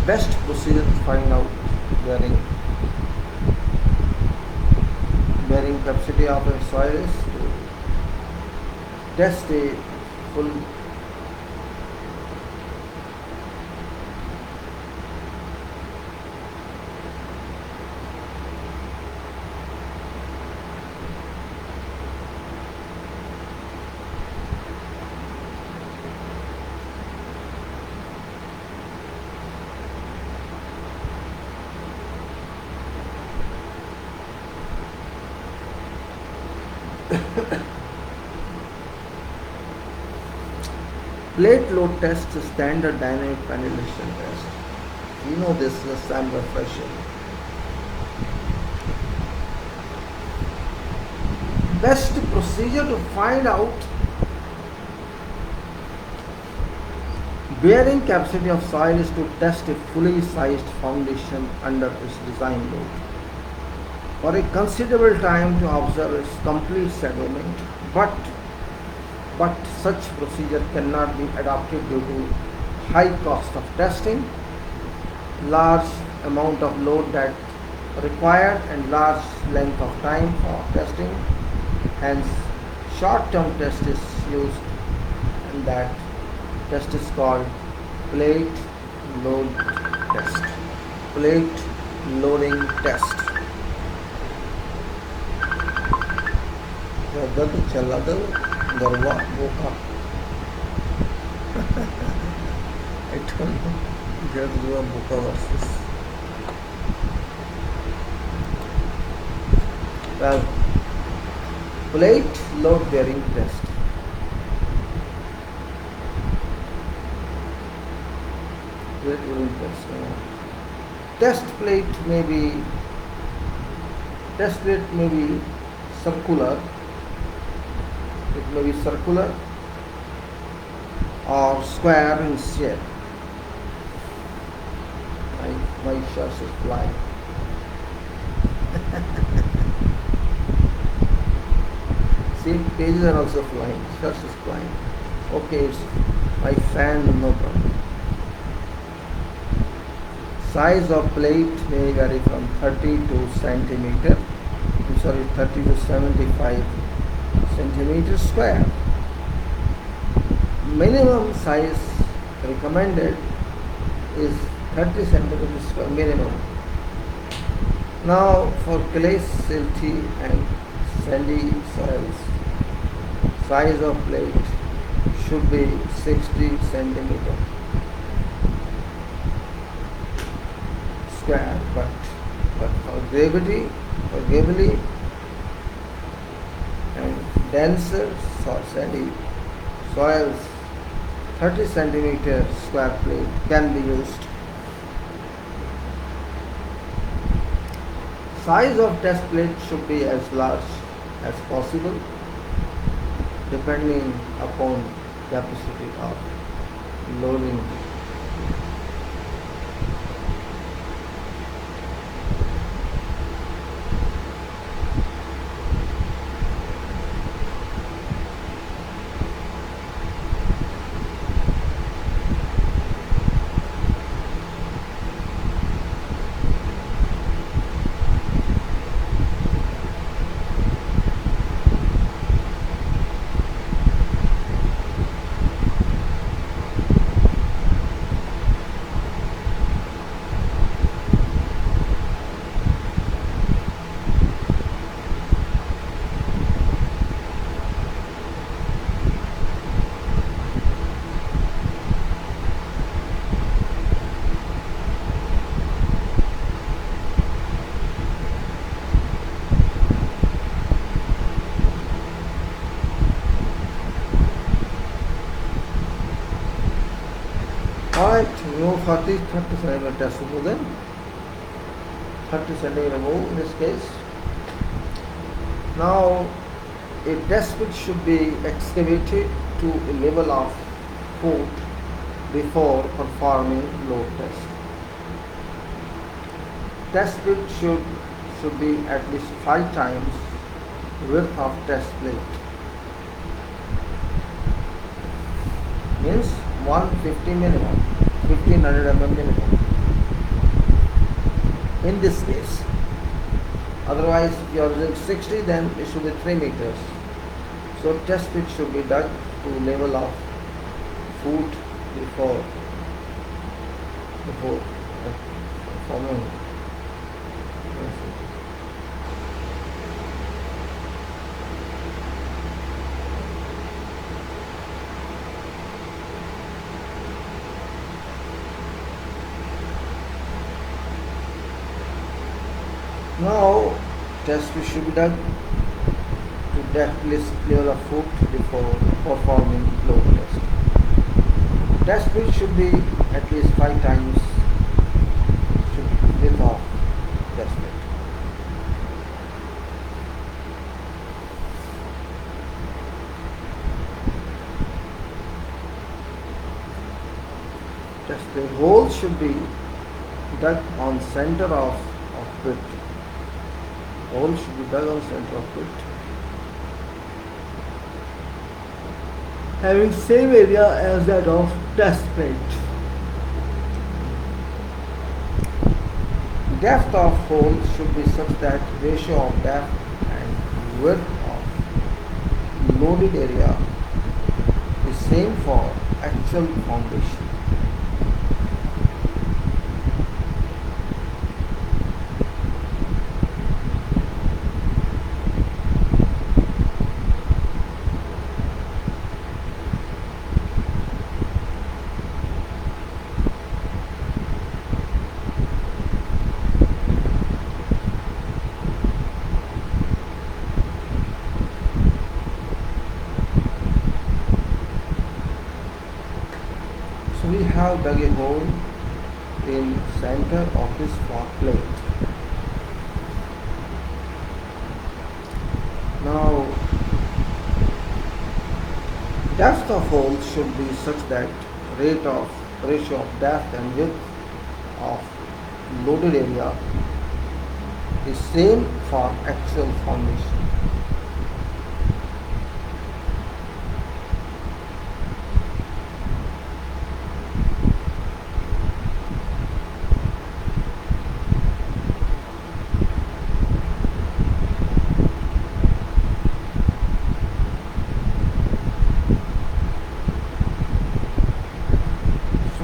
Best procedure to find out bearing capacity of a soil is to test a full plate load test is standard dynamic penetration test. You know this, I'm refreshing. Best procedure to find out bearing capacity of soil is to test a fully sized foundation under its design load for a considerable time to observe its complete settlement, but such procedure cannot be adopted due to high cost of testing, large amount of load that required, and large length of time for testing. Hence, short-term test is used, and that test is called plate load test. Plate loading test. दर्द चला गरबा बोका I don't know. Gardua boka versus. Well, plate load bearing test. Plate loading test. Test plate may be circular. It may be circular or square in shape. My shirt is flying. See, pages are also flying. Shirt is flying. Okay, it's my fan, no problem. Size of plate may vary from 30 to 75 centimeters square. Minimum size recommended is 30 centimeters square minimum. Now for clay, silty and sandy soils, size of plate should be 60 centimeters square, but for gravelly and denser sandy soils, 30 centimeter square plate can be used. Size of test plate should be as large as possible, depending upon capacity of loading. Alright, remove 30 centimeter test remove then. 30 centimeter remove in this case. Now a test pit should be excavated to a level of foot before performing load test. Test pit should be at least 5 times width of test plate. Means 150 minimum, 1500 mm minimum. In this case, otherwise if you are using 60, then it should be 3 meters. So test pit should be dug to level of foot before forming. Now test pit should be dug to depth level of foot before performing load test. Test pit should be at least 5 times width of test pit. Test pit hole should be dug on center of pit. Hole should be dug on center of pit, having same area as that of test plate. Depth of hole should be such that ratio of depth and width of loaded area is same for actual foundation. So we have dug a hole in center of this fork plate. Now depth of hole should be such that ratio of depth and width of loaded area is same for actual foundation.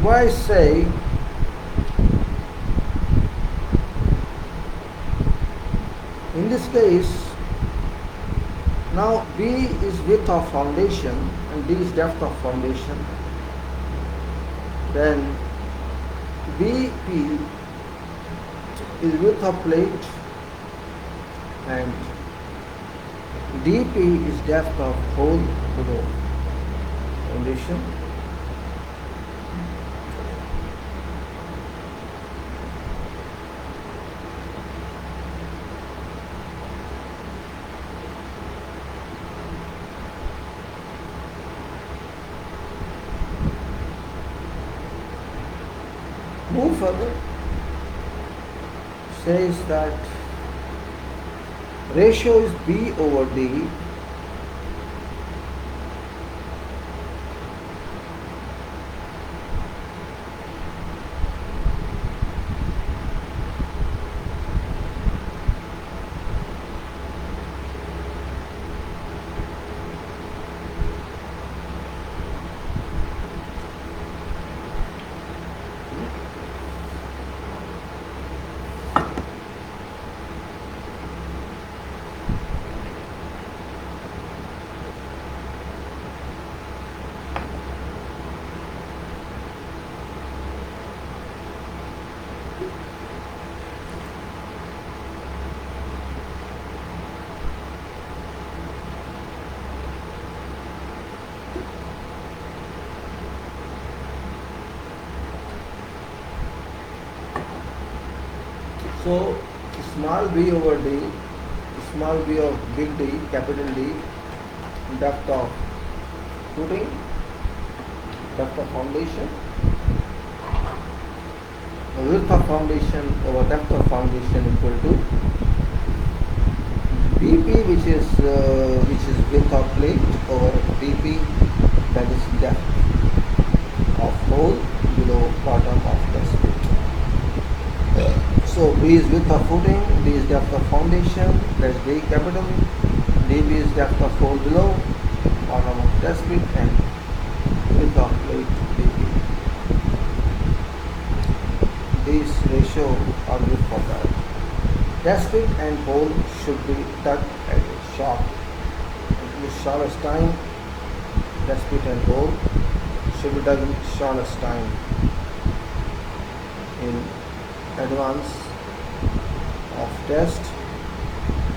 So I say in this case, now B is width of foundation and D is depth of foundation. Then BP is width of plate and DP is depth of hole below foundation. Move further, says that ratio is B over D So small b over d, small b of big D, capital D, depth of footing, depth of foundation, width of foundation over depth of foundation equal to dp, which is width of plate, over dp, that is depth of hole below bottom of test pit. So B is width of footing, D is depth of foundation, that's D capital, db is depth of hole below bottom of test pit, and width of plate dp. This ratio are good for that. Test pit and hole should be dug at a shortest time. Test pit and hole should be dug in shortest time in advance of test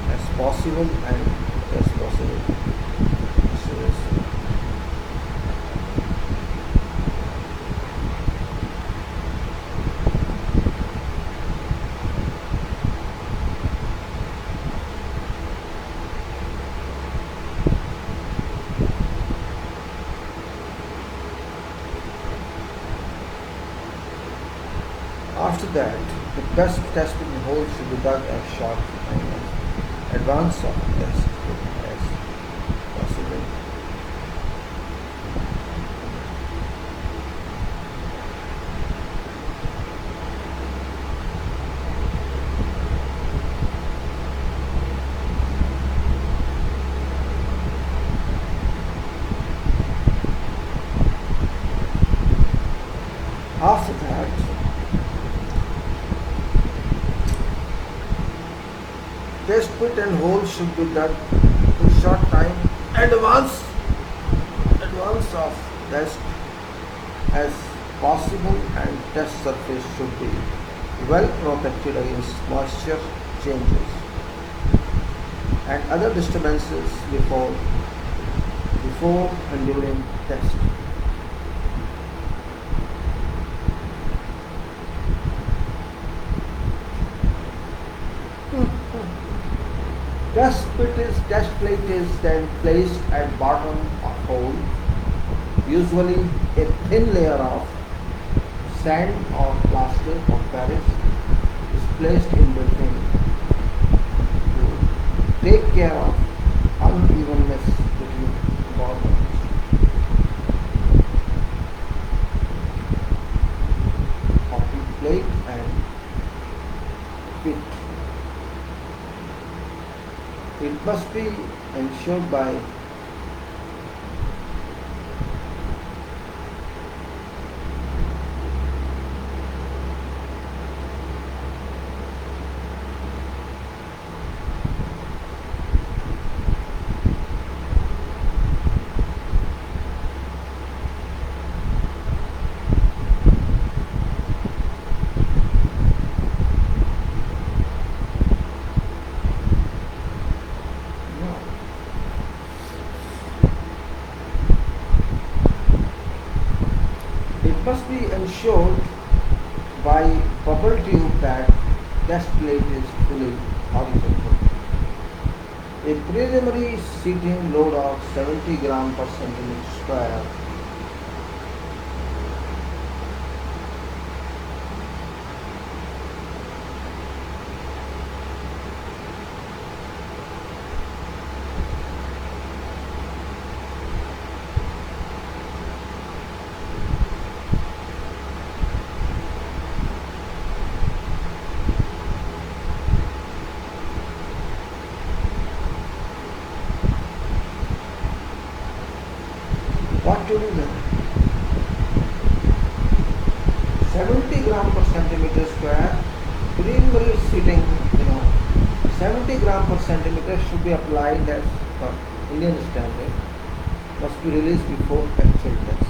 as possible and as possible. After that, the best test pit and hole should be dug as short time as advance of test pit as possible. After that, test pit and hole should be dug in short time advance of test as possible, and test surface should be well protected against moisture changes and other disturbances before and during test. Test plate is then placed at bottom of hole. Usually a thin layer of sand or plaster of Paris is placed in between to take care of unevenness between bottoms. Of the plate and pit. It must be ensured by ensured by bubble tube that test plate is fully horizontal. A preliminary seating load of 70 gram per centimeter square what to do then? 70 gram per centimeter square preliminary seating, 70 gram per centimeter should be applied as per Indian standard, must be released before actual test.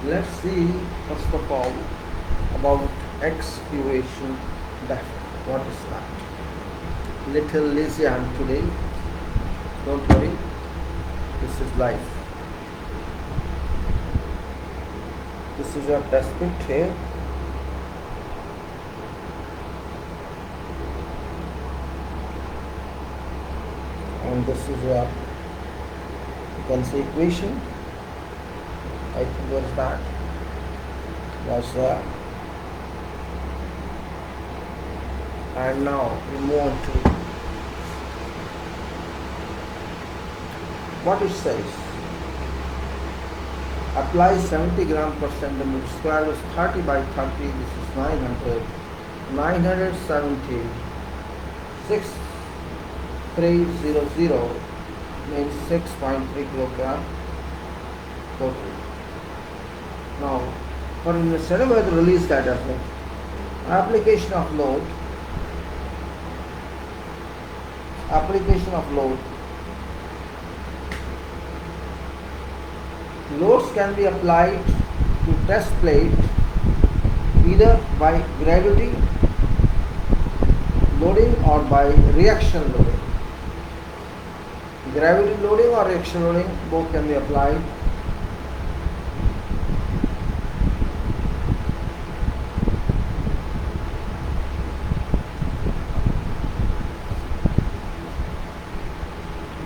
Let's see first of all about excavation depth. What is that? Little lazy I am today. Don't worry, this is life. This is your test pit here. And this is your, you can say, equation. I think where's that? That's there. And now we move on to what it says. Apply 70 gram per centimeter square is 30 by 30. This is 900. 970. 6300 means 6.3 kilogram total. Now, for instead of the release data set, application of load. Loads can be applied to test plate either by gravity loading or by reaction loading. Gravity loading or reaction loading, both can be applied.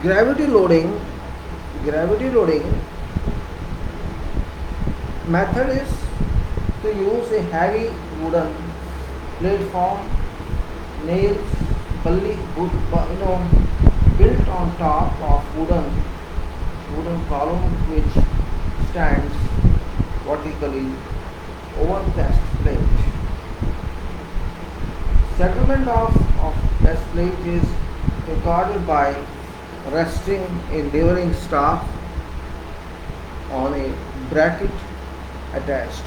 Gravity loading method is to use a heavy wooden platform, nails, pulley, built on top of wooden column which stands vertically over test plate. Settlement of test plate is recorded by resting a leveling staff on a bracket attached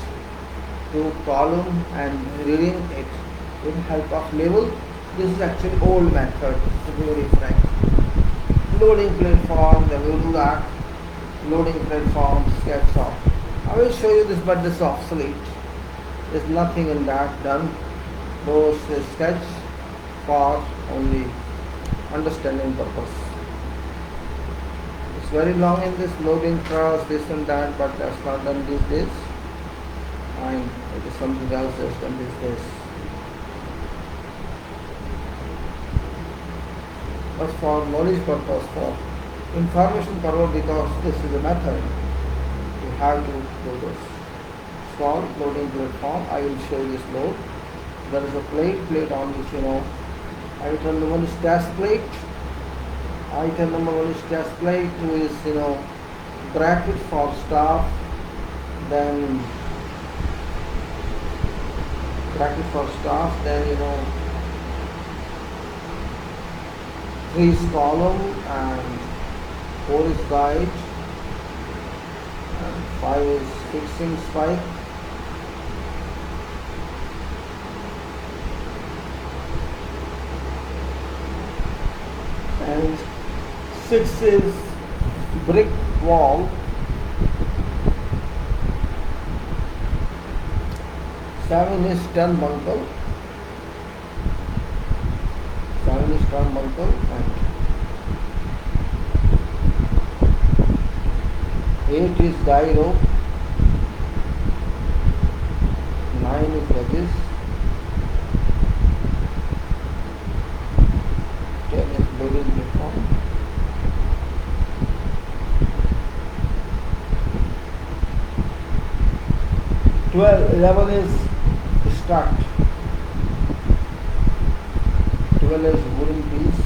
to column and reading it with help of level. This is actually old method, to be very frank. Loading platform, then we will do that. Loading platform, sketch off. I will show you this, but this is obsolete. There's nothing in that done. Those sketch for only understanding purpose. It's very long in this loading cross, this and that, but that's not done these days. And it is something else that's done these days. But for knowledge purpose, for information purpose, because this is a method, you have to do this. Small loading platform, I will show you this load. There is a plate on which item number 1 is test plate. Item number 1 is test plate, 2 is bracket for staff, then bracket for staff, then 3 is column and 4 is guide and 5 is fixing spike. And 6 is brick wall. 7 is turnbuckle. 7 is turnbuckle and 8 is guy rope. 9 is wedges. 10 is loading platform. 11 is start. 12 is wooden piece.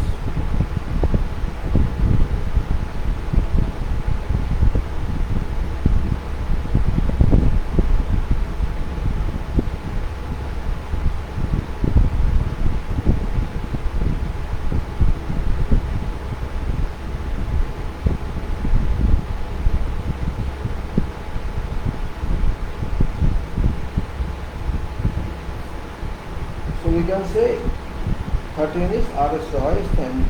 13 is RS hoist and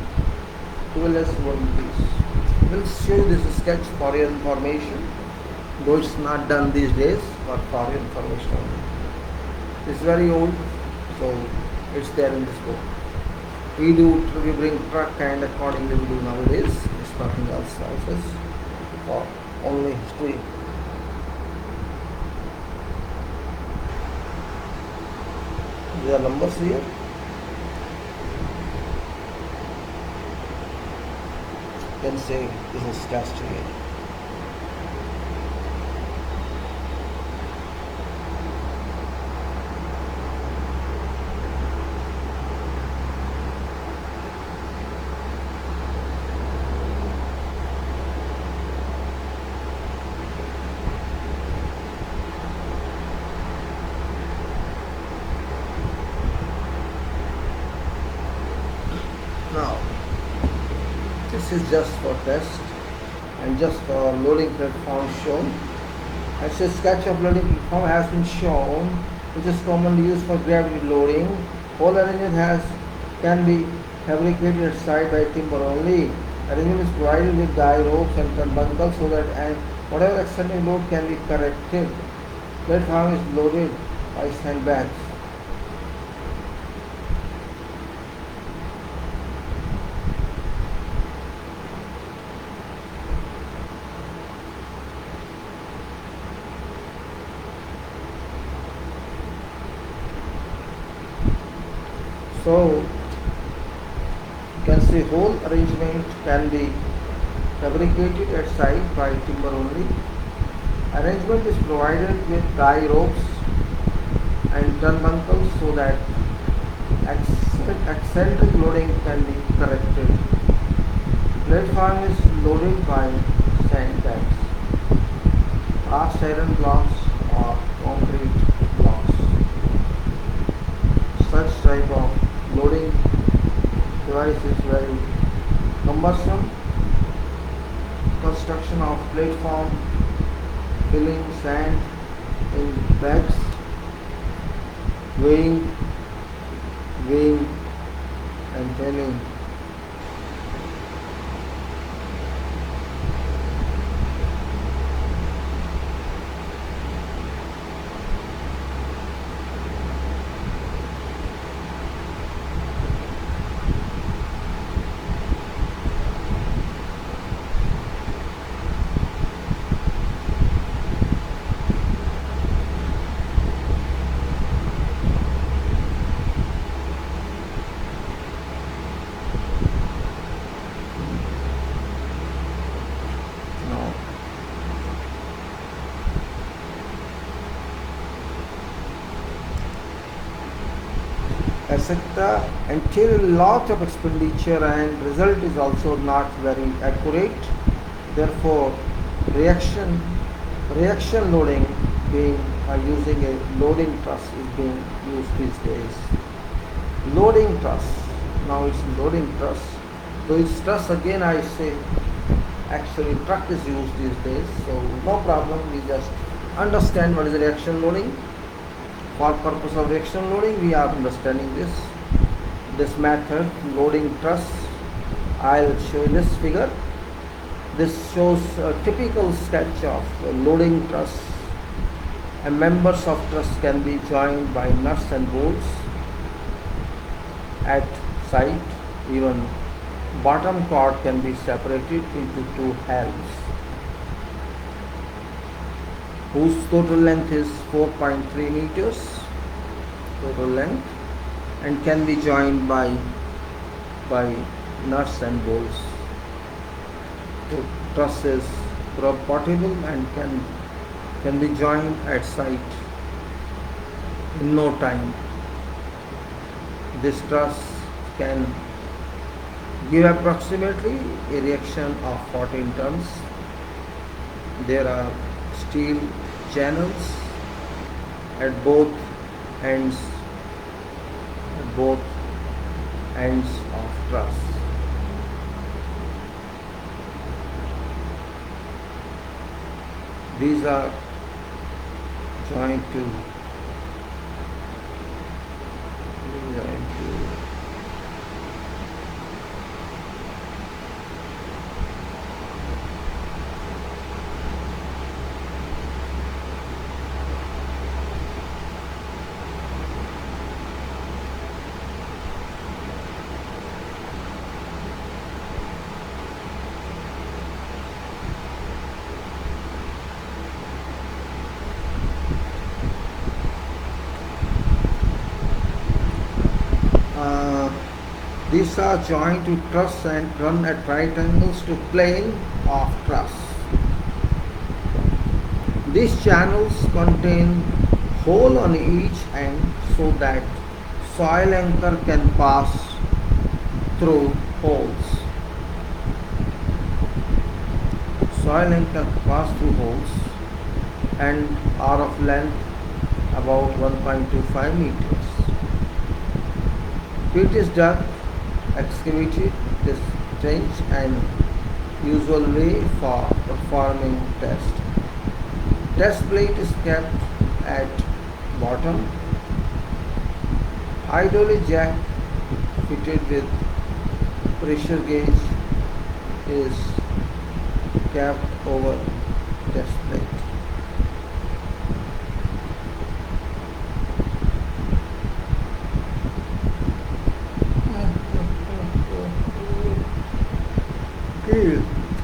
12 is wooden piece. We'll show this sketch for your information. though it's not done these days, but for your information only. It's very old, so it's there in this book. We bring truck, and accordingly we do nowadays. It's nothing else nowadays, for only history. There are numbers here. Then say this is test here. Now, this is just for test and just for loading platform shown. As a sketch of loading platform has been shown, which is commonly used for gravity loading. Whole arrangement can be fabricated at site by timber only. Arrangement is provided with guy ropes and turnbuckles so that whatever extended load can be corrected. Platform is loaded by sandbags. So you can see whole arrangement can be fabricated at site by timber only. Arrangement is provided with guy ropes and turnbuckles so that eccentric loading can be corrected. Platform is loaded by sandbags, cast iron blocks or concrete blocks. Such type of loading device is very cumbersome. Construction of platform, filling sand in bags, weighing and bailing. Etc. entail a lot of expenditure and result is also not very accurate. Therefore, reaction loading being using a loading truss is being used these days. Loading truss. Now it's loading truss. So it's truss again, I say. Actually, truck is used these days, so no problem. We just understand what is reaction loading. For purpose of reaction loading, we are understanding this method, loading truss. I'll show in this figure. This shows a typical sketch of loading truss. And members of truss can be joined by nuts and bolts at site. Even bottom cord can be separated into two halves, whose total length is 4.3 meters total length, and can be joined by nuts and bolts. The truss is portable and can be joined at site in no time. This truss can give approximately a reaction of 14 tons. There are steel channels at both ends of truss. These are joined to These are joined to truss and run at right angles to plane of truss. These channels contain hole on each end so that soil anchor can pass through holes. Soil anchor pass through holes and are of length about 1.25 meters. Pit is dug, excavated, this trench and usual way for performing test. Test plate is kept at bottom. Hydraulic jack fitted with pressure gauge is kept over test plate.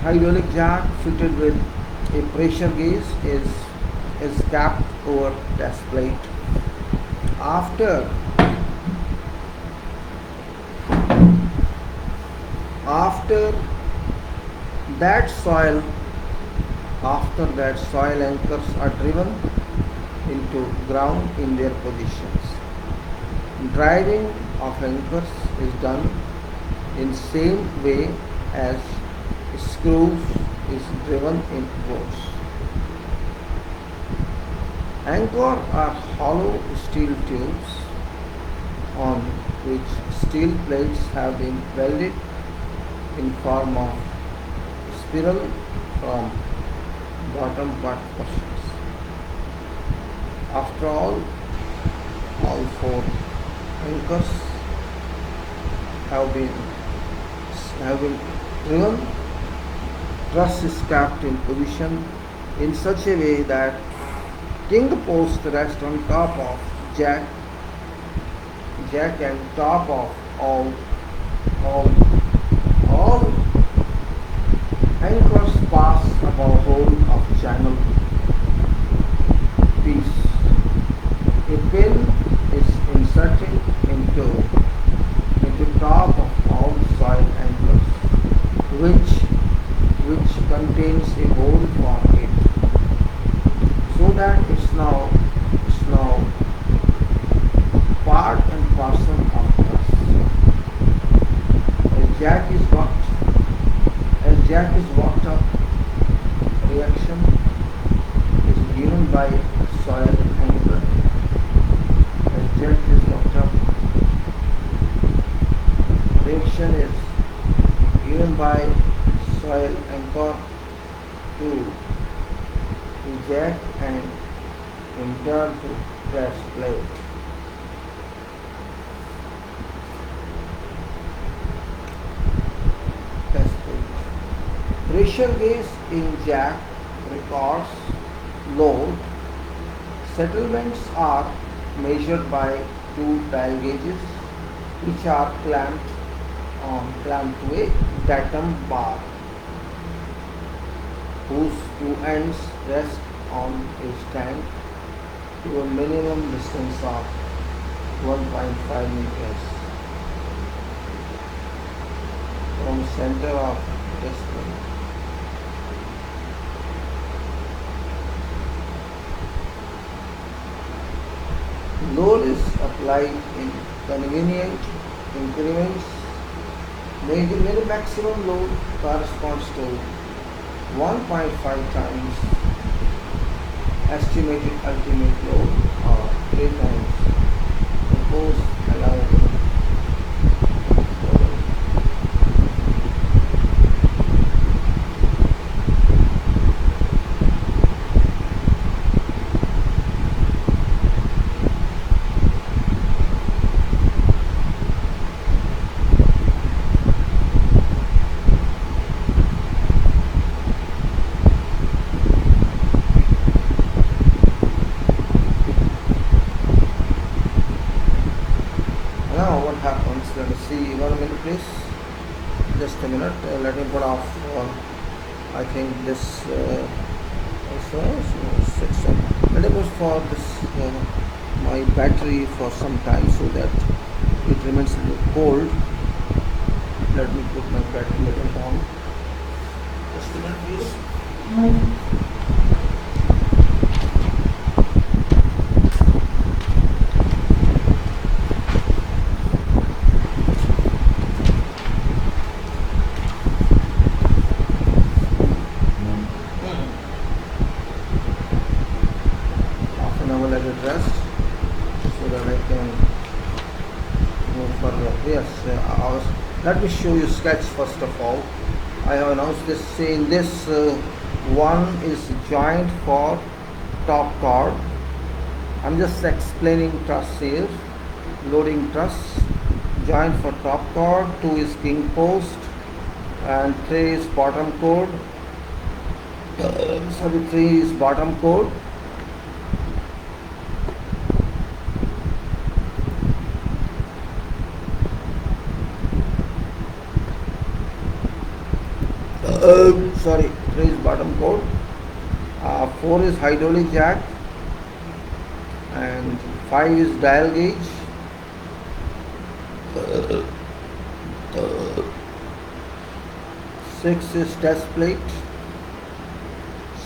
Hydraulic jack fitted with a pressure gauge is capped over test plate. After that soil anchors are driven into ground in their positions. Driving of anchors is done in same way as screws is driven in boats. Anchor are hollow steel tubes on which steel plates have been welded in form of spiral from bottom part portions. After all four anchors have been driven, truss is kept in position in such a way that king post rests on top of jack and top of all anchors pass above whole of channel piece. A pin is inserted into top of all soil anchors, which contains a hole for it, so that it's now part and parcel of us. As jack is walked up, reaction is given by soil anchor. As jack is walked up, reaction is given by soil anchor to jack and in turn to test plate. Test plate. Pressure gauge in jack records load. Settlements are measured by two dial gauges which are clamped to a datum bar whose two ends rest on a stand to a minimum distance of 1.5 meters from center of test plate. Load is applied in convenient increments. The maximum load corresponds to 1.5 times estimated ultimate load or 3 times proposed allowable. Now what happens, let us see, 1 minute please, just a minute, let me put off, I think this section, let me put for this my battery for some time so that it remains a little cold. Let me put my calculator on. Just a minute, please. Half an hour let it rest so that I can move further. Yes, let me show you sketch first of all. I have announced this. See, in this one is joint for top chord. I'm just explaining truss here. Loading truss, joint for top chord. 2 is king post, and 3 is bottom chord. Sorry, 3 is bottom chord. Sorry, 3 is bottom chord. 4 is hydraulic jack, and 5 is dial gauge. 6 is test plate.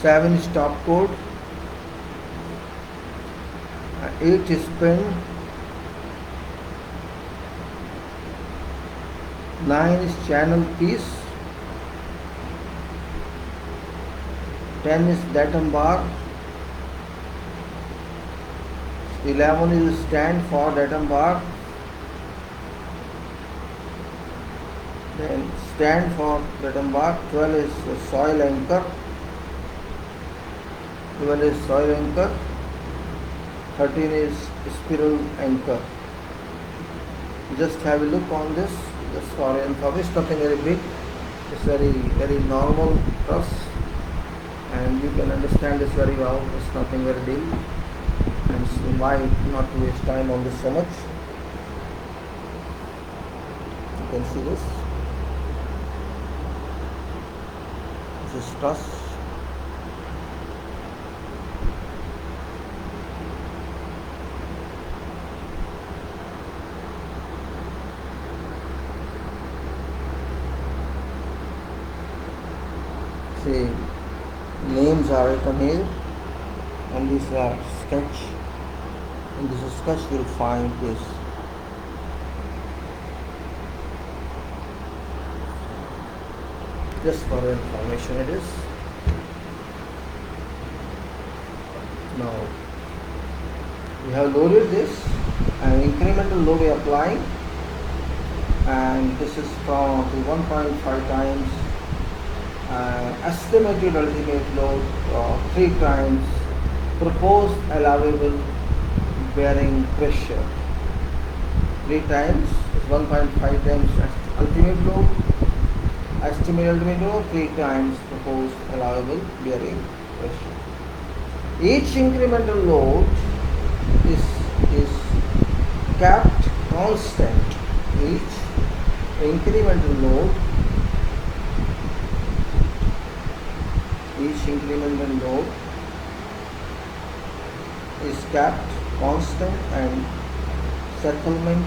7 is top chord. 8 is pin. 9 is channel piece. 10 is datum bar. 11 is stand for datum bar. Then stand for datum bar. 12 is soil anchor. 12 is soil anchor. 13 is spiral anchor. Just have a look on this. Just for your information, nothing very big. It's very normal truss, and you can understand this very well. It's nothing very deep, and so why not waste time on this so much? You can see this. This is truss. See, names are written here, and these are sketch. In this sketch you will find this. Just for your information it is. Now we have loaded this, and incremental load we are applying, and this is from 1.5 times. Estimated ultimate load 3 times proposed allowable bearing pressure. 3 times is 1.5 times ultimate load, estimated ultimate load, 3 times proposed allowable bearing pressure. Each incremental load is kept constant. Each incremental load is kept constant, and settlement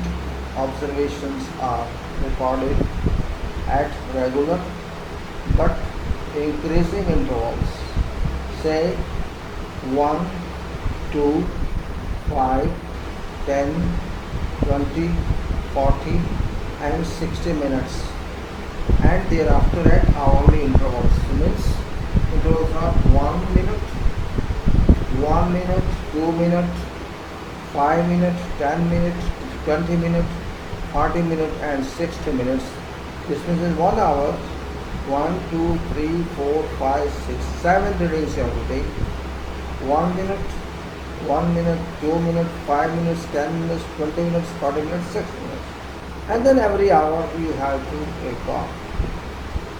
observations are recorded at regular but increasing intervals, say 1, 2, 5, 10, 20, 40 and 60 minutes, and thereafter at hourly intervals. Means intervals are 1 minute, 1 minute, 2 minutes, 5 minutes, 10 minutes, 20 minutes, 40 minutes and 60 minutes. This means in 1 hour, 1, 2, 3, 4, 5, 6, 7 readings you have to take. 1 minute, 1 minute, 2 minutes, 5 minutes, 10 minutes, 20 minutes, 40 minutes, 60 minutes. And then every hour you have to take off,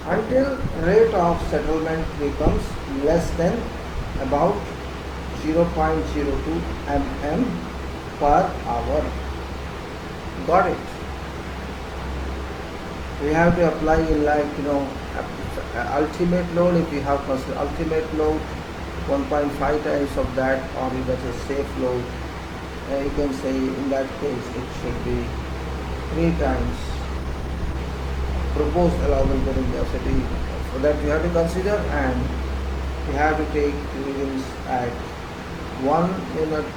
until rate of settlement becomes less than about 0.02 mm per hour. Got it? We have to apply ultimate load. If you have ultimate load 1.5 times of that, or if that's a safe load, you can say in that case it should be 3 times proposed allowable bearing capacity. For that you have to consider, and you have to take readings at 1 minute,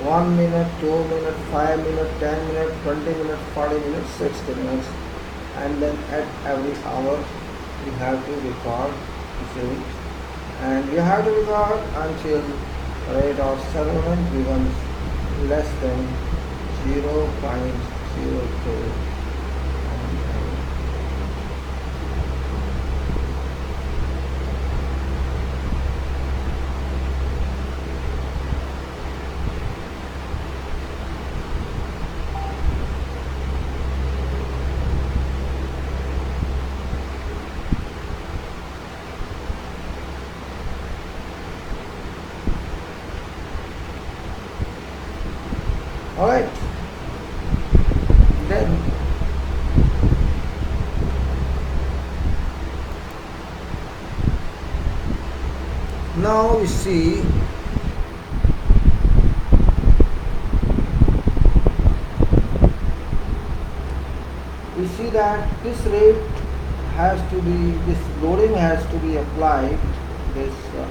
1 minute, 2 minutes, 5 minutes, 10 minutes, 20 minutes, 40 minutes, 60 minutes, and then at every hour you have to record it, and you have to record until rate of settlement becomes less than 0.02. Alright, then now we see that this rate has to be, this loading has to be applied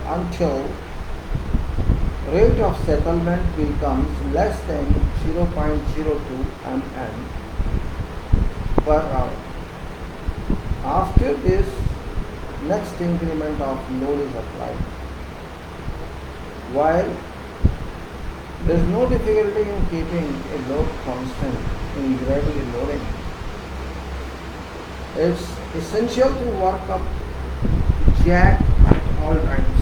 until rate of settlement becomes less than 0.02 mm per hour. After this, next increment of load is applied. While there is no difficulty in keeping a load constant in gravity loading, it's essential to work up jack at all times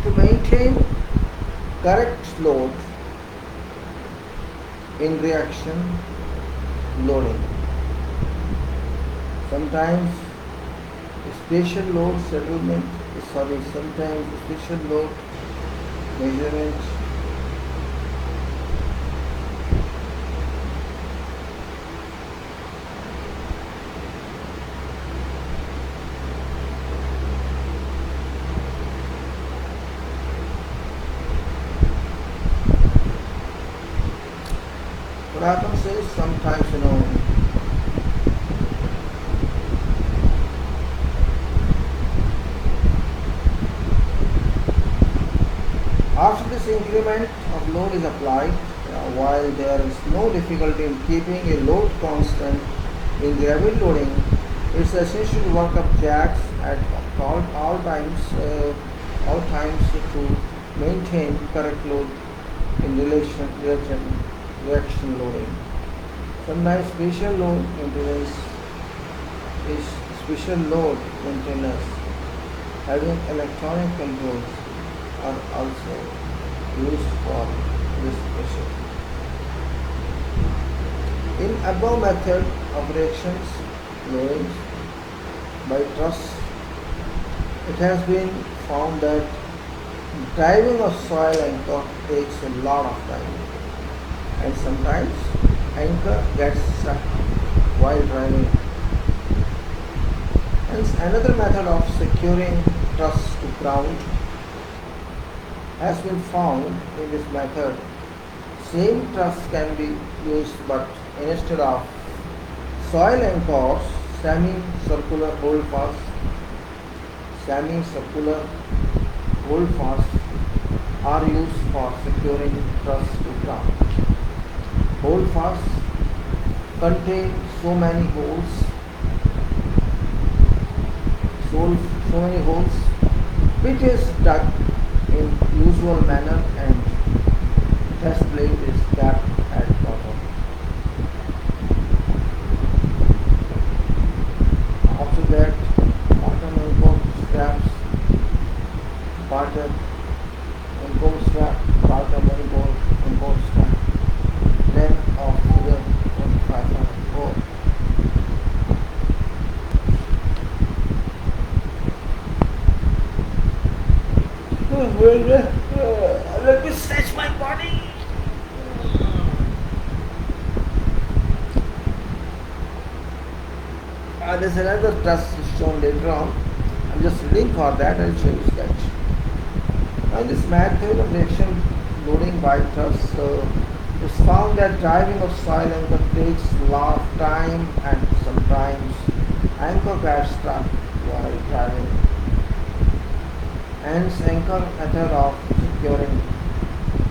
to maintain correct load in reaction loading. Sometimes spatial load settlement, sometimes spatial load measurement what happens is sometimes after this increment of load is applied, while there is no difficulty in keeping a load constant in gravity loading, it's essential to work up jacks at all times to maintain correct load in reaction loading. Sometimes special load maintenance is special load maintenance having electronic controls are also used for this process. In above method of reactions loading by truss, it has been found that driving of soil anchor takes a lot of time, and sometimes anchor gets stuck while driving. Hence, another method of securing truss to ground has been found in this method. Same truss can be used, but instead of soil anchors, semicircular holdfasts are used for securing truss to ground. Holdfasts contain so many holes, which is dug in usual manner, and test plate is capped at bottom. After that, bottom import straps, bottom import strap, bottom import strap, length of figure 25.4. Let me stretch my body. There's another truss shown later on. I'm just reading for that. I'll show you sketch. Now, this method of reaction loading by truss It's found that driving of soil anchor takes a lot of time and sometimes anchor gets stuck while driving. Hence, anchor method of securing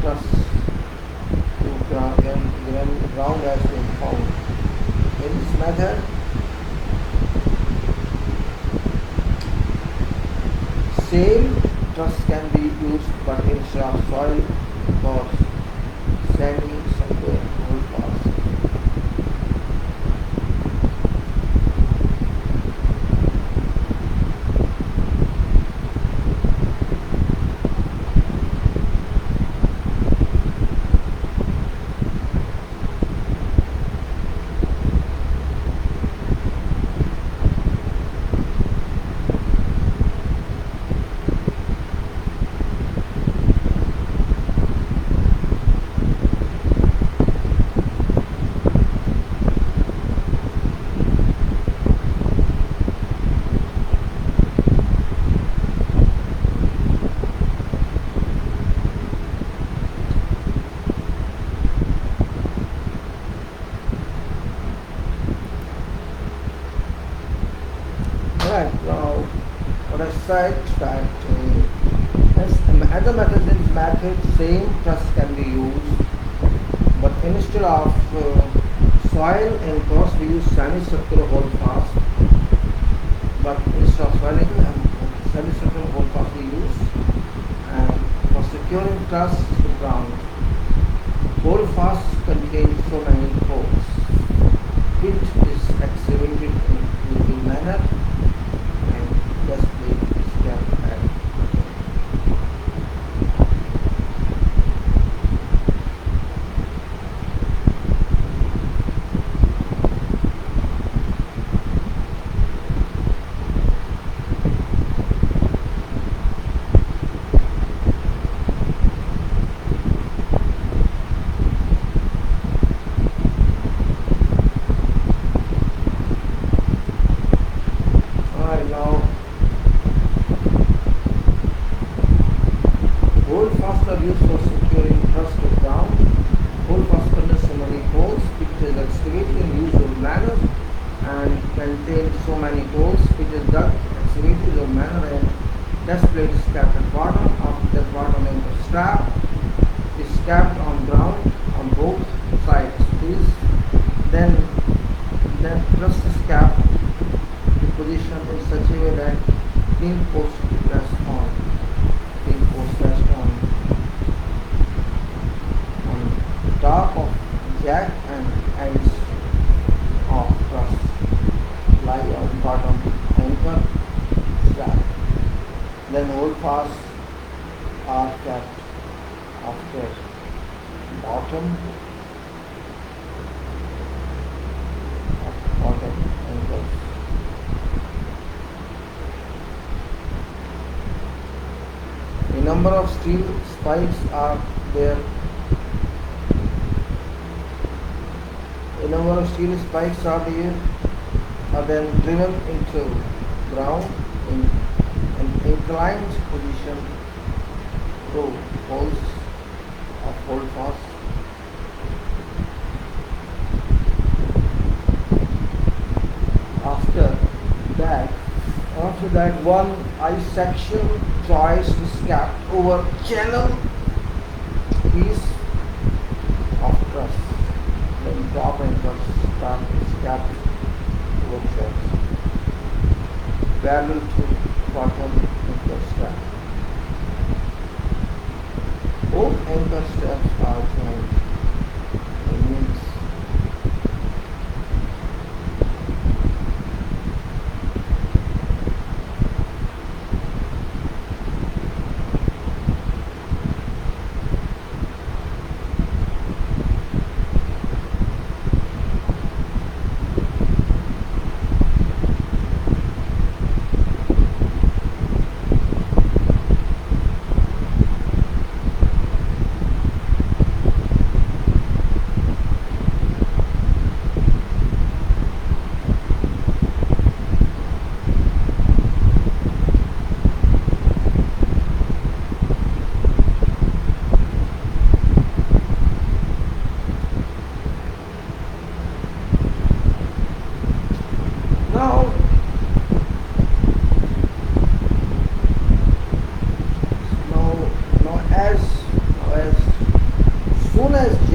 truss to ground has been found. In this method, same truss can be used but instead of soil or sandy somewhere hold fast. Alright, now what I said that as other methods in this method, same truss can be used, but instead of soil anchors we use semicircular hold fast. But instead of soil anchor, semicircular hold fast we use, and for securing truss to ground, hold fast contains so many holes. It is excavated in a manner. Just please step back. Alright, now hold fast are used for securing truss to ground. Hold fast contains so many holes. It is excavated in usual manner and contains so many holes. It is dug, excavated in usual manner, and test plate is kept at bottom. After the bottom anchor strap is kept on ground on both sides. Then truss is kept in position in such a way that pin post rests on. Pin post rests on top of jack and ends of truss lie on bottom anchor strap. Then hold fast are kept after bottom anchors. A number of steel spikes are there. Are then driven into ground in an inclined position through holes of hold fast. After that, one eye section joist is kept over channel piece of truss. Then top anchor strap is kept over truss, parallel to bottom anchor strap. Both anchor straps are joined. It means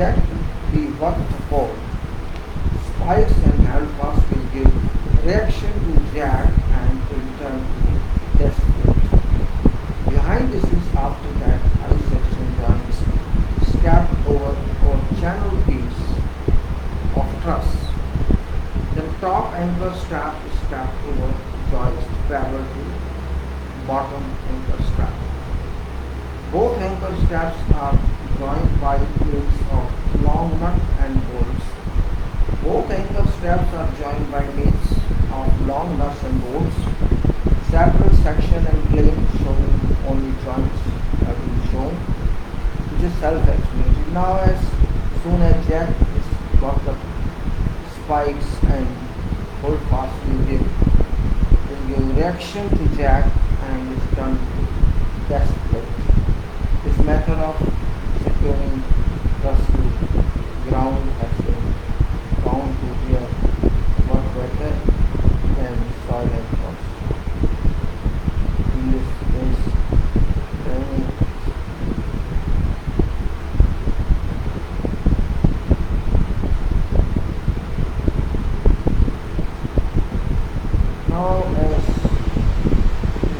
jack be worked for, spikes and handpass will give reaction to jack and in turn test it. Behind this is after that I section runs scabbed over or channel piece of truss. The top anchor strap is strapped over joist parallel to bottom anchor strap. Both anchor straps are joined by means of long nut and bolts. Both anchor straps are joined by means of long nuts and bolts. Separate section and plane showing only joints have been shown, which is self-explanatory. Now as soon as jack is got the spikes and hold fast will give reaction to jack and is done to test plate. This method of securing truss to ground has been found to be work better than soil and frost. In this case,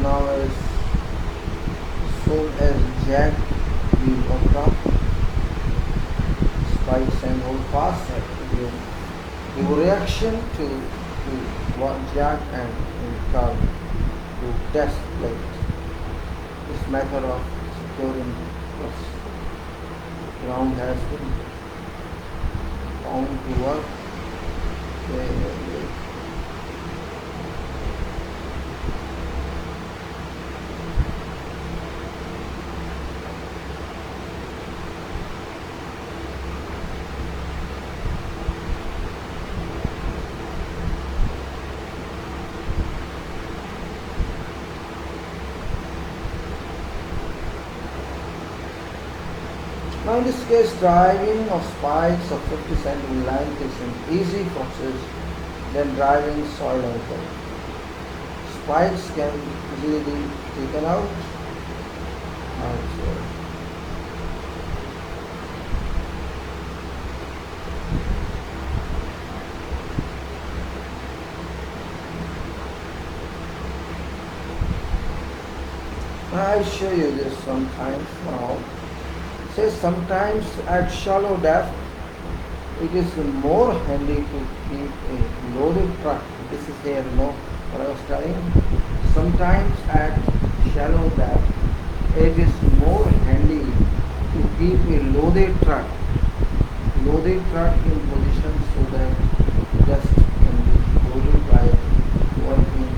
now as soon as jack will work up, spikes and hold fast give reaction to one jack and curve to test plate. This method of securing ground has been found to work. Now in this case, driving of spikes of 50 cm length is an easy process than driving soil anchor. Spikes can easily be taken out. I'll show you this sometimes now. Say sometimes at shallow depth it is more handy to keep a loaded truck. This is here, what I was telling. Sometimes at shallow depth it is more handy to keep a loaded truck in position so that just can be loaded by working.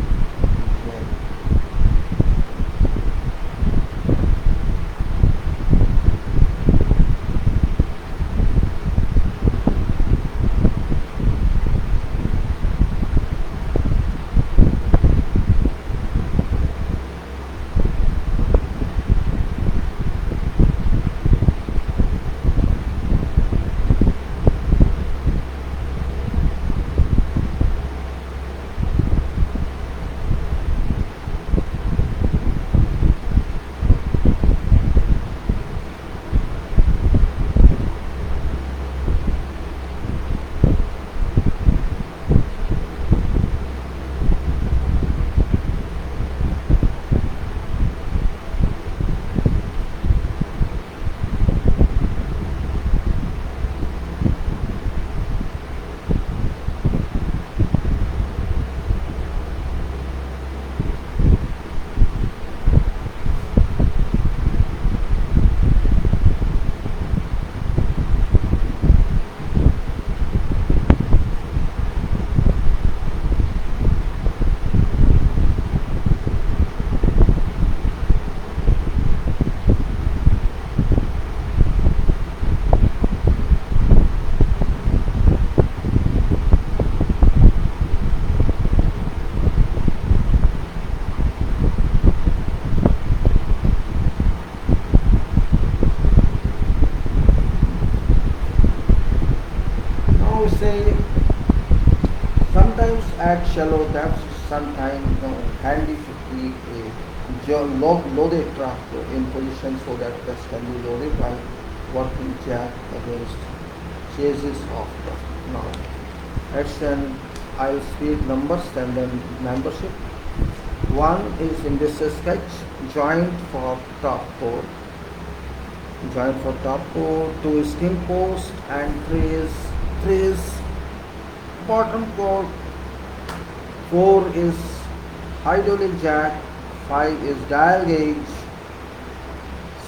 Sometimes at shallow depths, sometimes handy to keep a loaded truck in position so that this can be loaded by working jack against chases of the now. That's an I'll speed numbers and then membership. One is in this sketch, joint for top code. Joint for top code, 2 is skin post, and 3 is bottom code. 4 is hydraulic jack, 5 is dial gauge,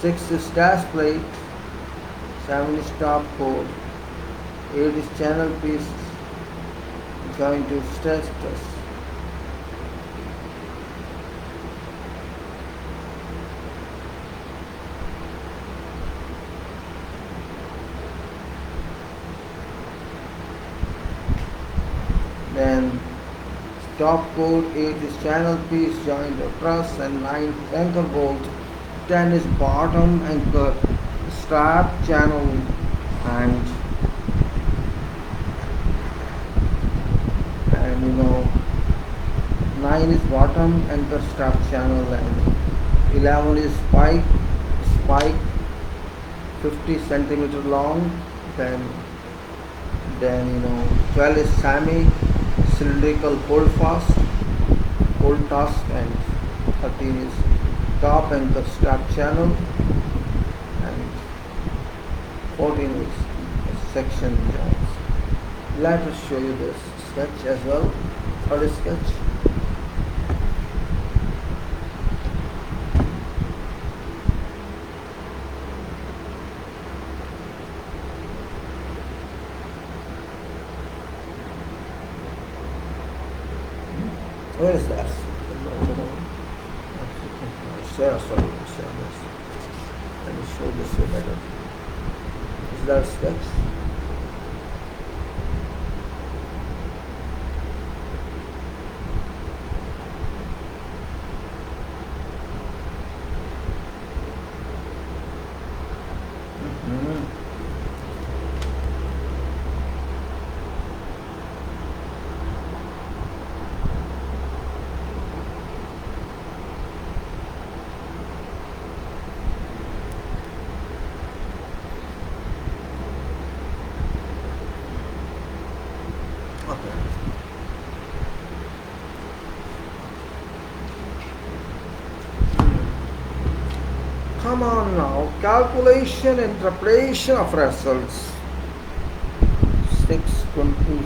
6 is dash plate, 7 is top code, 8 is channel piece, joint to stress test. Then top code, 8 is channel piece, joint or truss, and 9 anchor bolt, 10 is bottom anchor, strap channel, and 9 is bottom anchor strap channel, and 11 is spike 50 centimeter long, then 12 is semi cylindrical hold task, and 13 is top anchor strap channel, and 14 is section joints. Let us show you this sketch as well. Third sketch. Where is that? Sorry. Let me show this way better. Is that sketch? Come on now, calculation, interpretation of results. 6:25.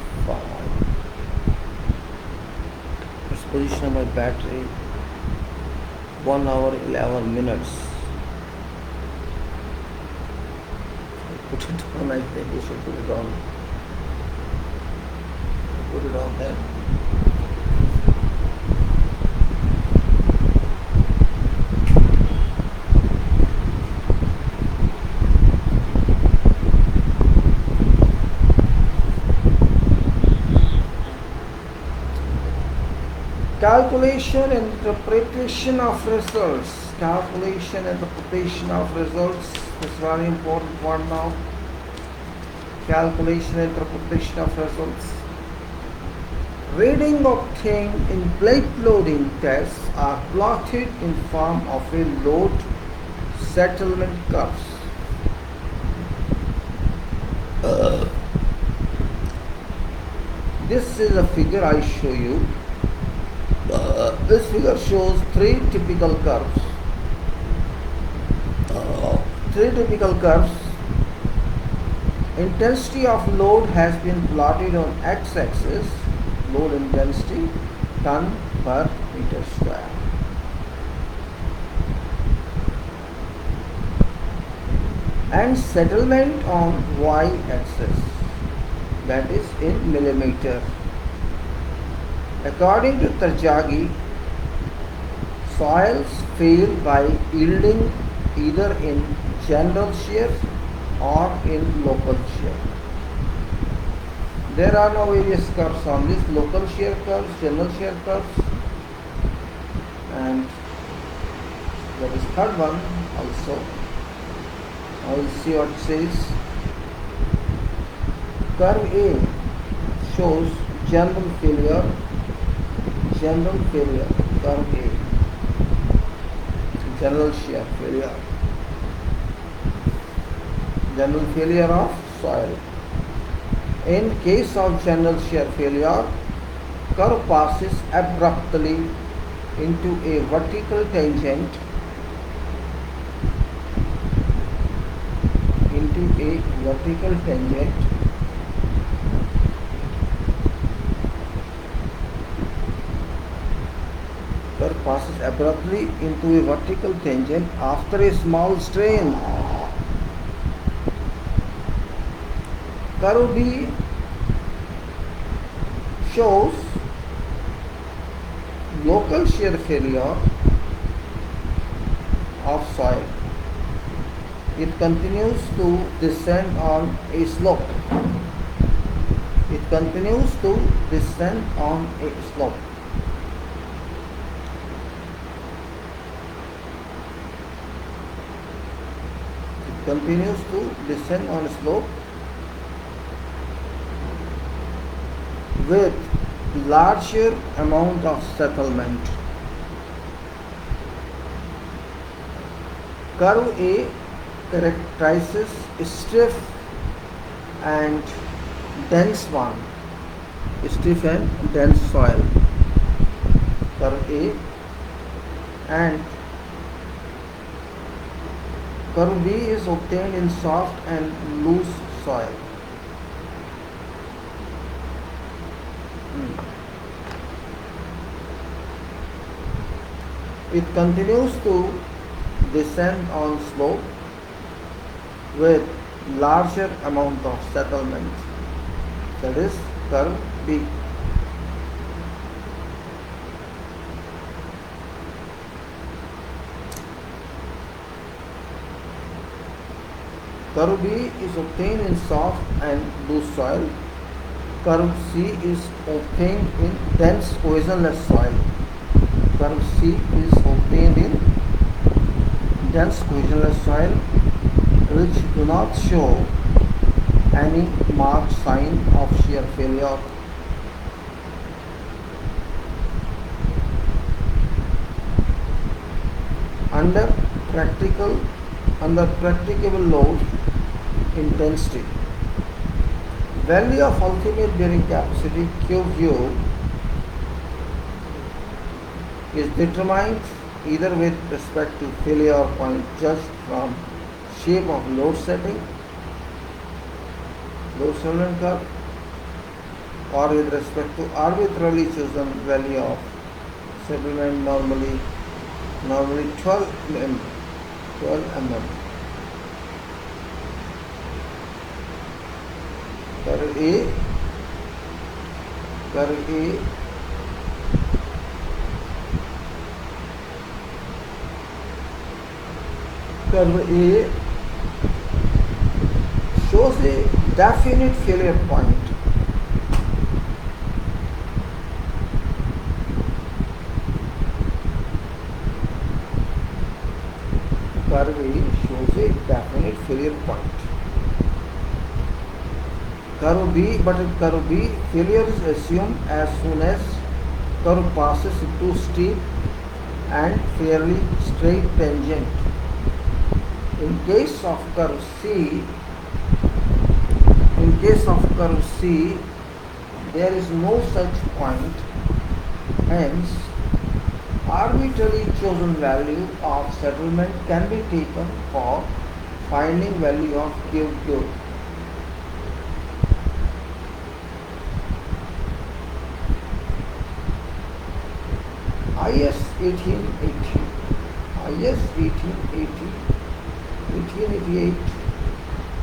Let's position my battery. 1 hour 11 minutes. Put it on. I think we should put it on. Put it on there. Calculation and interpretation of results. Calculation and interpretation of results is very important one now. Calculation and interpretation of results. Reading obtained in plate loading tests are plotted in form of a load settlement curves. This is a figure I show you. This figure shows three typical curves. Intensity of load has been plotted on x-axis, load intensity, ton per meter square. And settlement on y-axis, that is in millimeter. According to Tarjagi, soils fail by yielding either in general shear or in local shear. There are no various curves on this: local shear curves, general shear curves, and there is third one also. I will see what it says. Curve A shows general failure. Curve A, general shear failure, general failure of soil. In case of general shear failure, curve passes abruptly into a vertical tangent curve passes abruptly into a vertical tangent after a small strain. Curve B shows local shear failure of soil. It continues to descend on a slope. It continues to descend on a slope. It continues to descend on a slope with larger amount of settlement. Curve A characterizes stiff and dense soil. Curve A, and curve B is obtained in soft and loose soil. It continues to descend on slope with larger amount of settlement. That is curve B. Curve B is obtained in soft and loose soil. Curve C is obtained in dense cohesionless soil. Curve C is obtained in dense cohesionless soil which do not show any marked sign of shear failure. Under practicable load intensity, value of ultimate bearing capacity QQ is determined either with respect to failure point judged from shape of load settlement curve, or with respect to arbitrarily chosen value of settlement, normally 12 mm. Curve A shows a definite failure point. Curve A shows a definite failure point. Curve B, failure is assumed as soon as curve passes into steep and fairly straight tangent. In case of curve C, there is no such point. Hence, arbitrarily chosen value of settlement can be taken for finding value of QQ. IS 1888,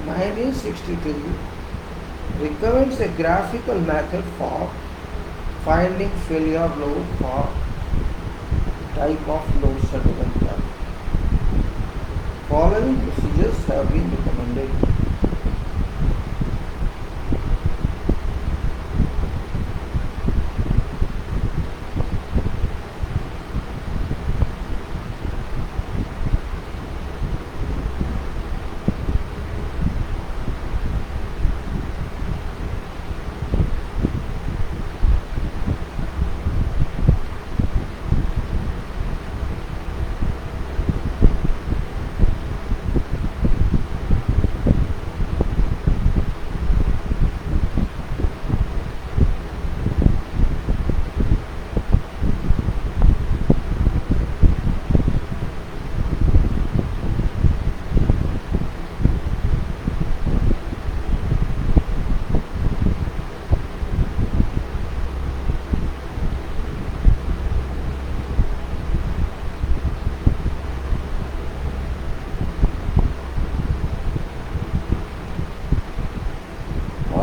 1963 recommends a graphical method for finding failure load for type of load settlement curve. Following procedures have been recommended.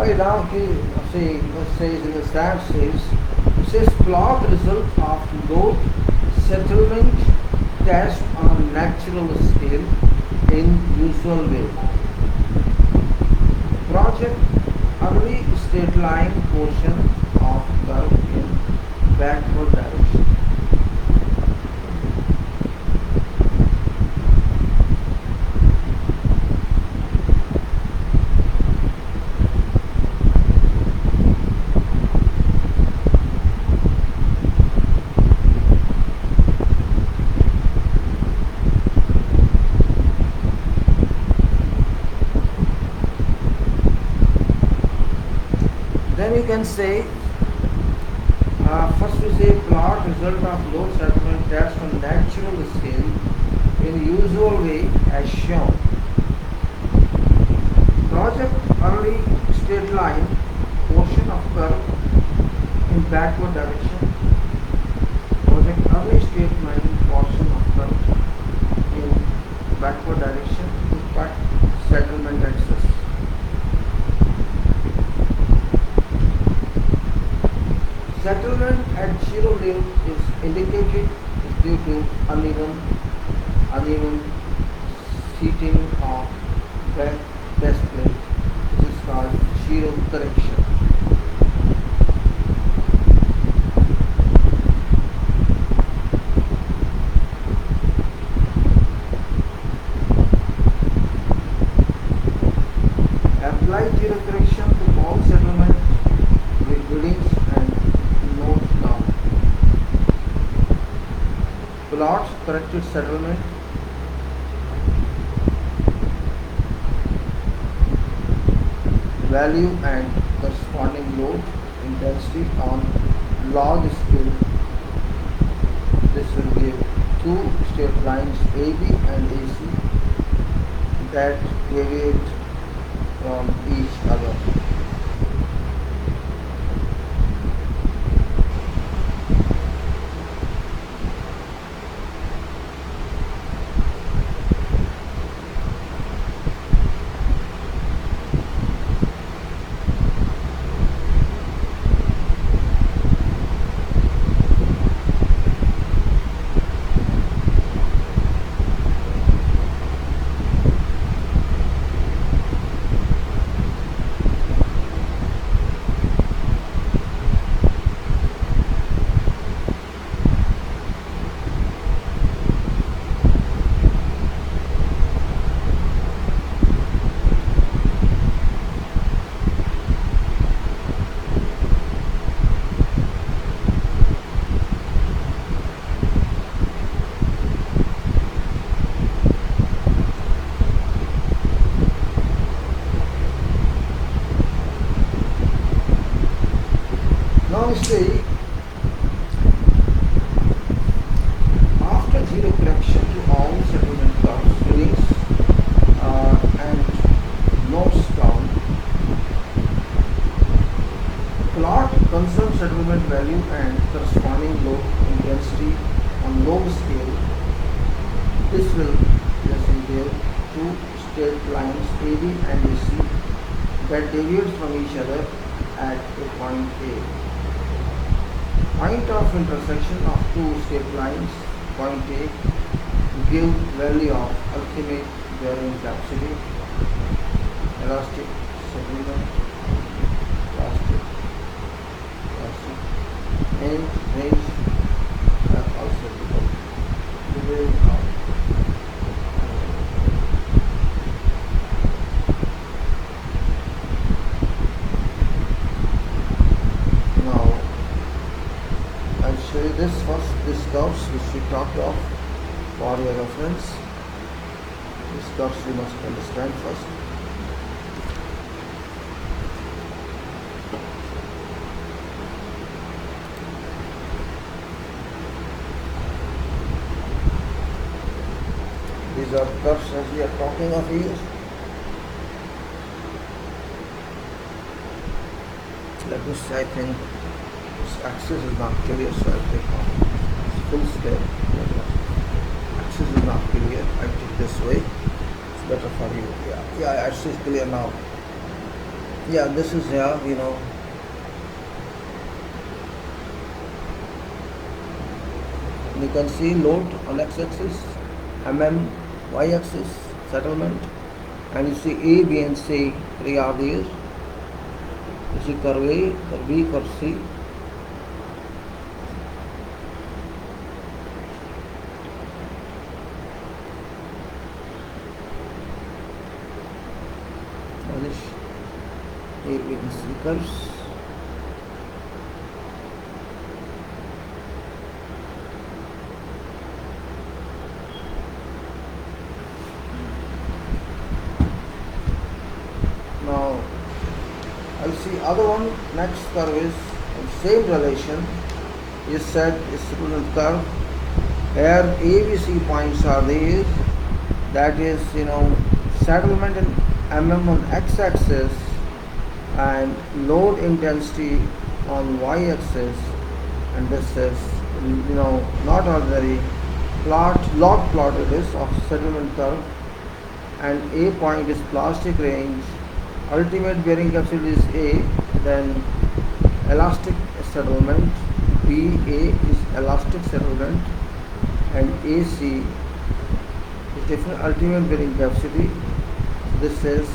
Right now he says in the stat says plot result of load settlement test on natural scale in usual way. Project early straight line portion of curve in backward direction. Then you can say, first we say plot result of load settlement test on natural scale in usual way as shown. Project early straight line portion of curve in backward direction. Project early straight line portion of curve in backward direction to cut settlement axis. Settlement at zero level is indicated due to uneven seating of back test plate. This is called zero correction. Apply zero correction to all settlement with readings and note down. Plots corrected settlement. Value and corresponding load intensity on log scale. This will give two straight lines AB and AC that deviate from each other. Now we see, after zero correction to all settlement curves, readings and notes down, plot concerned settlement value and corresponding load intensity on log scale. This will give two straight lines AB and AC that deviate from each other at a point A. Point of intersection of two straight lines, point A, give value of ultimate bearing capacity, elastic settlement, elastic, and range are also given. This first, this curves which we talked of for your reference. These curves you must understand first. These are curves as we are talking of here. Let me see, I think this axis is not clear, so I'll take on full scale. Axis is not clear, I take this way. It's better for you. Yeah, axis is clear now. Yeah, this is here, you can see load on x-axis, y-axis, settlement, and you see A, B and C, three are there. You see curve A, curve B, curve C. This A, B and C curves. Now I'll see other one. Next curve is same relation. You said is settlement curve where ABC points are there. That is settlement in on x-axis and load intensity on y-axis, and this is not ordinary log plot it is of settlement curve, and A point is plastic range, ultimate bearing capacity is A, then elastic settlement, BA is elastic settlement, and AC is different ultimate bearing capacity. This is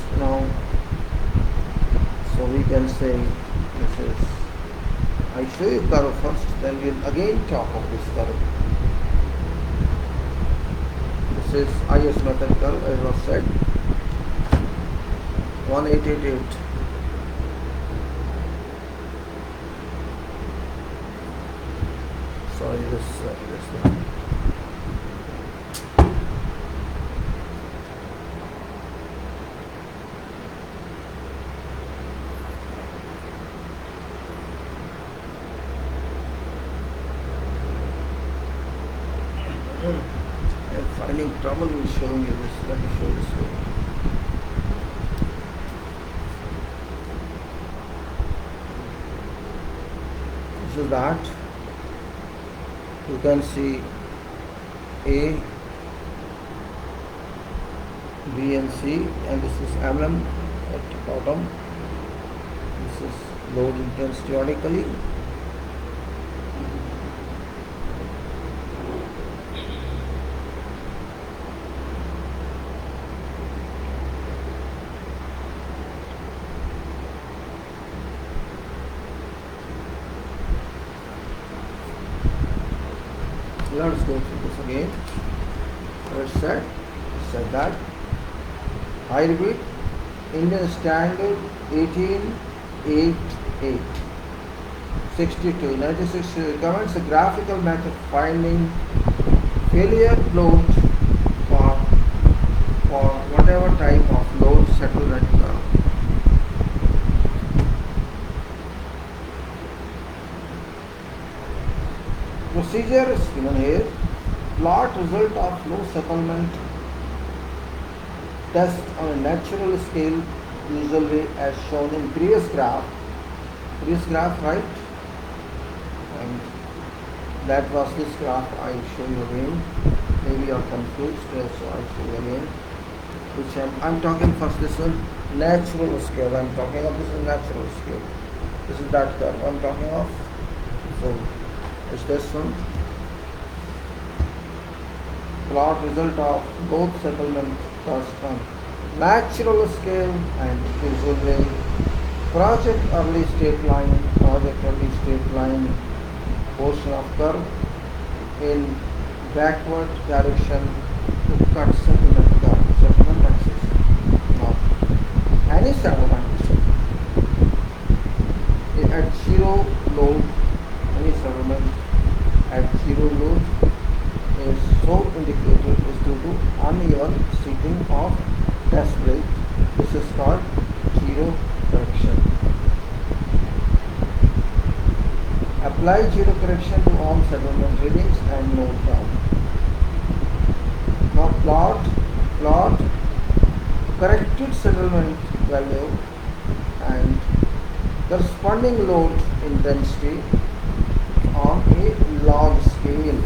so we can say this is, I show you curve first, then we'll again talk of this curve. This is IS method curve as was said, 1888. Sorry, this one. I'm finding trouble in showing you this. Let me show this way. This is that. You can see A, B and C, and this is at the bottom. This is load intensity vertically. Let's go through this again. Let's said that. I repeat, Indian Standard 1888 62 1960 recommends a graphical method finding failure load for whatever type of load settlement curve. Procedure is given here. Plot result of load settlement test on a natural scale, usually as shown in previous graph, right? And that was this graph. I show you again. Maybe you are confused, so I show you again. Which I'm talking first. This one, natural scale. I'm talking of this is natural scale. This is that curve I'm talking of. So it's this one. Plot result of both settlement cost on natural scale and usually project early straight line portion of curve in backward direction to cut settlement axis. Now, any settlement at zero load, any settlement at zero load is so indicated is due to uneven seating of test brake. This is called zero correction. Apply zero correction to all settlement readings and note down. Now plot corrected settlement value and corresponding load intensity on a log scale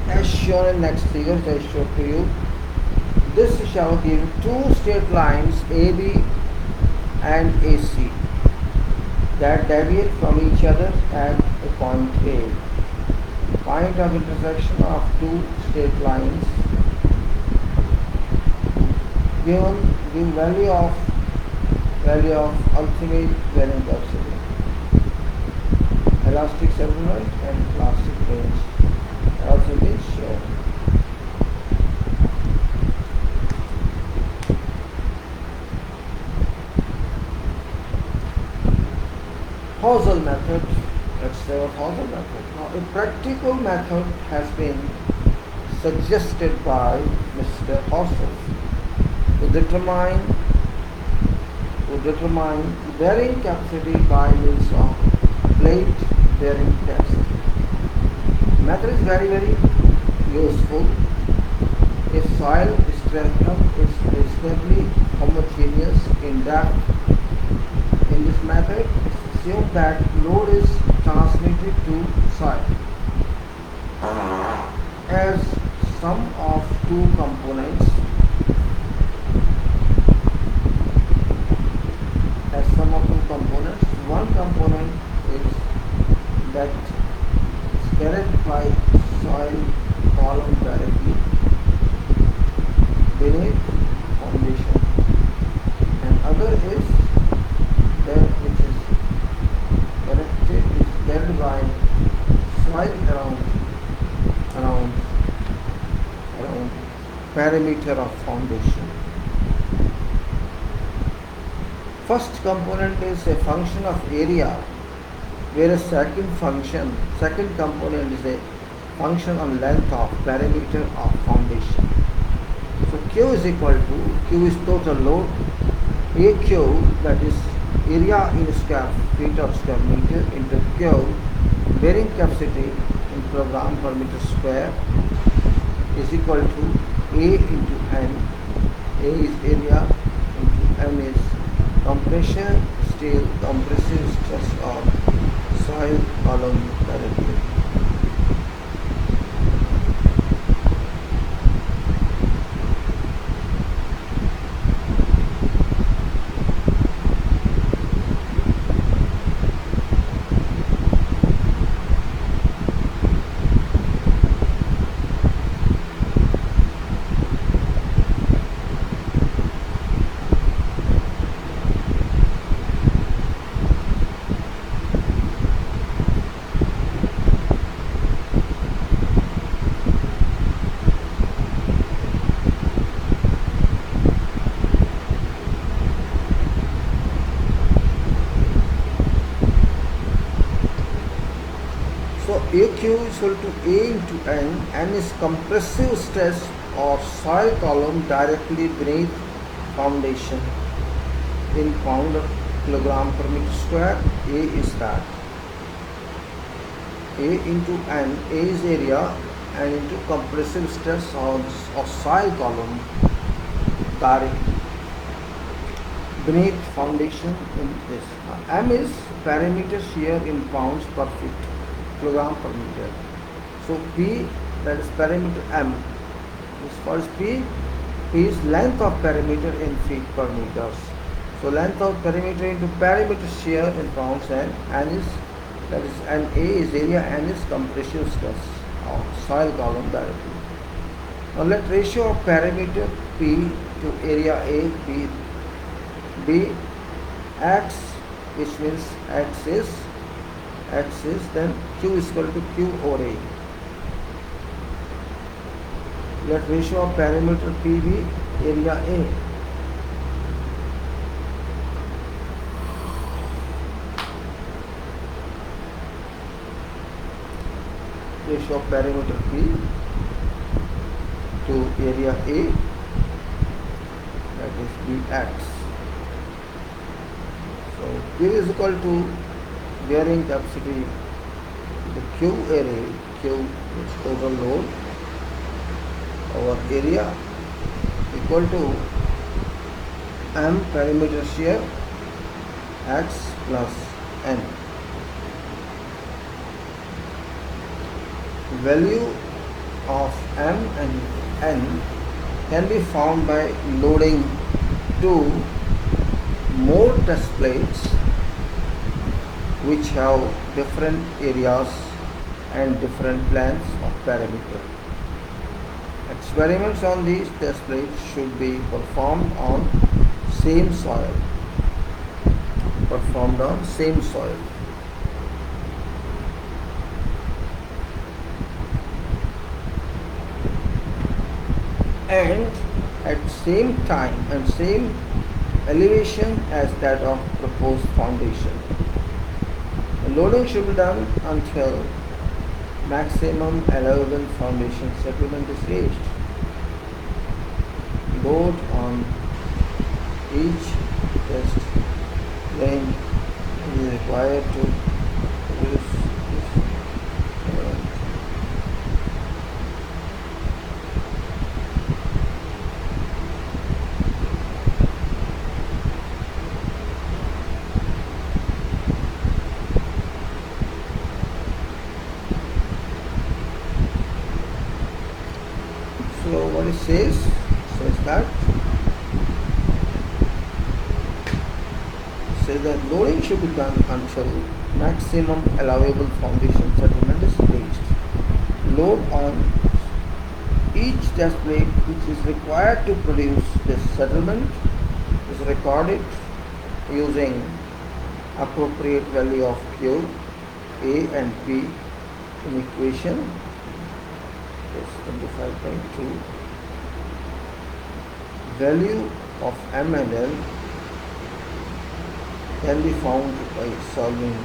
as shown in next figure I showed to you. This shall give two straight lines AB and AC that deviate from each other at a point A. Point of intersection of two straight lines. Give value of ultimate bearing capacity, elastic solenoid and plastic range also been shown. Hosel method. Let's say a Hosel method. Now, a practical method has been suggested by Mr. Hosel to determine bearing capacity by means of plate bearing test. The method is very useful if soil spectrum is reasonably homogeneous in depth. In this method, assume that load is transmitted to soil as sum of two components. One component is that is carried by soil column directly beneath foundation, and other is that which is carried by soil around perimeter of foundation. First component is a function of area, whereas second component is a function on length of perimeter of foundation. So Q is equal to, Q is total load, AQ, that is area in square feet or square meter, into Q, bearing capacity in kilogram per meter square, is equal to A into N. A is area into N is compression, steel, compressive stress of soil column directly. AQ is equal to A into N. N is compressive stress of soil column directly beneath foundation in pound or kilogram per meter square. A is that. A into N, A is area, and into compressive stress of soil column directly beneath foundation in this. M is perimeter shear in pounds per feet, kilogram per meter. So P, that is perimeter M, is first P is length of perimeter in feet per meters. So length of perimeter into perimeter shear in pounds, and N is, that is, and A is area, N is compressive stress of soil column directly. Now let ratio of perimeter P to area A be X, which means X is then Q is equal to Q over A. Let ratio of perimeter P be area A. Ratio of perimeter P to area A, that is Bx. So Q is equal to bearing capacity, the Q area, Q is total load over area, equal to M perimeter shear X plus N. Value of M and N can be found by loading two more test plates which have different areas and different plans of parameter. Experiments on these test plates should be performed on same soil. And at same time and same elevation as that of proposed foundation. The loading should be done until maximum allowable foundation settlement is reached. Load on each test plane is required to produce this element. So what it says that loading should be done until maximum allowable foundation settlement is reached. Load on each test plate which is required to produce this settlement is recorded using appropriate value of Q, A and P in equation 25.2. Value of M and L can be found by solving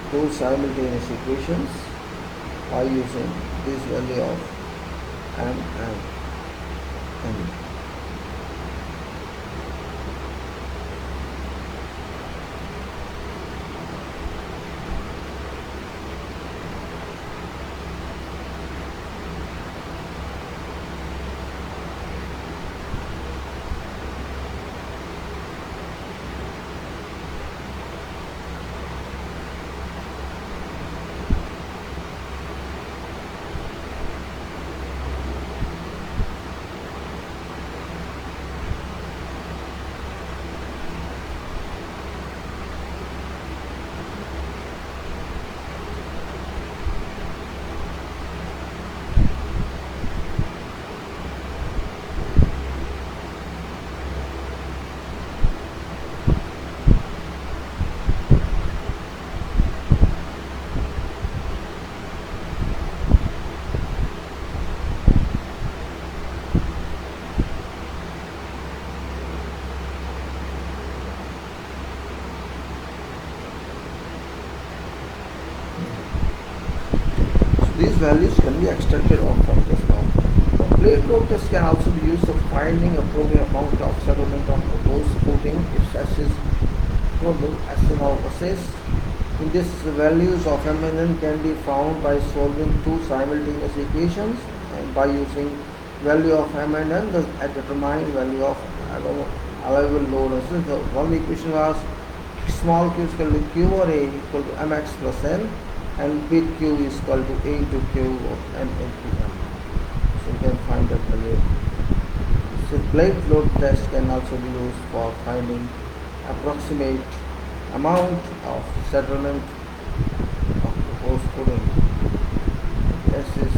two simultaneous equations by using this value of M and N. These values can be extracted from this now. The plate load test can also be used for finding appropriate amount of settlement on proposed coating if such is probable as to now assess. In this, the values of M and N can be found by solving two simultaneous equations and by using value of M and N, the determined value of allowable load. So the one equation was small q is equal to Q or A equal to mx plus n, and big Q is equal to A to Q of n into m. So you can find that value. So plate load test can also be used for finding approximate amount of settlement of proposed coding. S is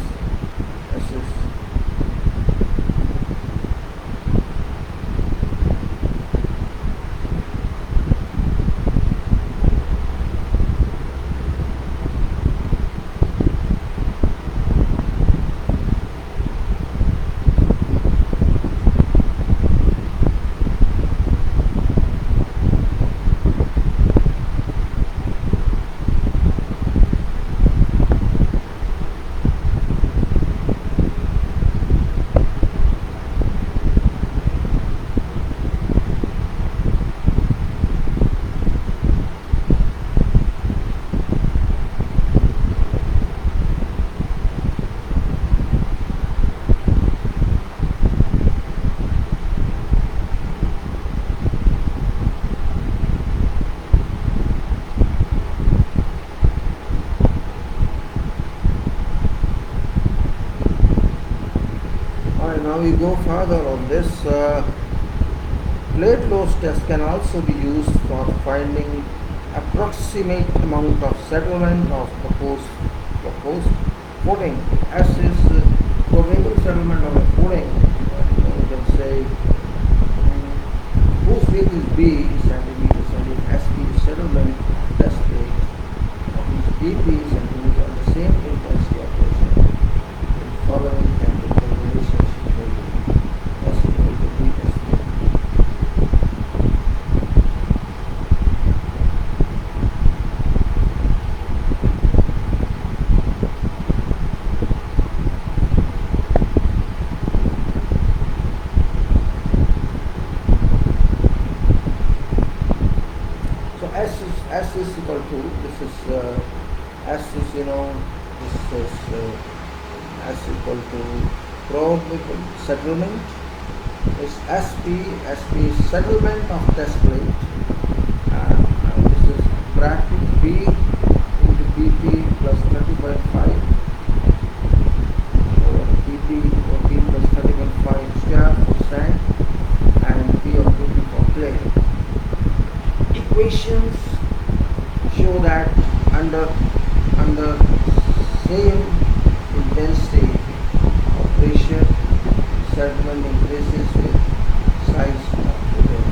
now we go further on this. plate load test can also be used for finding approximate amount of settlement of proposed footing. S is probable settlement of a footing. You can say whose weight is B centimeters and if SP is settlement test rate whose BP centimeter on the same intensity operation. The following can be the relationship between S equal to B SP. S is equal to this is S is this is S equal to probable settlement is SP is settlement of test rate and this is bracket B into BP plus 30.5 or BP or B plus 30.5 square for sand and P of BP for clay. Equations show that under same intensity of pressure, settlement increases with size of footing.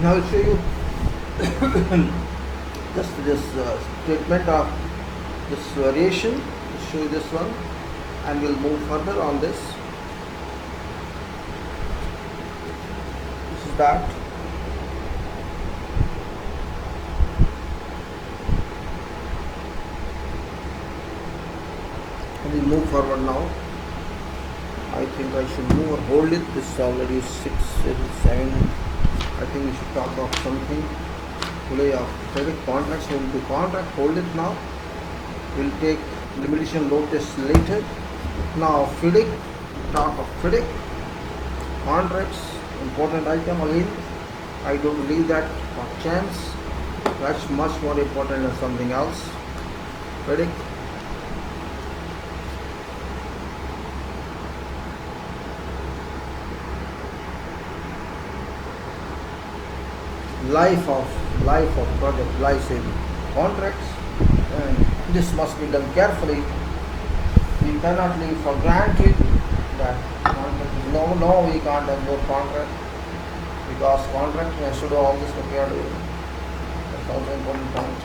Now I'll show you just this statement of this variation. I'll show you this one and we'll move further on this. This is that. And we'll move forward now. I think I should move or hold it. This is already 6, 7. I think we should talk of something today of FIDIC contracts. We will do contract, hold it now. We'll take limitation load test later. Now FIDIC, talk of FIDIC. Contracts, important item again. I don't believe that by chance. That's much more important than something else. FIDIC. Life of project lies in contracts, and this must be done carefully. We cannot leave for granted that contract is no, we can't have no contract because contract has to do all this what we are doing. That's also an important point.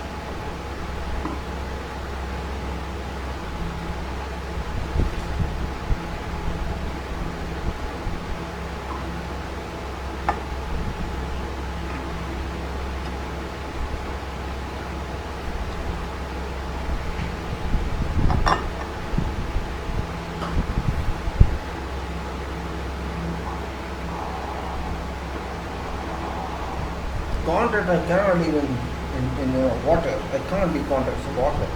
Contract I cannot live in water. I can't be contracts in water.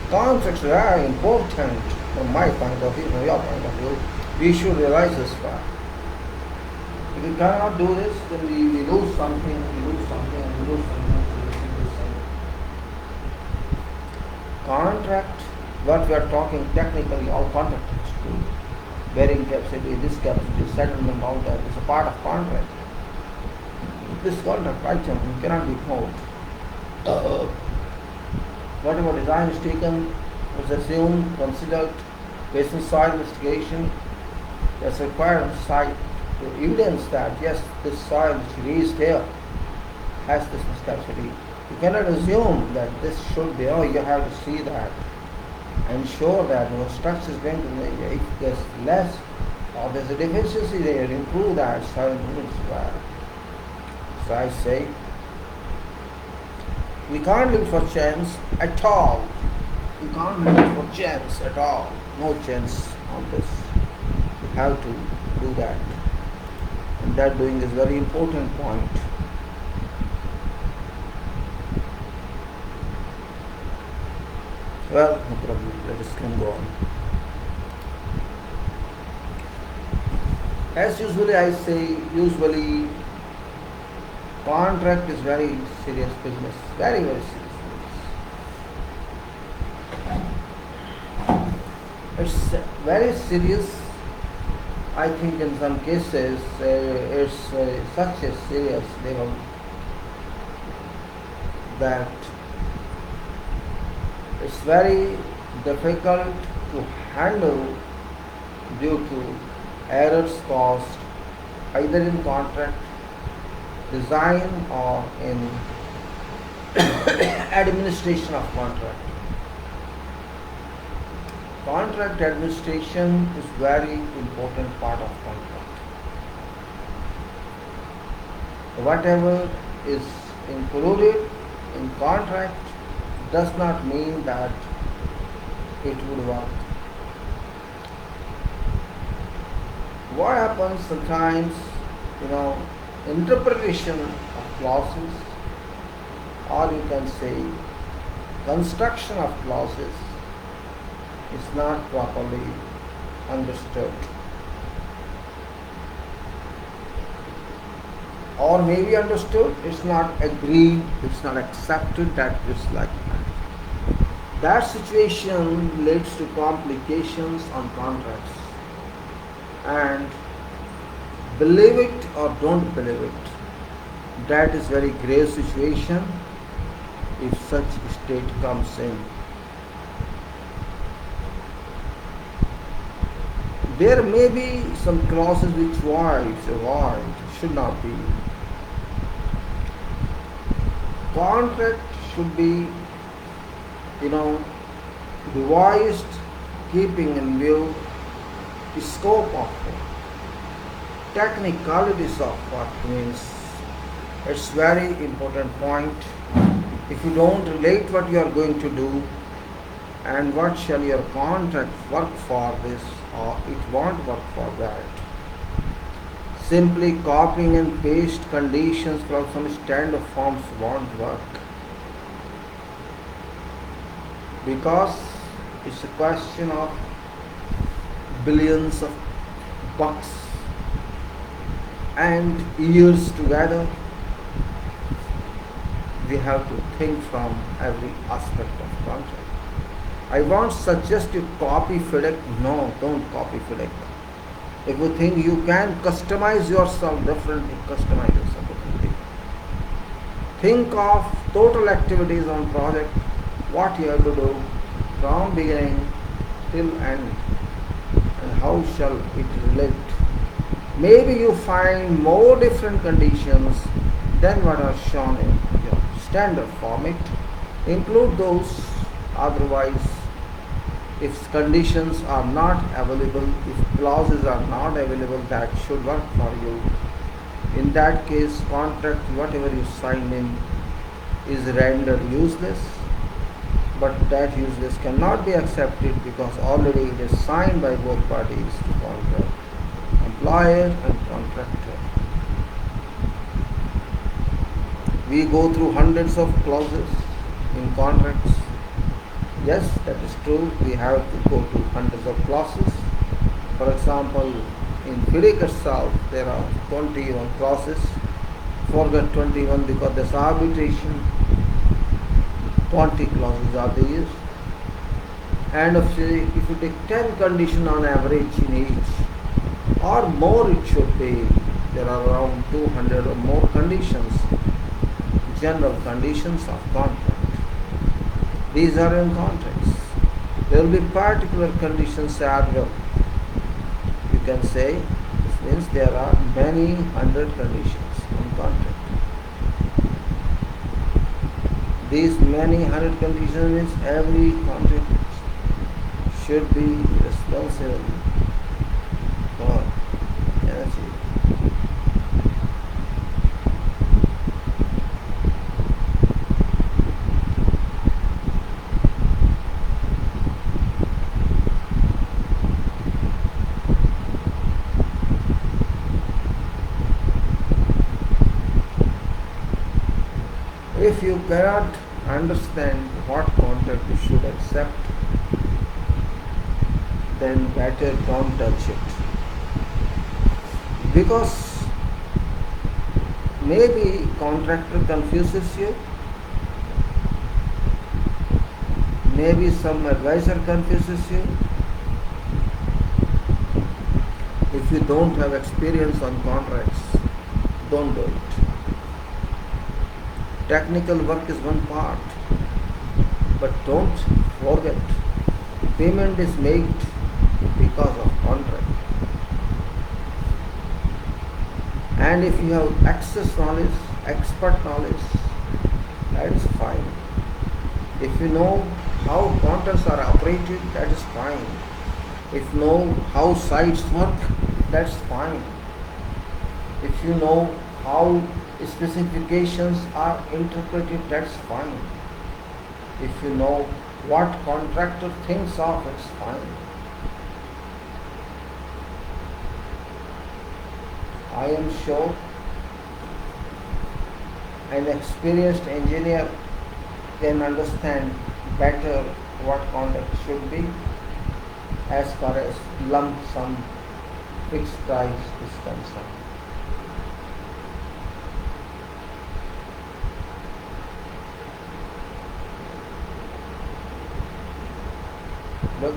Contracts are very important from my point of view, from your point of view. We should realize this fact. If we cannot do this, then we lose something, we lose something, we lose something, we lose something. Contract, what we are talking technically, all contract is true. Bearing capacity, this capacity, settlement, all that is a part of contract. This contract item cannot be ignored. Whatever design is taken was assumed, considered, based on soil investigation, that's required on the site to evidence that yes, this soil which raised here has this capacity. You cannot assume that this should be, you have to see that, ensure that your structure is going to, if there's less or there's a deficiency there, improve that soil improvements required. So I say, we can't live for chance at all. We can't live for chance at all. No chance on this. We have to do that. And that doing is very important point. Well, no problem. Let us can go on. As usually I say, contract is very serious business. Very, very serious business. It's very serious. I think in some cases it's such a serious level that it's very difficult to handle due to errors caused either in contract design or in administration of contract. Contract administration is very important part of contract. Whatever is included in contract does not mean that it would work. What happens sometimes, interpretation of clauses, or you can say construction of clauses, is not properly understood, or maybe understood, it's not agreed, it's not accepted that it's like that. That situation leads to complications on contracts, and believe it or don't believe it, that is very grave situation if such state comes in. There may be some clauses which void, should not be. Contract should be, devised keeping in view the scope of it, technicalities of what means. It's very important point. If you don't relate what you are going to do and what shall your contract work for this or it won't work for that, simply copying and paste conditions from some standard forms won't work, because it's a question of billions of bucks and years together. We have to think from every aspect of contract. I won't suggest you copy FIDIC. No, don't copy FIDIC. If you think you can customize yourself differently, customize yourself differently. Think of total activities on project, what you have to do from beginning till end, and how shall it relate. Maybe you find more different conditions than what are shown in your standard format. Include those. Otherwise, if conditions are not available, if clauses are not available that should work for you, in that case contract, whatever you signed in, is rendered useless. But that useless cannot be accepted because already it is signed by both parties to contract, employer and contractor. We go through hundreds of clauses in contracts. Yes, that is true. We have to go to hundreds of clauses. For example, in FIDIC itself, there are 21 clauses. Forget 21 because there's arbitration. 20 clauses are there. And if you take 10 conditions on average in each, or more it should be, there are around 200 or more conditions, general conditions of contract. These are in contracts. There will be particular conditions as well. You can say this means there are many hundred conditions in contract. These many hundred conditions means every contract should be responsible for energy. If you cannot understand what contract you should accept, then better don't touch it. Because maybe contractor confuses you, maybe some advisor confuses you. If you don't have experience on contracts, don't do it. Technical work is one part, but don't forget, payment is made because of contract. And if you have excess knowledge, expert knowledge, that is fine. If you know how contracts are operated, that is fine. If you know how sites work, that's fine. If you know how specifications are interpreted, that's fine. If you know what contractor thinks of, it's fine. I am sure an experienced engineer can understand better what contract should be as far as lump sum fixed price is concerned. Look,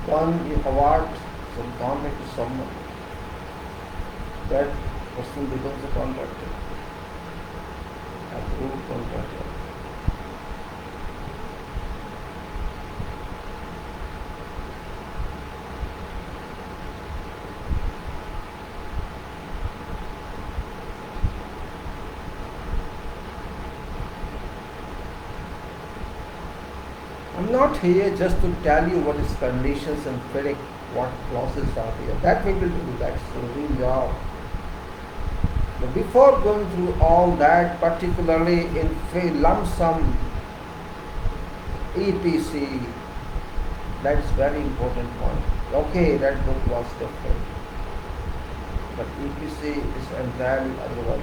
when you award some contract to someone, that person becomes a contractor, approved contractor. I'm not here just to tell you what is conditions and FIDIC, what clauses are there. That we will do, that's the real job. But before going through all that, particularly in lump sum EPC, that's very important point. Okay, that book was different, but EPC is entirely otherwise.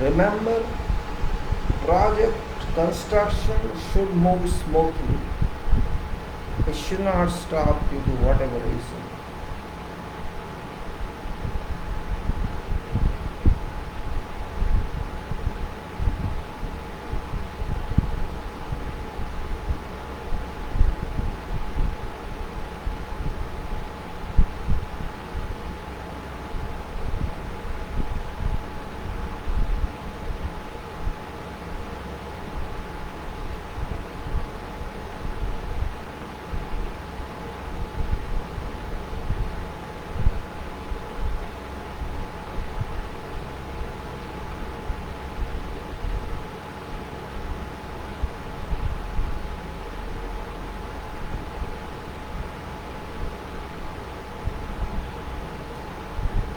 Remember, project construction should move smoothly. It should not stop due to whatever reason.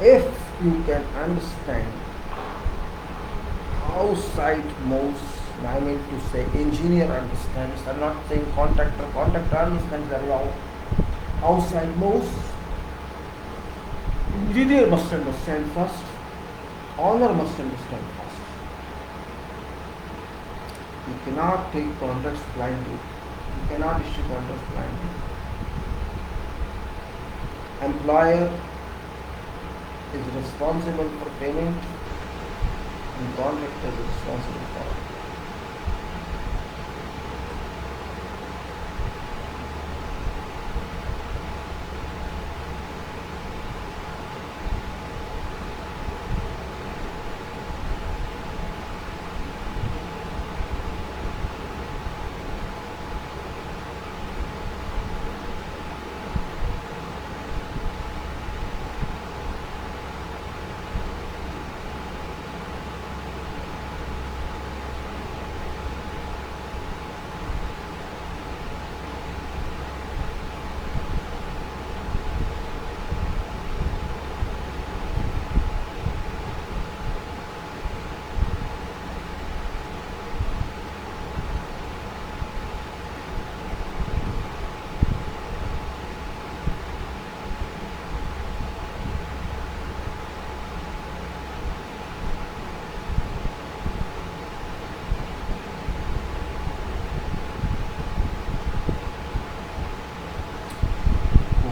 if you can understand how site moves, I mean to say engineer understands, I'm not saying contractor understands very well how site moves. Engineer must understand first, owner must understand first. You cannot take contracts blindly. You cannot issue contracts blindly. Employer is responsible for payment and contractor is responsible for it.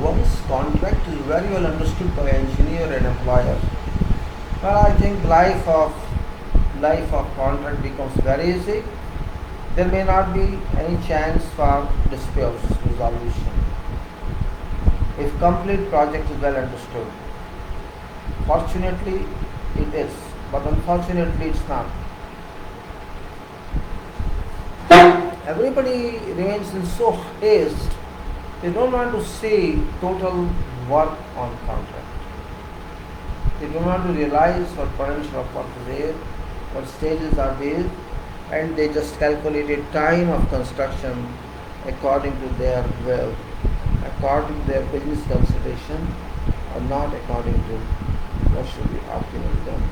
Once contract is very well understood by engineer and employer, well, I think life of contract becomes very easy. There may not be any chance for disputes resolution if complete project is well understood. Fortunately, it is, but unfortunately, it's not. Everybody remains in so haste. They don't want to see total work on contract. They don't want to realize what potential of work is there, what stages are there, and they just calculated time of construction according to their will, according to their business consideration, or not according to what should be optimally done.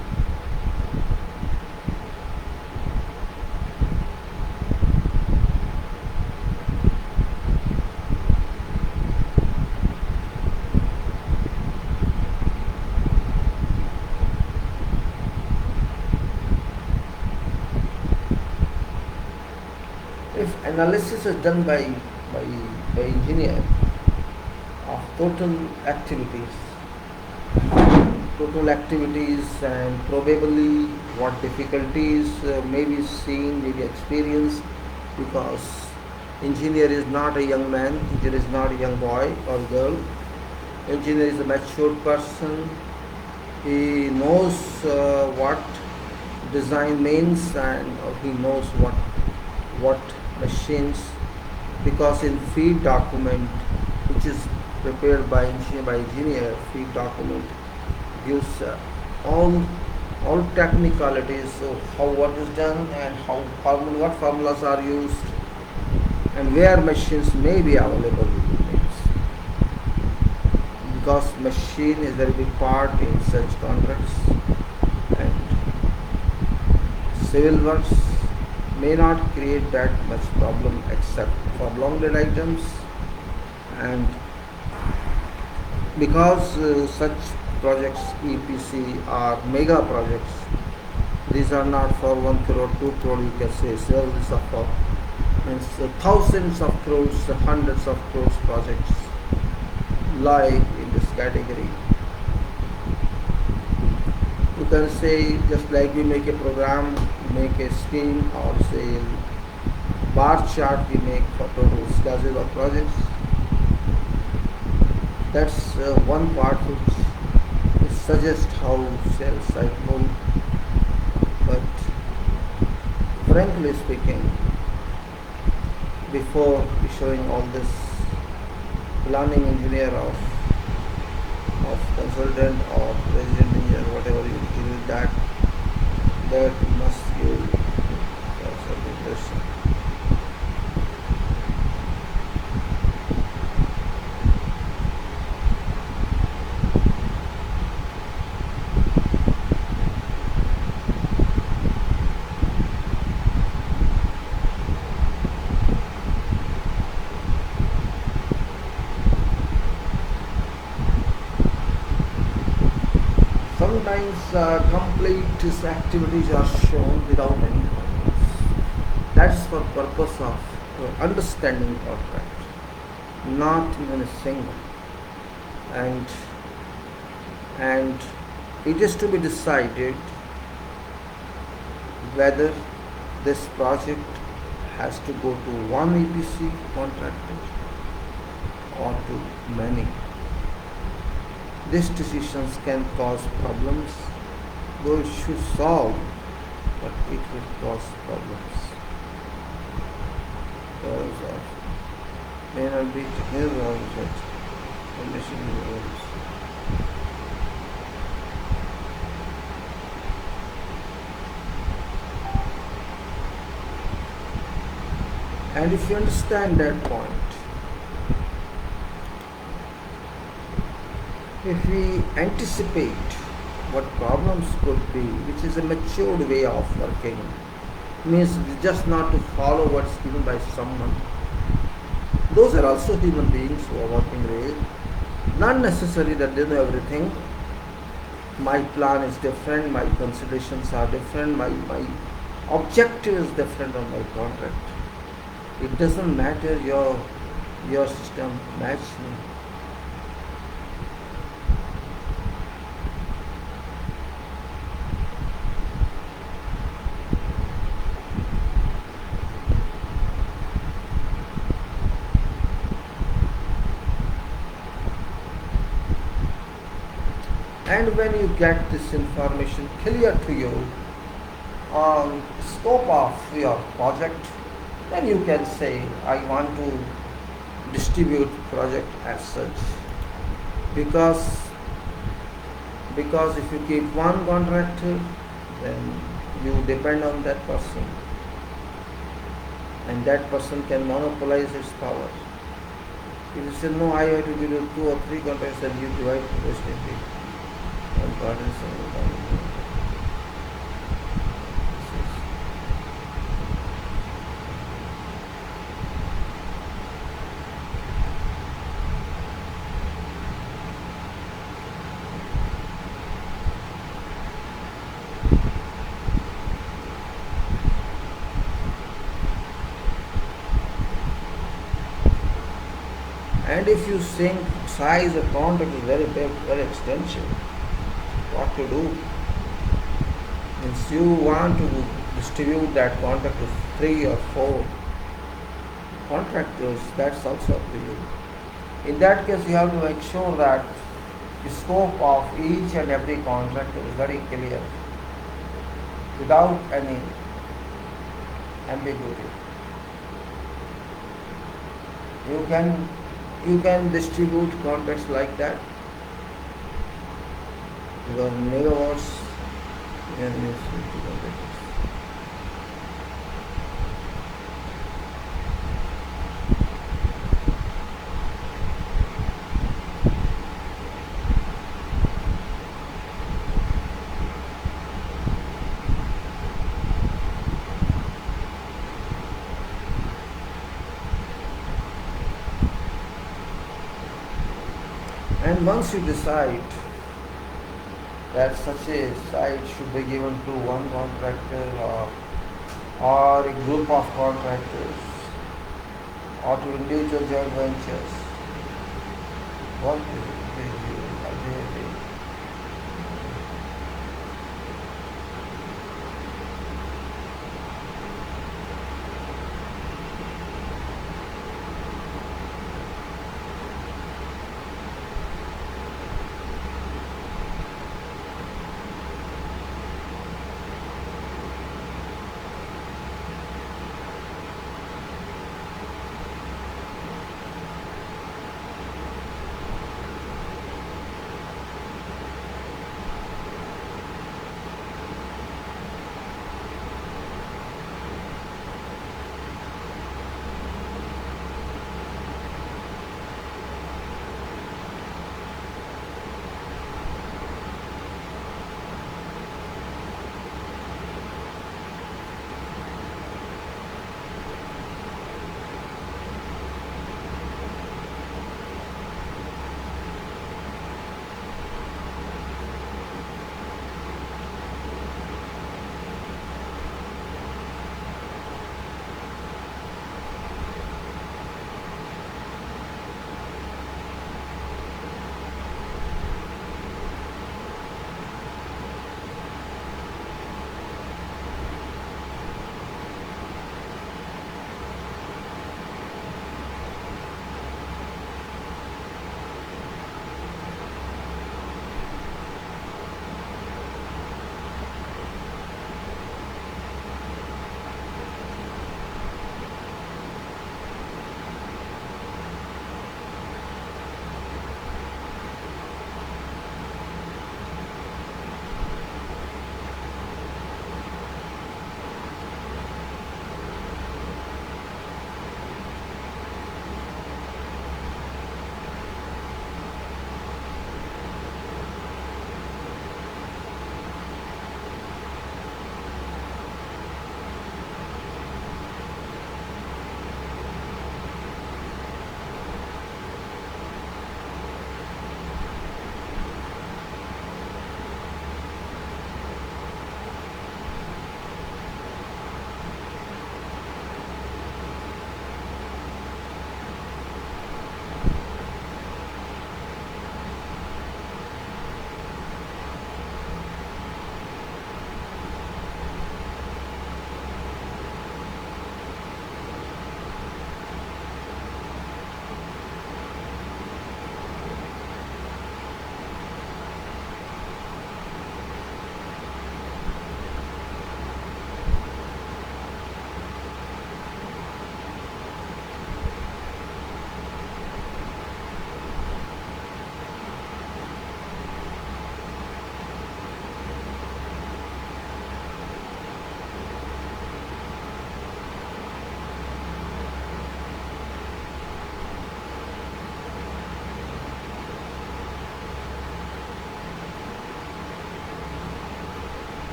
If analysis is done by engineer of total activities and probably what difficulties may be seen, may be experienced, because engineer is not a young man, engineer is not a young boy or girl. Engineer is a matured person. He knows what design means, and he knows what machines, because in feed document which is prepared by engineer, feed document gives all technicalities of how what is done and what formulas are used and where machines may be available. Because machine is a very big part in such contracts, and civil works may not create that much problem except for long lead items, and because such projects EPC are mega projects, these are not for 1 crore, 2 crore, you can say these are for thousands of crores, hundreds of crores projects lie in this category. You can say, just like we make a program, make a scheme, or say bar chart we make for total schedule of projects. That's one part which suggests how sales site move. But frankly speaking, before issuing all this, planning engineer of consultant or resident engineer, whatever you deal with, that must give consultation. sometimes complete activities are shown without any problems. That is for purpose of understanding contract, not even a single. And it is to be decided whether this project has to go to one EPC contractor or to many. These decisions can cause problems, though it should solve, but it will cause problems. Because may not be technical or condition rules. And if you understand that point, if we anticipate what problems could be, which is a matured way of working, means just not to follow what's given by someone. Those are also human beings who are working real. Not necessarily that they know everything. My plan is different, my considerations are different, my objective is different on my contract. It doesn't matter your system match me. And when you get this information clear to you on scope of your project, then you can say, I want to distribute project as such. Because if you keep one contractor, then you depend on that person. And that person can monopolize its power. If you say, no, I have to give you 2 or 3 contractors, then you divide the rest into one contract. And if you think size of contract is very big, very extensive, what to do? Means you want to distribute that contract to 3 or 4 contractors, that's also up to you. In that case, you have to make sure that the scope of each and every contractor is very clear, without any ambiguity. You can distribute contracts like that, because megawatts can use 50 contractors. And once you decide that such a site should be given to one contractor or a group of contractors or to individual joint ventures, what is it?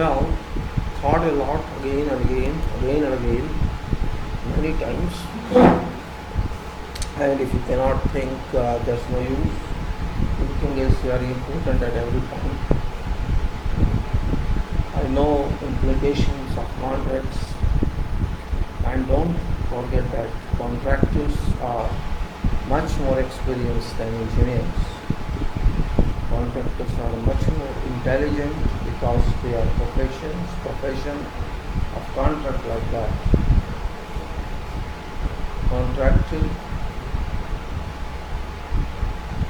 Well, thought a lot again and again, many times. And if you cannot think, there's no use. Thinking is very important at every time. I know implications of contracts, and don't forget that contractors are much more experienced than engineers. Contractors are much more intelligent because they are profession of contract like that. Contractor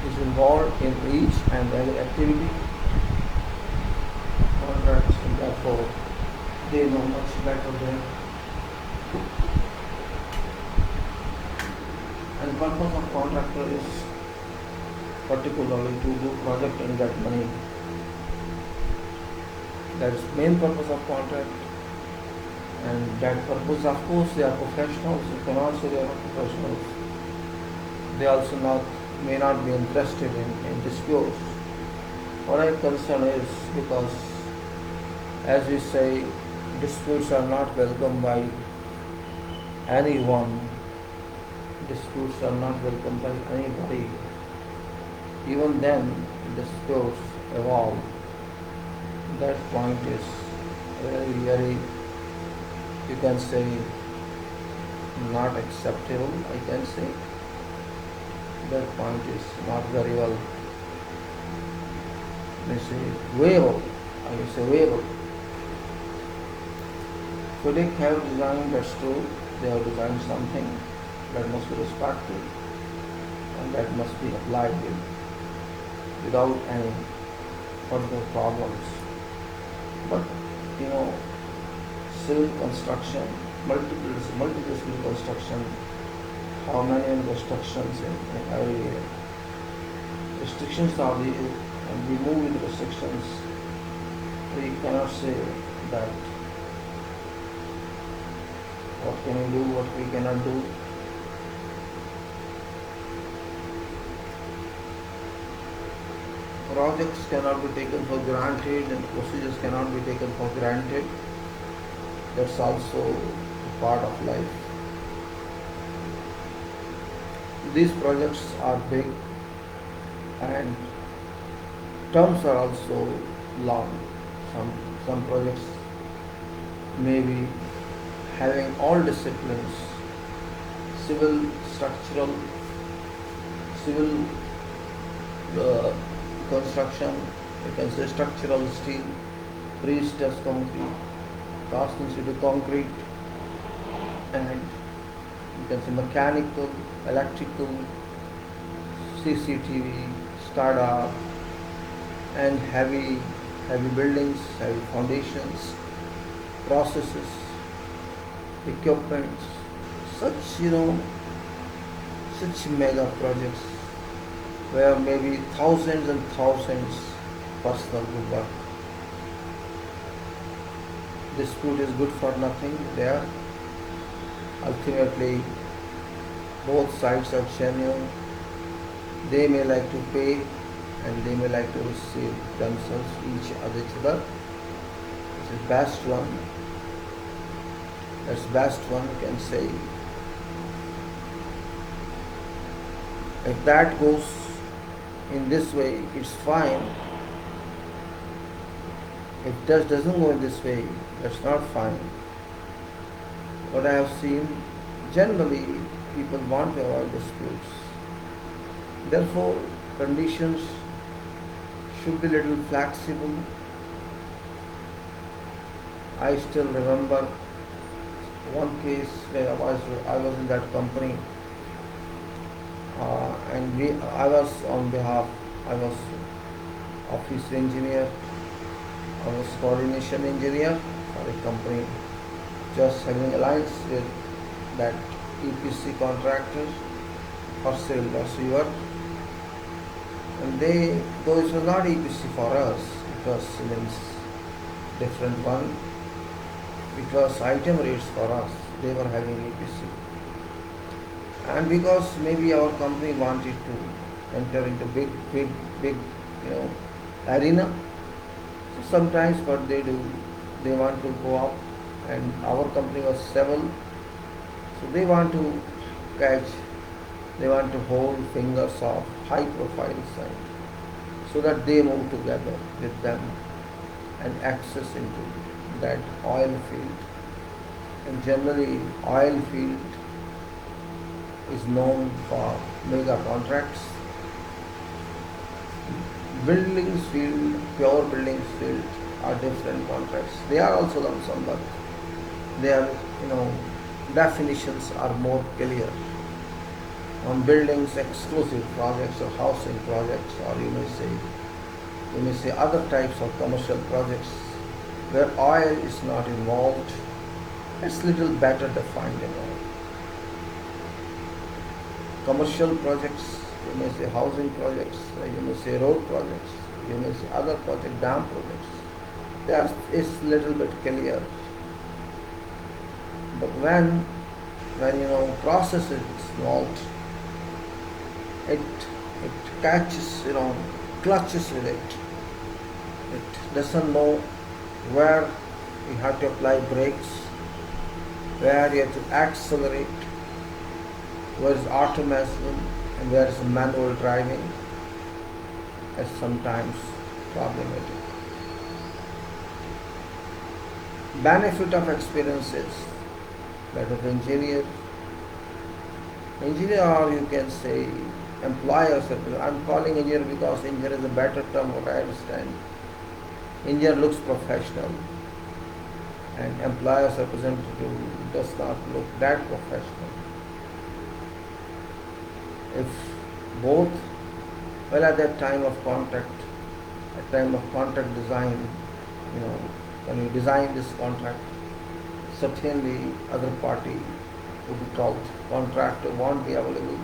is involved in each and every activity. Contracts, and therefore they know much better than. And purpose of contractor is particularly to do project and get money. That is main purpose of contract. And that purpose, of course, they are professionals. You cannot say they are not professionals. They also may not be interested in disputes. What I am concerned is because, as we say, disputes are not welcome by anyone. Disputes are not welcome by anybody. Even then, disputes evolve. That point is very, you can say, not acceptable, I can say. That point is not very well, I say, weighable. FIDIC have designed, that's true, they have designed something that must be respected and that must be applied without any further problems. But civil construction, multiple construction, how many restrictions in every area. Restrictions are there, and we move with restrictions. We cannot say that what can we do, what we cannot do. Projects cannot be taken for granted and procedures cannot be taken for granted. That's also part of life. These projects are big and terms are also long. Some projects may be having all disciplines, civil, structural, civil construction, you can say structural steel, pre-stressed concrete, cast in situ concrete, and you can say mechanical, electrical, CCTV, SCADA, and heavy buildings, heavy foundations, processes, equipments, such mega projects where maybe thousands and thousands personnel will work. Dispute is good for nothing there. Ultimately, both sides are genuine. They may like to pay and they may like to receive themselves, each other. It's the best one. That's best one, you can say. If that goes in this way, it's fine. If that doesn't go in this way, that's not fine. What I have seen, generally people want to avoid disputes. Therefore, conditions should be little flexible. I still remember one case where I was in that company, and I was office engineer, I was coordination engineer for a company just having alliance with that EPC contractor for civil receiver. And though it was not EPC for us, it was different one. It was item rates for us. They were having EPC. And because maybe our company wanted to enter into big arena, so sometimes what they do, they want to go up, and our company was 7, so they want to catch, they want to hold fingers of high profile side, so that they move together with them and access into that oil field. And generally oil field is known for mega contracts. Buildings field, pure buildings field are different contracts. They are also lump sum, but their definitions are more clear. On buildings, exclusive projects or housing projects, or you may say other types of commercial projects where oil is not involved, it's little better defined. Commercial projects, you may say housing projects, you may say road projects, you may say other projects, dam projects. That is little bit clear. But when process is involved, it catches, clutches with it. It doesn't know where you have to apply brakes, where you have to accelerate, where is automation and where is manual driving, is sometimes problematic. Benefit of experience is that of engineer, or you can say employers. I'm calling engineer because engineer is a better term, what I understand. Engineer looks professional, and employer's representative does not look that professional. If both, well, at that time of contract design, when you design this contract, certainly other party would be called, contractor won't be available.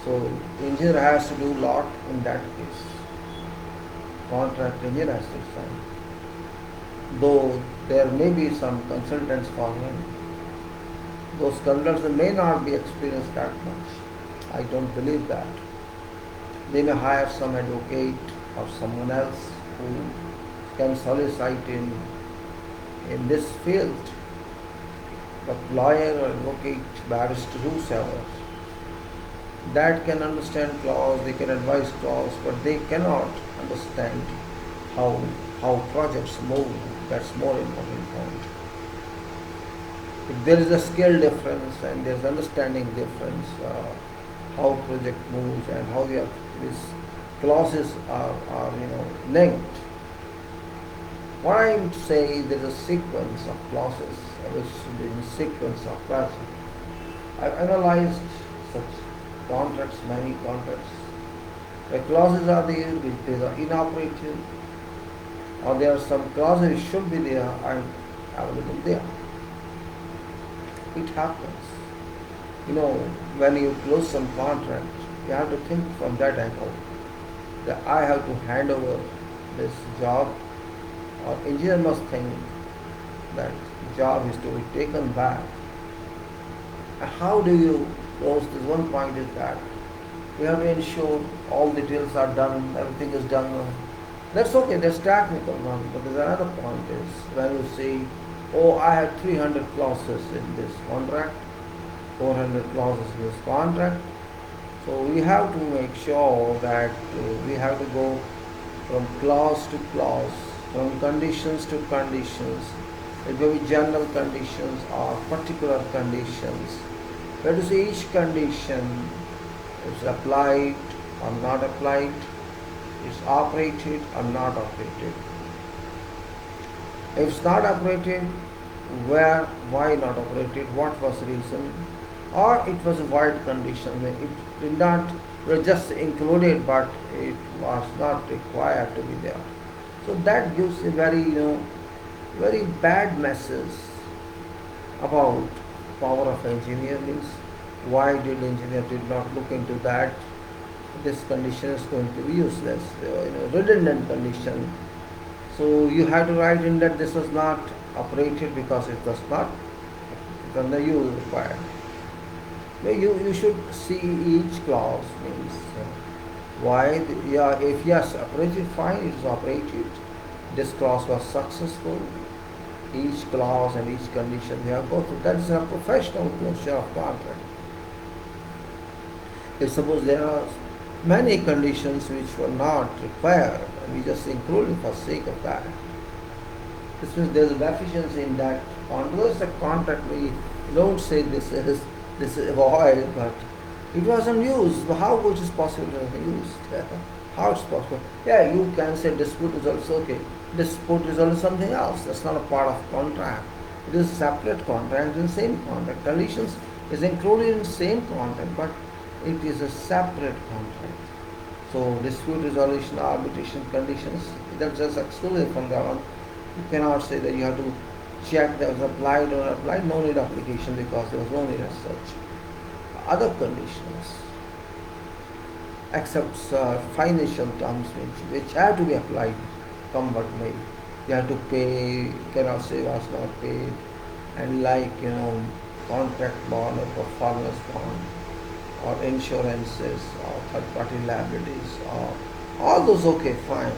So engineer has to do a lot in that case. Contract engineer has to sign. Though there may be some consultants for him, those consultants may not be experienced that much. I don't believe that. They may hire some advocate or someone else who can solicit in this field. But lawyer or advocate, barrister, whosoever, that can understand clause, they can advise clause, but they cannot understand how projects move. That's more important point. If there is a skill difference and there is understanding difference, how project moves and how these clauses are linked. What I am saying, there is a sequence of clauses, which is a sequence of projects. I've analyzed such contracts, many contracts. The clauses are there which are inoperative, or there are some clauses which should be there and available there. It happens. When you close some contract, you have to think from that angle, that I have to hand over this job, or engineer must think that job is to be taken back. And how do you close this? One point is that you have to ensure all details are done, everything is done. That's okay, that's technical one. But there's another point is when you say, oh, I have 300 clauses in this contract, 400 clauses in this contract. So we have to make sure that we have to go from clause to clause, from conditions to conditions. It may be general conditions or particular conditions. Where to see each condition is applied or not applied, is operated or not operated. If it's not operated, where, why not operated, what was the reason, or it was a void condition, it did not, it was just included but it was not required to be there. So that gives a very, very bad message about power of engineer. Means why did engineer did not look into that? This condition is going to be useless, redundant condition. So you have to write in that this was not operated because it was not under use required. You should see each clause, means why, if yes, operated, fine, it is operated. this clause was successful, each clause and each condition we have go through. That is a professional closure of contract. If suppose there are many conditions which were not required, and we just include it for sake of that, this means there is a deficiency in that contract. The contract we don't say this is void, but it wasn't used. How it is possible to be used? How it's possible? Yeah, you can say dispute result is okay. Dispute result is something else. That's not a part of contract. It is a separate contract in the same contract. Conditions is included in the same contract, but it is a separate contract. So dispute resolution, arbitration conditions, that's just excluded from that one. You cannot say that you have to check that was applied or not applied. No need application because there was no need as such. Other conditions, except financial terms which have to be applied, come what may. You have to pay, cannot say was not paid, and like contract bond or performance bond, or insurances, or third party liabilities, or all those okay, fine.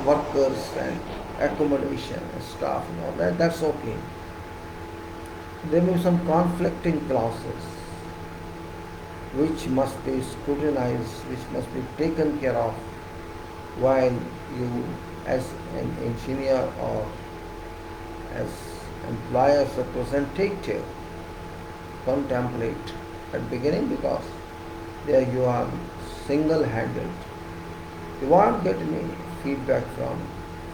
Workers and accommodation and staff and all that, that's okay. There may be some conflicting clauses which must be scrutinized, which must be taken care of while you as an engineer or as employer's representative contemplate at beginning, because there you are single-handed. You won't get any feedback from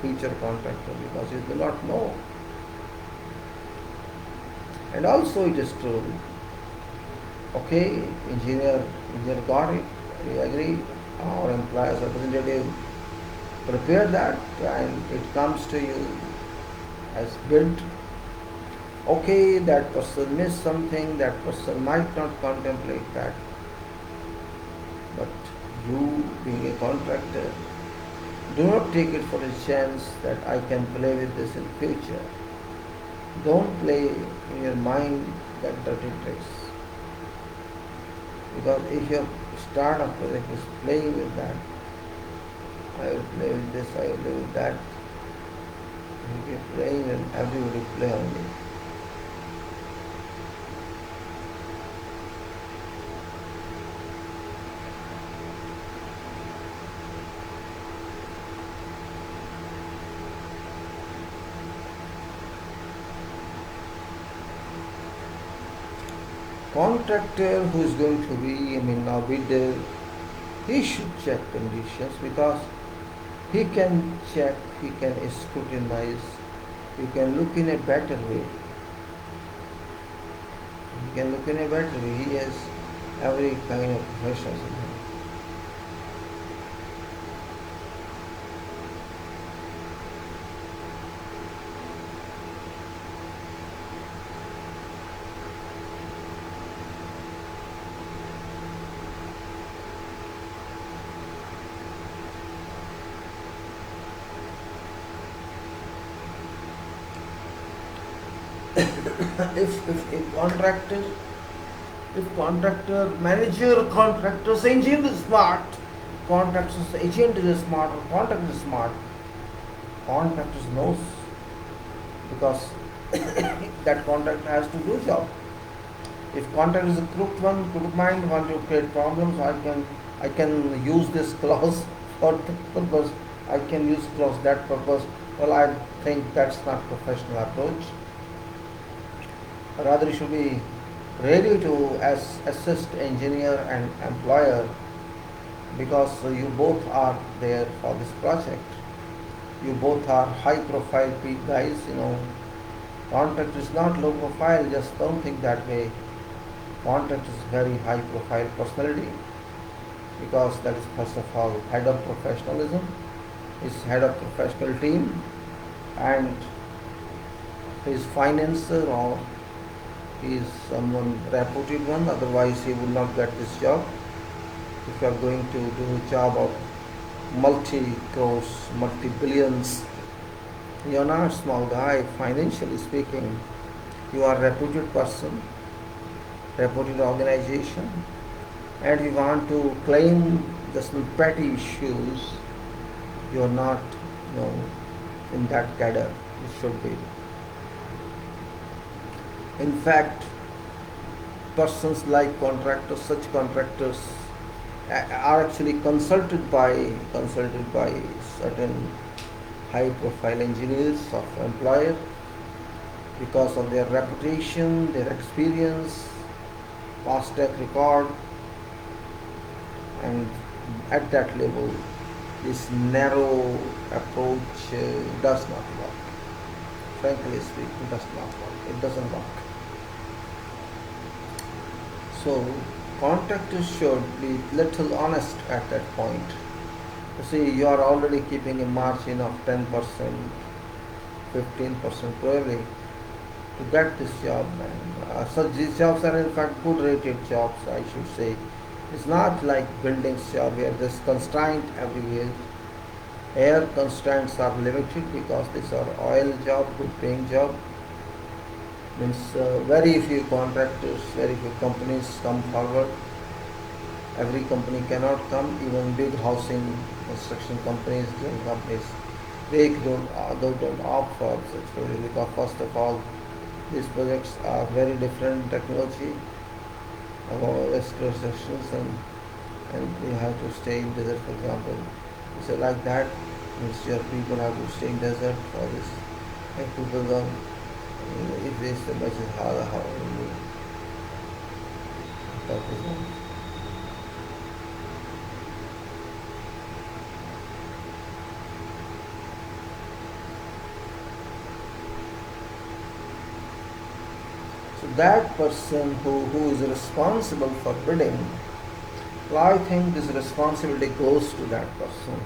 future contractor because you do not know. And also it is true, okay, engineer got it, we agree, our employer's representative prepare that and it comes to you as built. Okay, that person missed something, that person might not contemplate that. But you being a contractor, do not take it for a chance that I can play with this in future. Don't play in your mind that dirty tricks. Because if your startup project is playing with that, I will play with this, I will play with that. You keep playing and everybody play on you. Contractor who is going to be, now bidder, he should check conditions because he can check, he can scrutinize, he can look in a better way. He can look in a better way. He has every kind of professionalism. if contractor, manager, contractor's agent is smart, contractor's agent is smart, or contractor is smart, contractor knows because that contractor has to do job. If contractor is a crooked one, crooked mind, want to create problems, I can use this clause for that purpose, I can use clause that purpose. Well, I think that's not professional approach. Rather, you should be ready to assist engineer and employer because you both are there for this project. You both are high profile guys, Contract is not low profile, just don't think that way. Contract is very high profile personality because that is first of all head of professionalism, is head of professional team, and his financer or he is someone reputed one, otherwise he would not get this job. If you are going to do a job of multi-crores, multi-billions, you are not a small guy financially speaking. You are a reputed person, reputed organization, and you want to claim just some petty issues. You are not, in that cadre. It should be. In fact, persons like contractors, such contractors are actually consulted by certain high profile engineers of employer because of their reputation, their experience, past track record, and at that level this narrow approach does not work. Frankly speaking, does not work. It doesn't work. So contractors should be little honest at that point. You see, you are already keeping a margin of 10%, 15% probably to get this job. And such these jobs are in fact good rated jobs, I should say. It's not like buildings job where there's constraint everywhere. Air constraints are limited because these are oil job, good paying job. Means very few contractors, very few companies come forward. Every company cannot come, even big housing construction companies, they don't opt for such projects because first of all, these projects are very different technology about restoration sections, and you have to stay in desert, for example. So like that, means your people have to stay in desert for this. And people don't, if they so much as how that is all. So that person who is responsible for bidding, well, I think this responsibility goes to that person.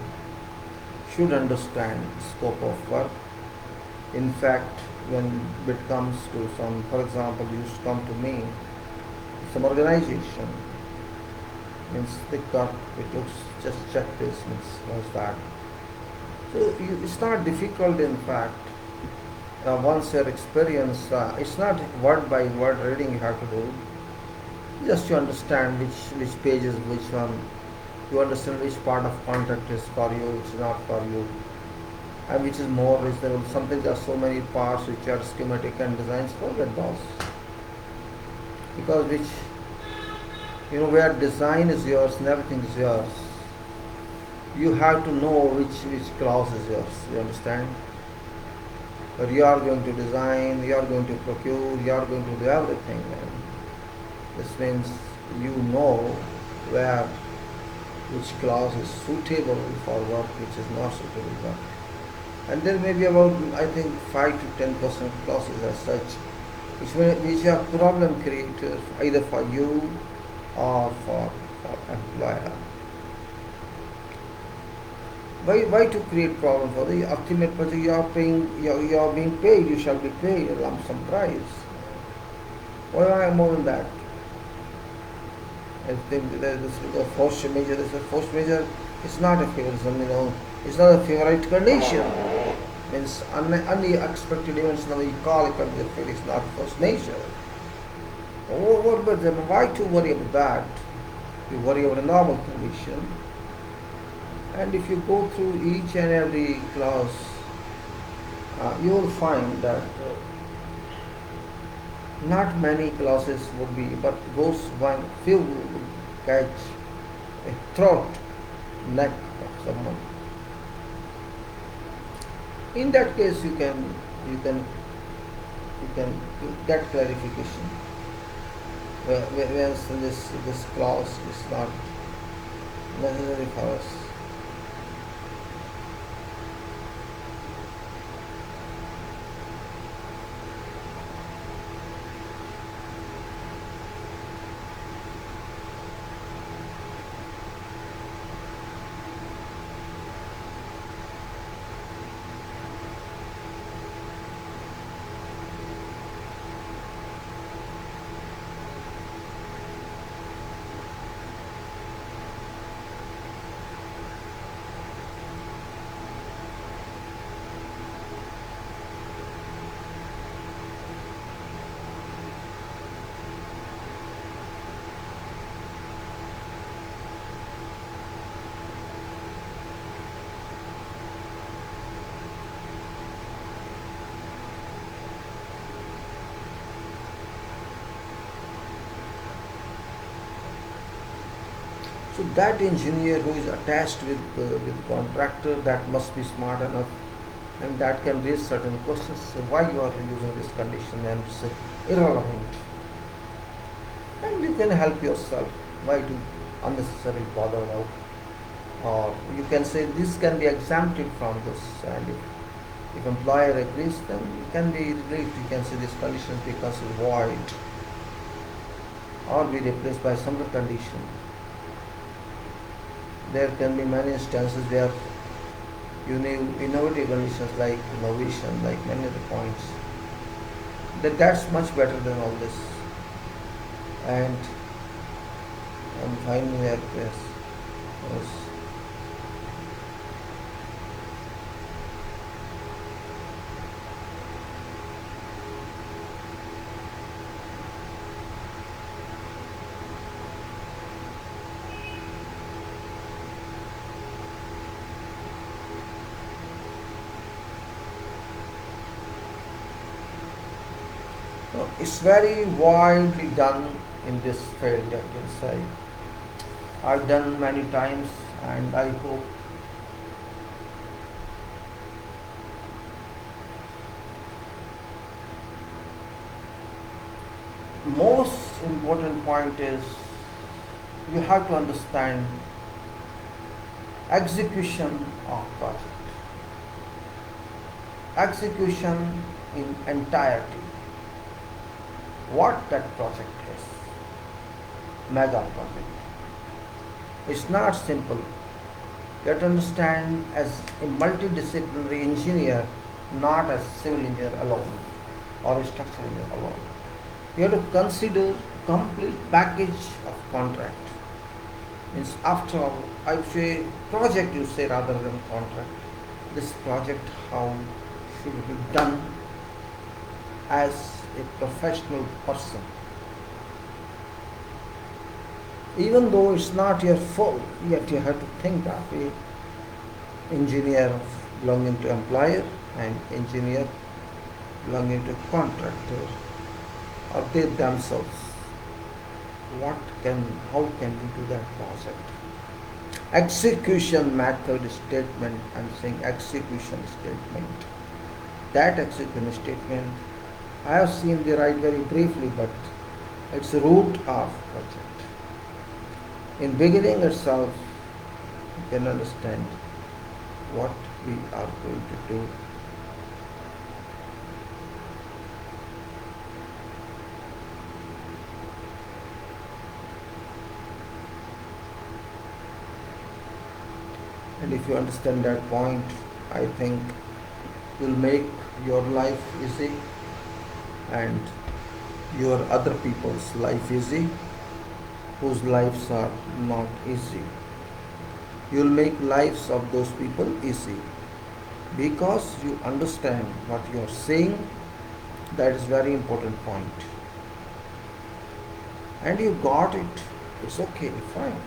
Should understand the scope of work. In fact, when bid comes to some, for example, used to come to me, some organization, means they got, it looks, just check this, means what's that. So it's not difficult in fact. Once your experience, it's not word by word reading you have to do, just to understand which pages, which one, you understand which part of contract is for you, which is not for you, and which is more reasonable. Sometimes there are so many parts which are schematic and designs, forget those. Because where design is yours and everything is yours, you have to know which clause is yours, you understand? But you are going to design, you are going to procure, you are going to do everything. And this means you know which clause is suitable for work, which is not suitable for work. And there may be about, I think, 5 to 10% clauses as such, which are problem creators either for you or for employer. Why to create problem for the ultimate project? You are being paid. You shall be paid a lump sum price. Why am more than that? I think this is a force major. This is a force major. It's not a favorism. It's not a favorite condition. Means unexpected events. Now you call it condition. It's not force major. What about them? Why to worry about that? You worry about a normal condition. And if you go through each and every clause, you will find that not many clauses would be, but those few would catch a throat, neck of someone. In that case, you can get clarification. Whereas this clause is not necessary for us. So that engineer who is attached with contractor, that must be smart enough, and that can raise certain questions. So why you are using this condition, and it's irrelevant, and you can help yourself. Why to unnecessarily bother out? Or you can say this can be exempted from this, and if employer agrees, then it can be relieved. You can say this condition becomes void or be replaced by some other condition. There can be many instances where you need innovative conditions like innovation, like many other points. That's much better than all this. And I'm finding that yes. It's very widely done in this field, I can say. I've done many times, and I hope most important point is you have to understand execution of project. Execution in entirety. What that project is. Mega project. It's not simple. You have to understand as a multidisciplinary engineer, not as civil engineer alone or a structural engineer alone. You have to consider complete package of contract. Means after all, I say project you say rather than contract. This project how should be done as a professional person. Even though it's not your fault, yet you have to think of it. Engineer belonging to employer and engineer belonging to contractor, or they themselves. How can we do that project? Execution method statement, I'm saying execution statement. That execution statement, I have seen they write very briefly, but it's the root of project. In beginning itself, you can understand what we are going to do. And if you understand that point, I think you'll make your life easy and your other people's life easy, whose lives are not easy. You'll make lives of those people easy because you understand what you are saying. That is very important point. And you got it. It's okay, fine.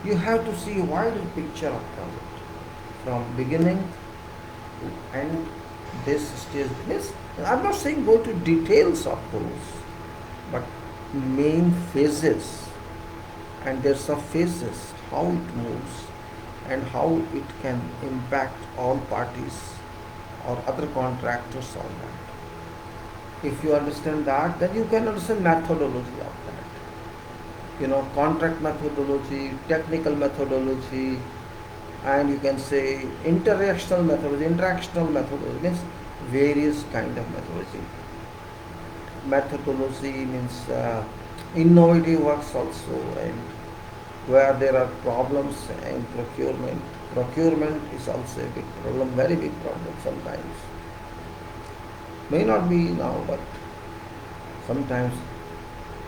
You have to see a wider picture of project from beginning to end. This stage. Yes, I'm not saying go to details of those, but main phases, and there's some phases, how it moves and how it can impact all parties or other contractors on that. If you understand that, then you can understand methodology of that. Contract methodology, technical methodology, and you can say interactional methodology. Interactional methodology means various kind of methodology. Methodology means innovative works also, and where there are problems in procurement. Procurement is also a big problem, very big problem sometimes. May not be now, but sometimes,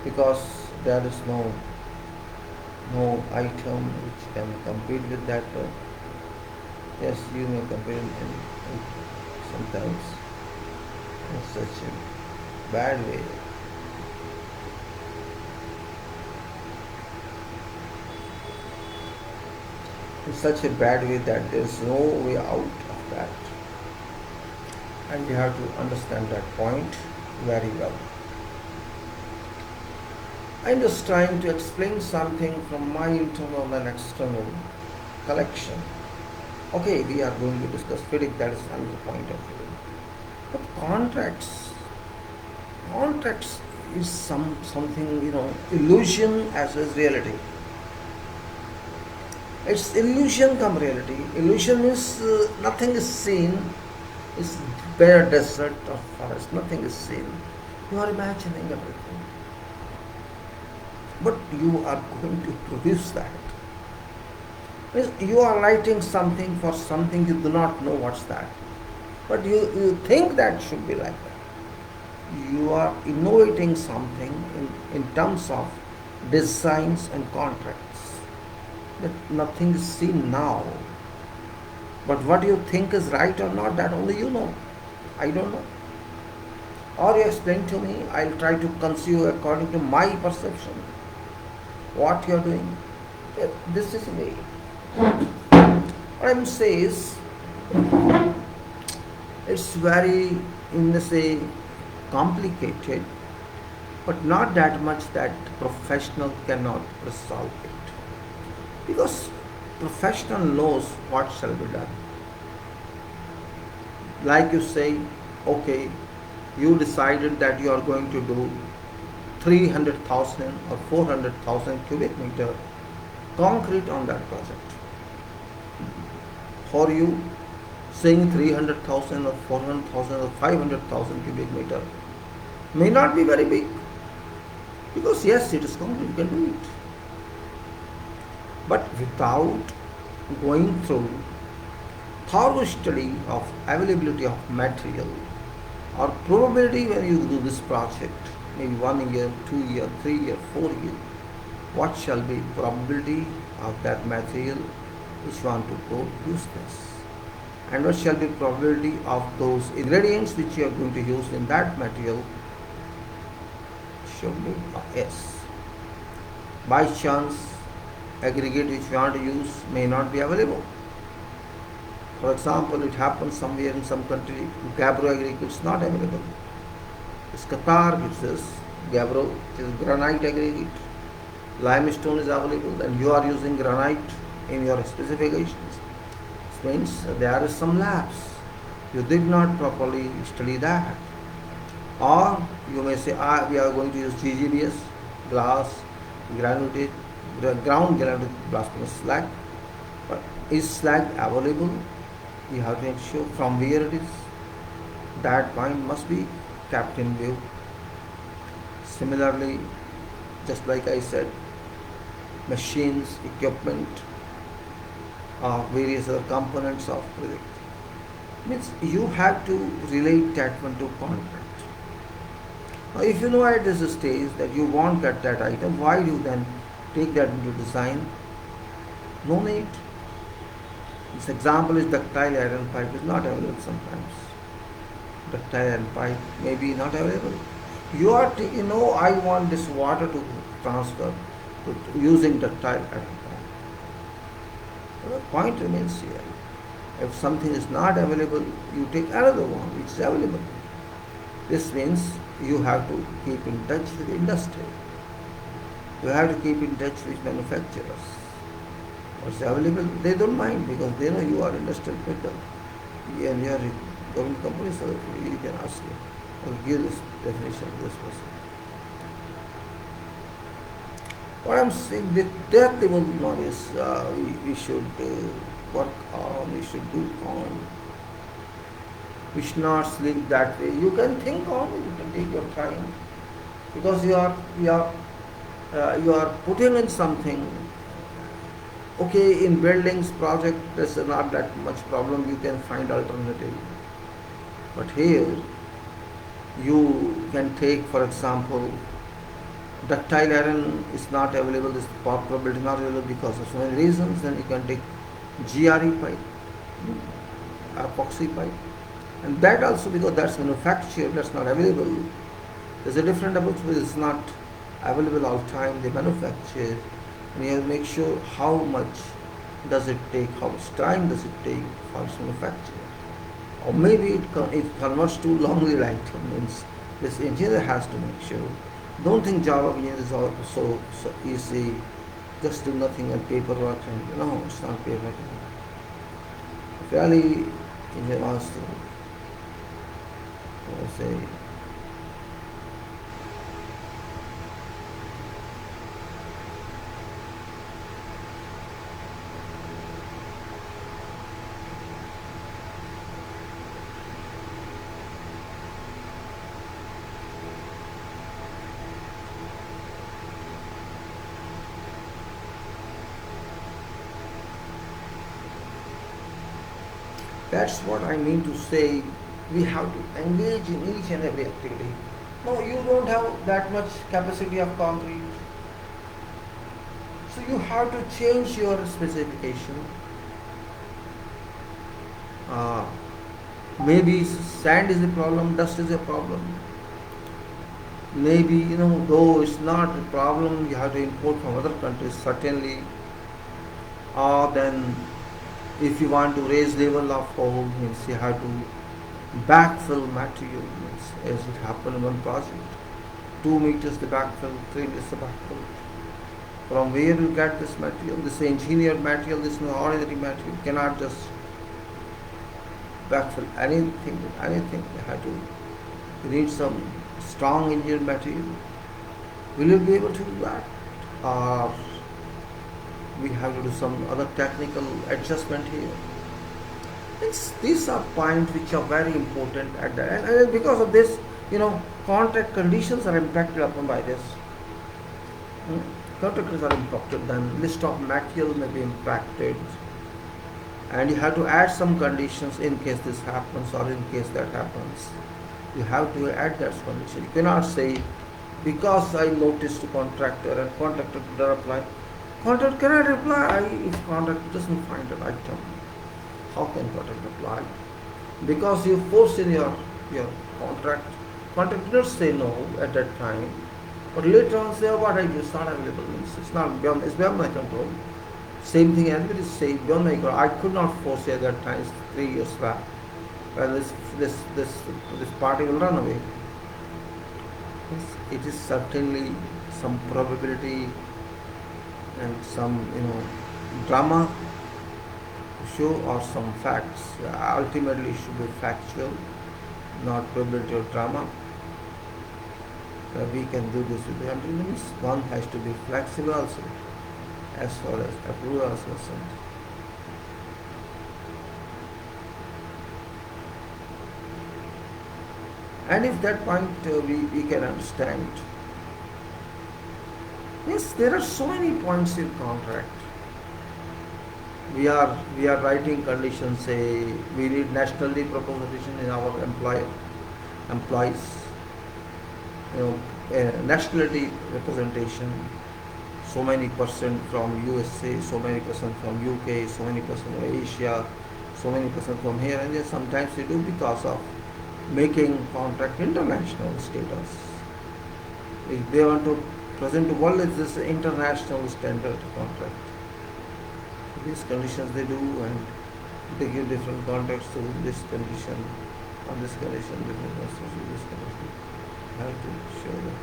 because there is no item which can compete with that. Yes, you may compare in sometimes in such a bad way. In such a bad way that there is no way out of that. And you have to understand that point very well. I'm just trying to explain something from my internal and external collection. Okay, we are going to discuss FIDIC, that is another point of view. But contracts is something, illusion as well as reality. It's illusion come reality. Illusion means nothing is seen. It's bare desert or forest. Nothing is seen. You are imagining everything. But you are going to produce that. Means you are writing something for something you do not know what's that. But you think that should be like that. You are innovating something in terms of designs and contracts. That nothing is seen now. But what you think is right or not, that only you know. I don't know. Or you explain to me, I'll try to conceive according to my perception what you're doing. This is me. What I'm saying is, it's very, complicated, but not that much that professional cannot resolve it. Because professional knows what shall be done. Like you say, okay, you decided that you are going to do 300,000 or 400,000 cubic meter concrete on that project. For you, saying 300,000 or 400,000 or 500,000 cubic meter may not be very big, because yes, it is concrete, you can do it. But without going through thorough study of availability of material or probability when you do this project, maybe 1 year, 2 year, 3 year, 4 year, what shall be probability of that material which you want to go use this? And what shall be probability of those ingredients which you are going to use in that material should be S. By chance, aggregate which you want to use may not be available. For example, it happens somewhere in some country, gabbro aggregate is not available. It's Qatar gives us gabbro, which is granite aggregate. Limestone is available and you are using granite in your specifications. This means there are some labs. You did not properly study that. Or you may say, we are going to use GGBS, glass, granulated, ground granulated blast furnace slag. But is slag available? You have to ensure from where it is. That point must be kept in view. Similarly, just like I said, machines, equipment, various other components of project. Means you have to relate that one to contract. Now, if you know at this stage that you won't get that item, why do you then take that into design? No need. This example is ductile iron pipe is not available sometimes. Ductile iron pipe may be not available. You are I want this water to transfer using ductile iron pipe. The point remains here. If something is not available, you take another one which is available. This means you have to keep in touch with the industry. You have to keep in touch with manufacturers. What's available, they don't mind because they know you are industrial people. And you are a government company, so you can ask them or give this definition to this person. What I'm saying, that level of knowledge we should work on, we should do on. We should not sleep that way. You can think on, you can take your time, because you are putting in something. Okay, in buildings project, there's not that much problem. You can find alternative. But here, you can take, for example, ductile iron is not available. This probability is not available because of so many reasons. Then you can take GRE pipe, epoxy pipe. And that also because that's manufactured, that's not available. There's a different approach which is not available all the time. They manufacture, and you have to make sure how much does it take, how much time does it take for its manufacture. Or maybe it converts to long lead item, means this engineer has to make sure Don't think Java business is all so easy. Just do nothing and paperwork and no, it's not paperwork. If really engineer wants to say that's what I mean to say. We have to engage in each and every activity. No, you don't have that much capacity of concrete. So you have to change your specification. Uh, Maybe sand is a problem, dust is a problem. Maybe, though it's not a problem, you have to import from other countries, certainly. Or then, if you want to raise level of hole, means you have to backfill material, means as it happened in one project. 2 meters the backfill, 3 meters the backfill. From where you get this material? This engineered material, this no ordinary material, cannot just backfill anything with anything. You have to, you need some strong engineered material. Will you be able to do that? Or we have to do some other technical adjustment here? These are points which are very important at the end, and because of this, contract conditions are impacted upon by this. Contractors are impacted, then list of material may be impacted, and you have to add some conditions in case this happens or in case that happens. You have to add that condition. You cannot say, because I noticed to contractor and contractor did not reply. Contractor cannot reply if contractor doesn't find an item. How can contractor reply? Because you force in your contract. Contractor did not say no at that time, but later on say, what I do is not available. It's beyond my control. Same thing anybody say, beyond my control. I could not force at that time, 3 years back. Well, this party will run away. It is certainly some probability and some drama to show, or some facts. Ultimately it should be factual, not probability or drama. We can do this with the antonyms. One has to be flexible also as far as approval is concerned. And if that point we can understand. Yes, there are so many points in contract. We are writing conditions, say we need nationally proposition in our employees, nationality representation, so many percent from USA, so many percent from UK, so many percent from Asia, so many percent from here and there. Sometimes we do because of making contract international status. If they want to present the world as this international standard contract, these conditions they do, and they give different contracts to this condition, on this condition, different contracts to this condition. I have to show that.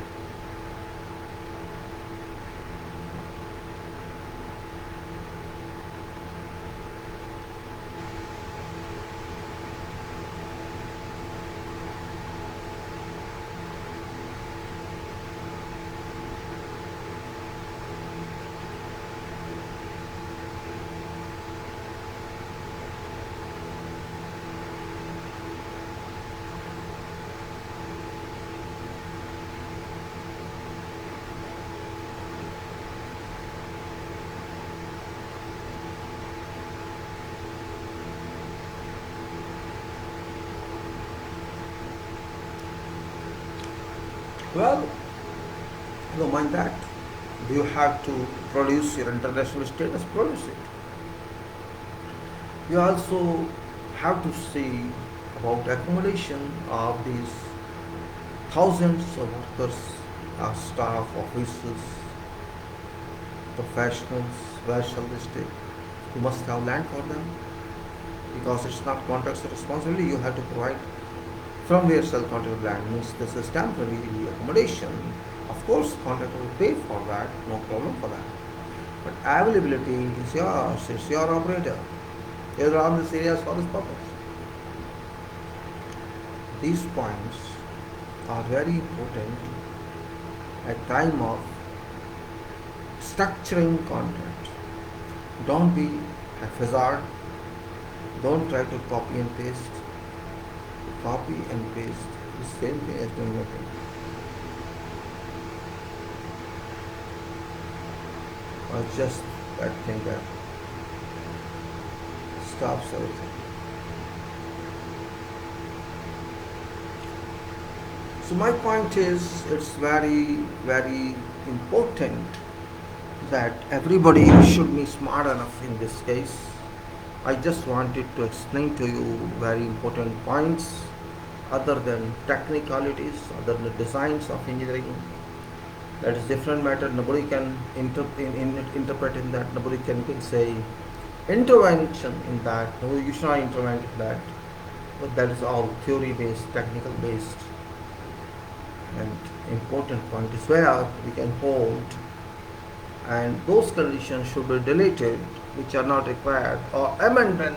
Well, don't mind that. Do you have to produce your international status? Produce it. You also have to see about accommodation of these thousands of workers, staff, officers, professionals. Where shall they stay? You must have land for them, because it's not contract's responsibility. You have to provide. From where shall contract land? Means this is temporary accommodation. Of course, contractor will pay for that, no problem for that. But availability is yours, it's your operator. These are all these areas for this purpose. These points are very important at time of structuring contract. Don't be a hazard. Don't try to copy and paste. Copy and paste the same thing as doing nothing. Or just that thing that stops everything. So my point is, it's very, very important that everybody should be smart enough in this case. I just wanted to explain to you very important points other than technicalities, other than the designs of engineering. That is different matter. Nobody can interpret in that. Nobody can say intervention in that. No, you should not intervene in that. But that is all theory based, technical based. And important point is where we can hold, and those conditions should be deleted which are not required, or amend them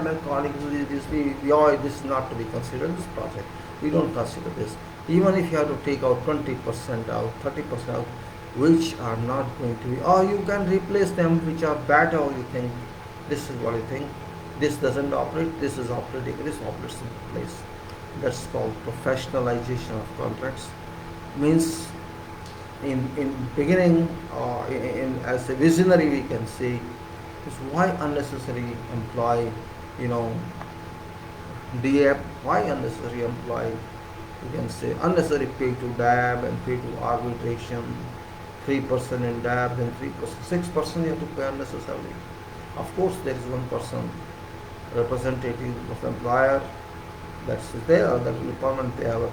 accordingly. This is not to be considered in this project. We don't consider this. Even if you have to take out 20% out, 30% out, which are not going to be, or you can replace them which are better, or you think this is what you think, this doesn't operate, this is operating, this operates in place. That's called professionalization of contracts. Means in beginning, or as a visionary we can say, is why unnecessary employ, DAP, why unnecessary employ, you can say unnecessary pay to DAB and pay to arbitration, 3% in DAB, then 3%, 6% you have to pay unnecessarily. Of course there is one person representative of employer that's there, that will be permanent there.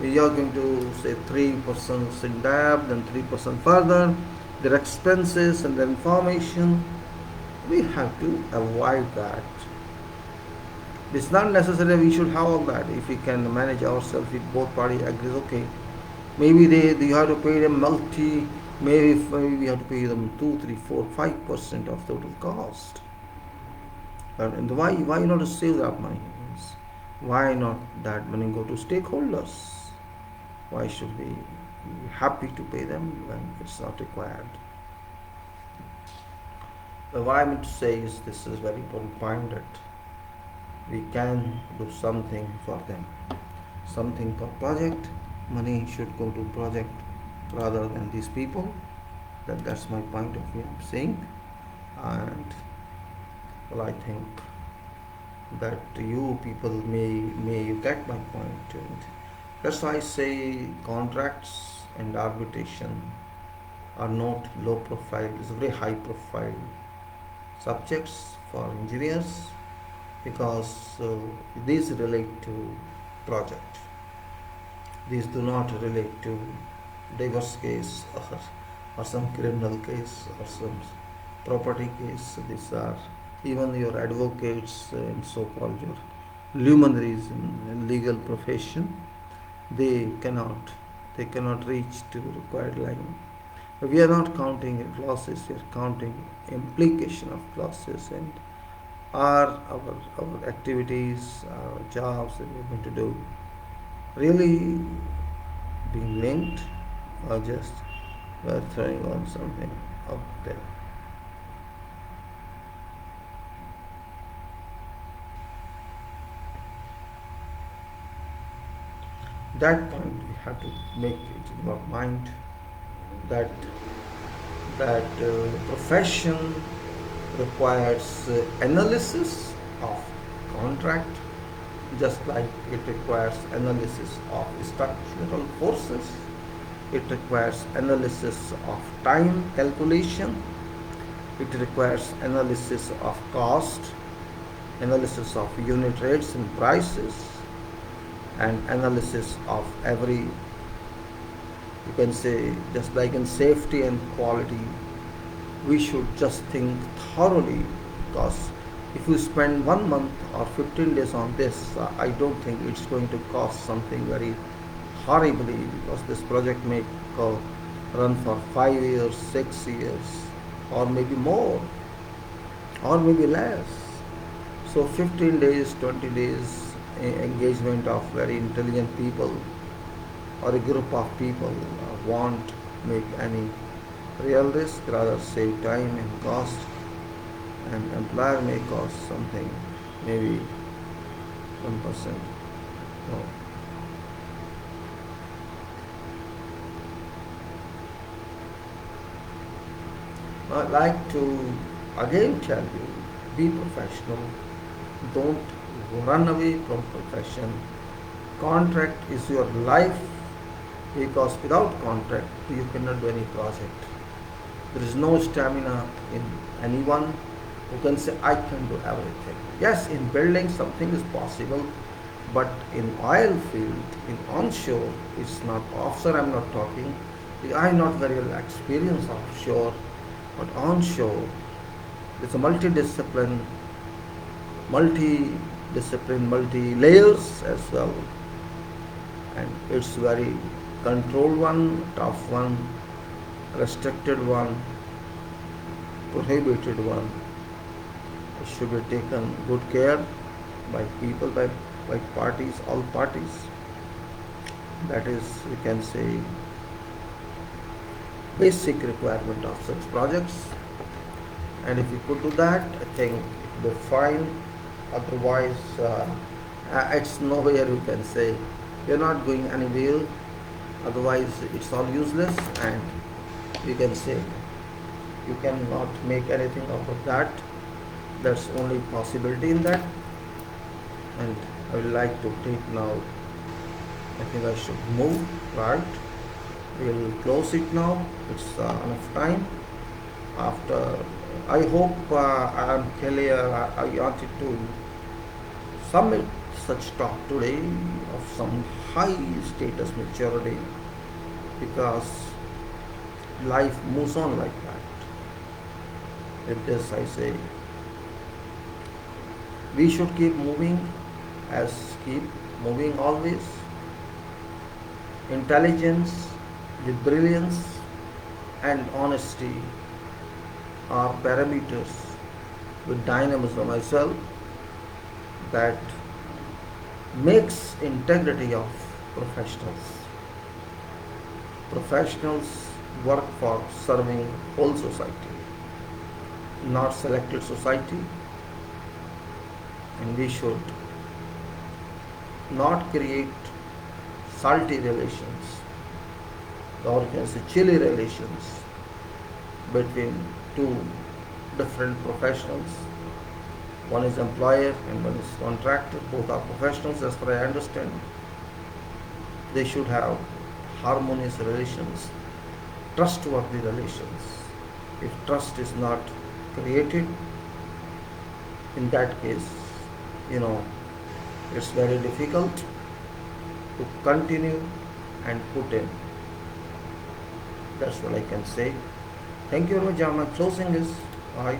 We are going to say 3% in DAB, then 3% further, their expenses and their information. We have to avoid that. It's not necessary we should have all that. If we can manage ourselves, if both parties agree, okay. Maybe you have to pay them maybe we have to pay them 2, 3, 4, 5% of total cost. And why not to save that money? Why not that money go to stakeholders? Why should we be happy to pay them when it's not required? But what I mean to say is, this is very important point, that we can do something for them, something for project. Money should go to project rather than these people. That's my point of view I'm saying. And well, I think that you people may get my point. And that's why I say contracts and arbitration are not low profile, it's very high profile subjects for engineers, because these relate to project. These do not relate to divorce case or some criminal case or some property case. These are even your advocates and so-called your luminaries in legal profession. They cannot reach to the required line. We are not counting clauses, we are counting implication of clauses, and our activities, our jobs that we are going to do really being linked, or just we are throwing on something out there. That point we have to make it in our mind, that profession requires analysis of contract, just like it requires analysis of structural forces, it requires analysis of time calculation, it requires analysis of cost, analysis of unit rates and prices, and analysis of every, you can say, just like in safety and quality, we should just think thoroughly, because if you spend 1 month or 15 days on this, I don't think it's going to cost something very horribly, because this project may run for 5 years, 6 years, or maybe more, or maybe less. So 15 days, 20 days engagement of very intelligent people or a group of people won't make any real risk, rather save time and cost, and employer may cost something, maybe 1%. No. I'd like to again tell you, be professional, don't run away from profession. Contract is your life, because without contract you cannot do any project. There is no stamina in anyone who can say I can do everything. Yes, in building something is possible, but in oil field, in onshore, it's not. Offshore I'm not talking. I'm not very well experienced offshore, but onshore it's a multi-discipline, multi-layers as well, and it's very controlled one, tough one, restricted one, prohibited one. It should be taken good care by people, by parties, all parties. That is, we can say, basic requirement of such projects. And if you could do that, I think it will be fine. Otherwise, it's nowhere, you can say. You're not going anywhere. Otherwise, it's all useless, and you can say you cannot make anything out of that. That's only possibility in that. And I would like to take now, I think I should move, right? We'll close it now. It's enough time. After, I hope I am clear. I wanted to submit such talk today of some high status maturity, because life moves on like that. With this I say, we should keep moving, keep moving always. Intelligence with brilliance and honesty are parameters with dynamism as well, that makes integrity of professionals. Professionals work for serving whole society, not selected society, and we should not create salty relations, or you can say chilly relations, between two different professionals. One is employer and one is contractor. Both are professionals as far as I understand. They should have harmonious relations, trustworthy relations. If trust is not created, in that case, it's very difficult to continue and put in. That's what I can say. Thank you very much. My closing is, all right.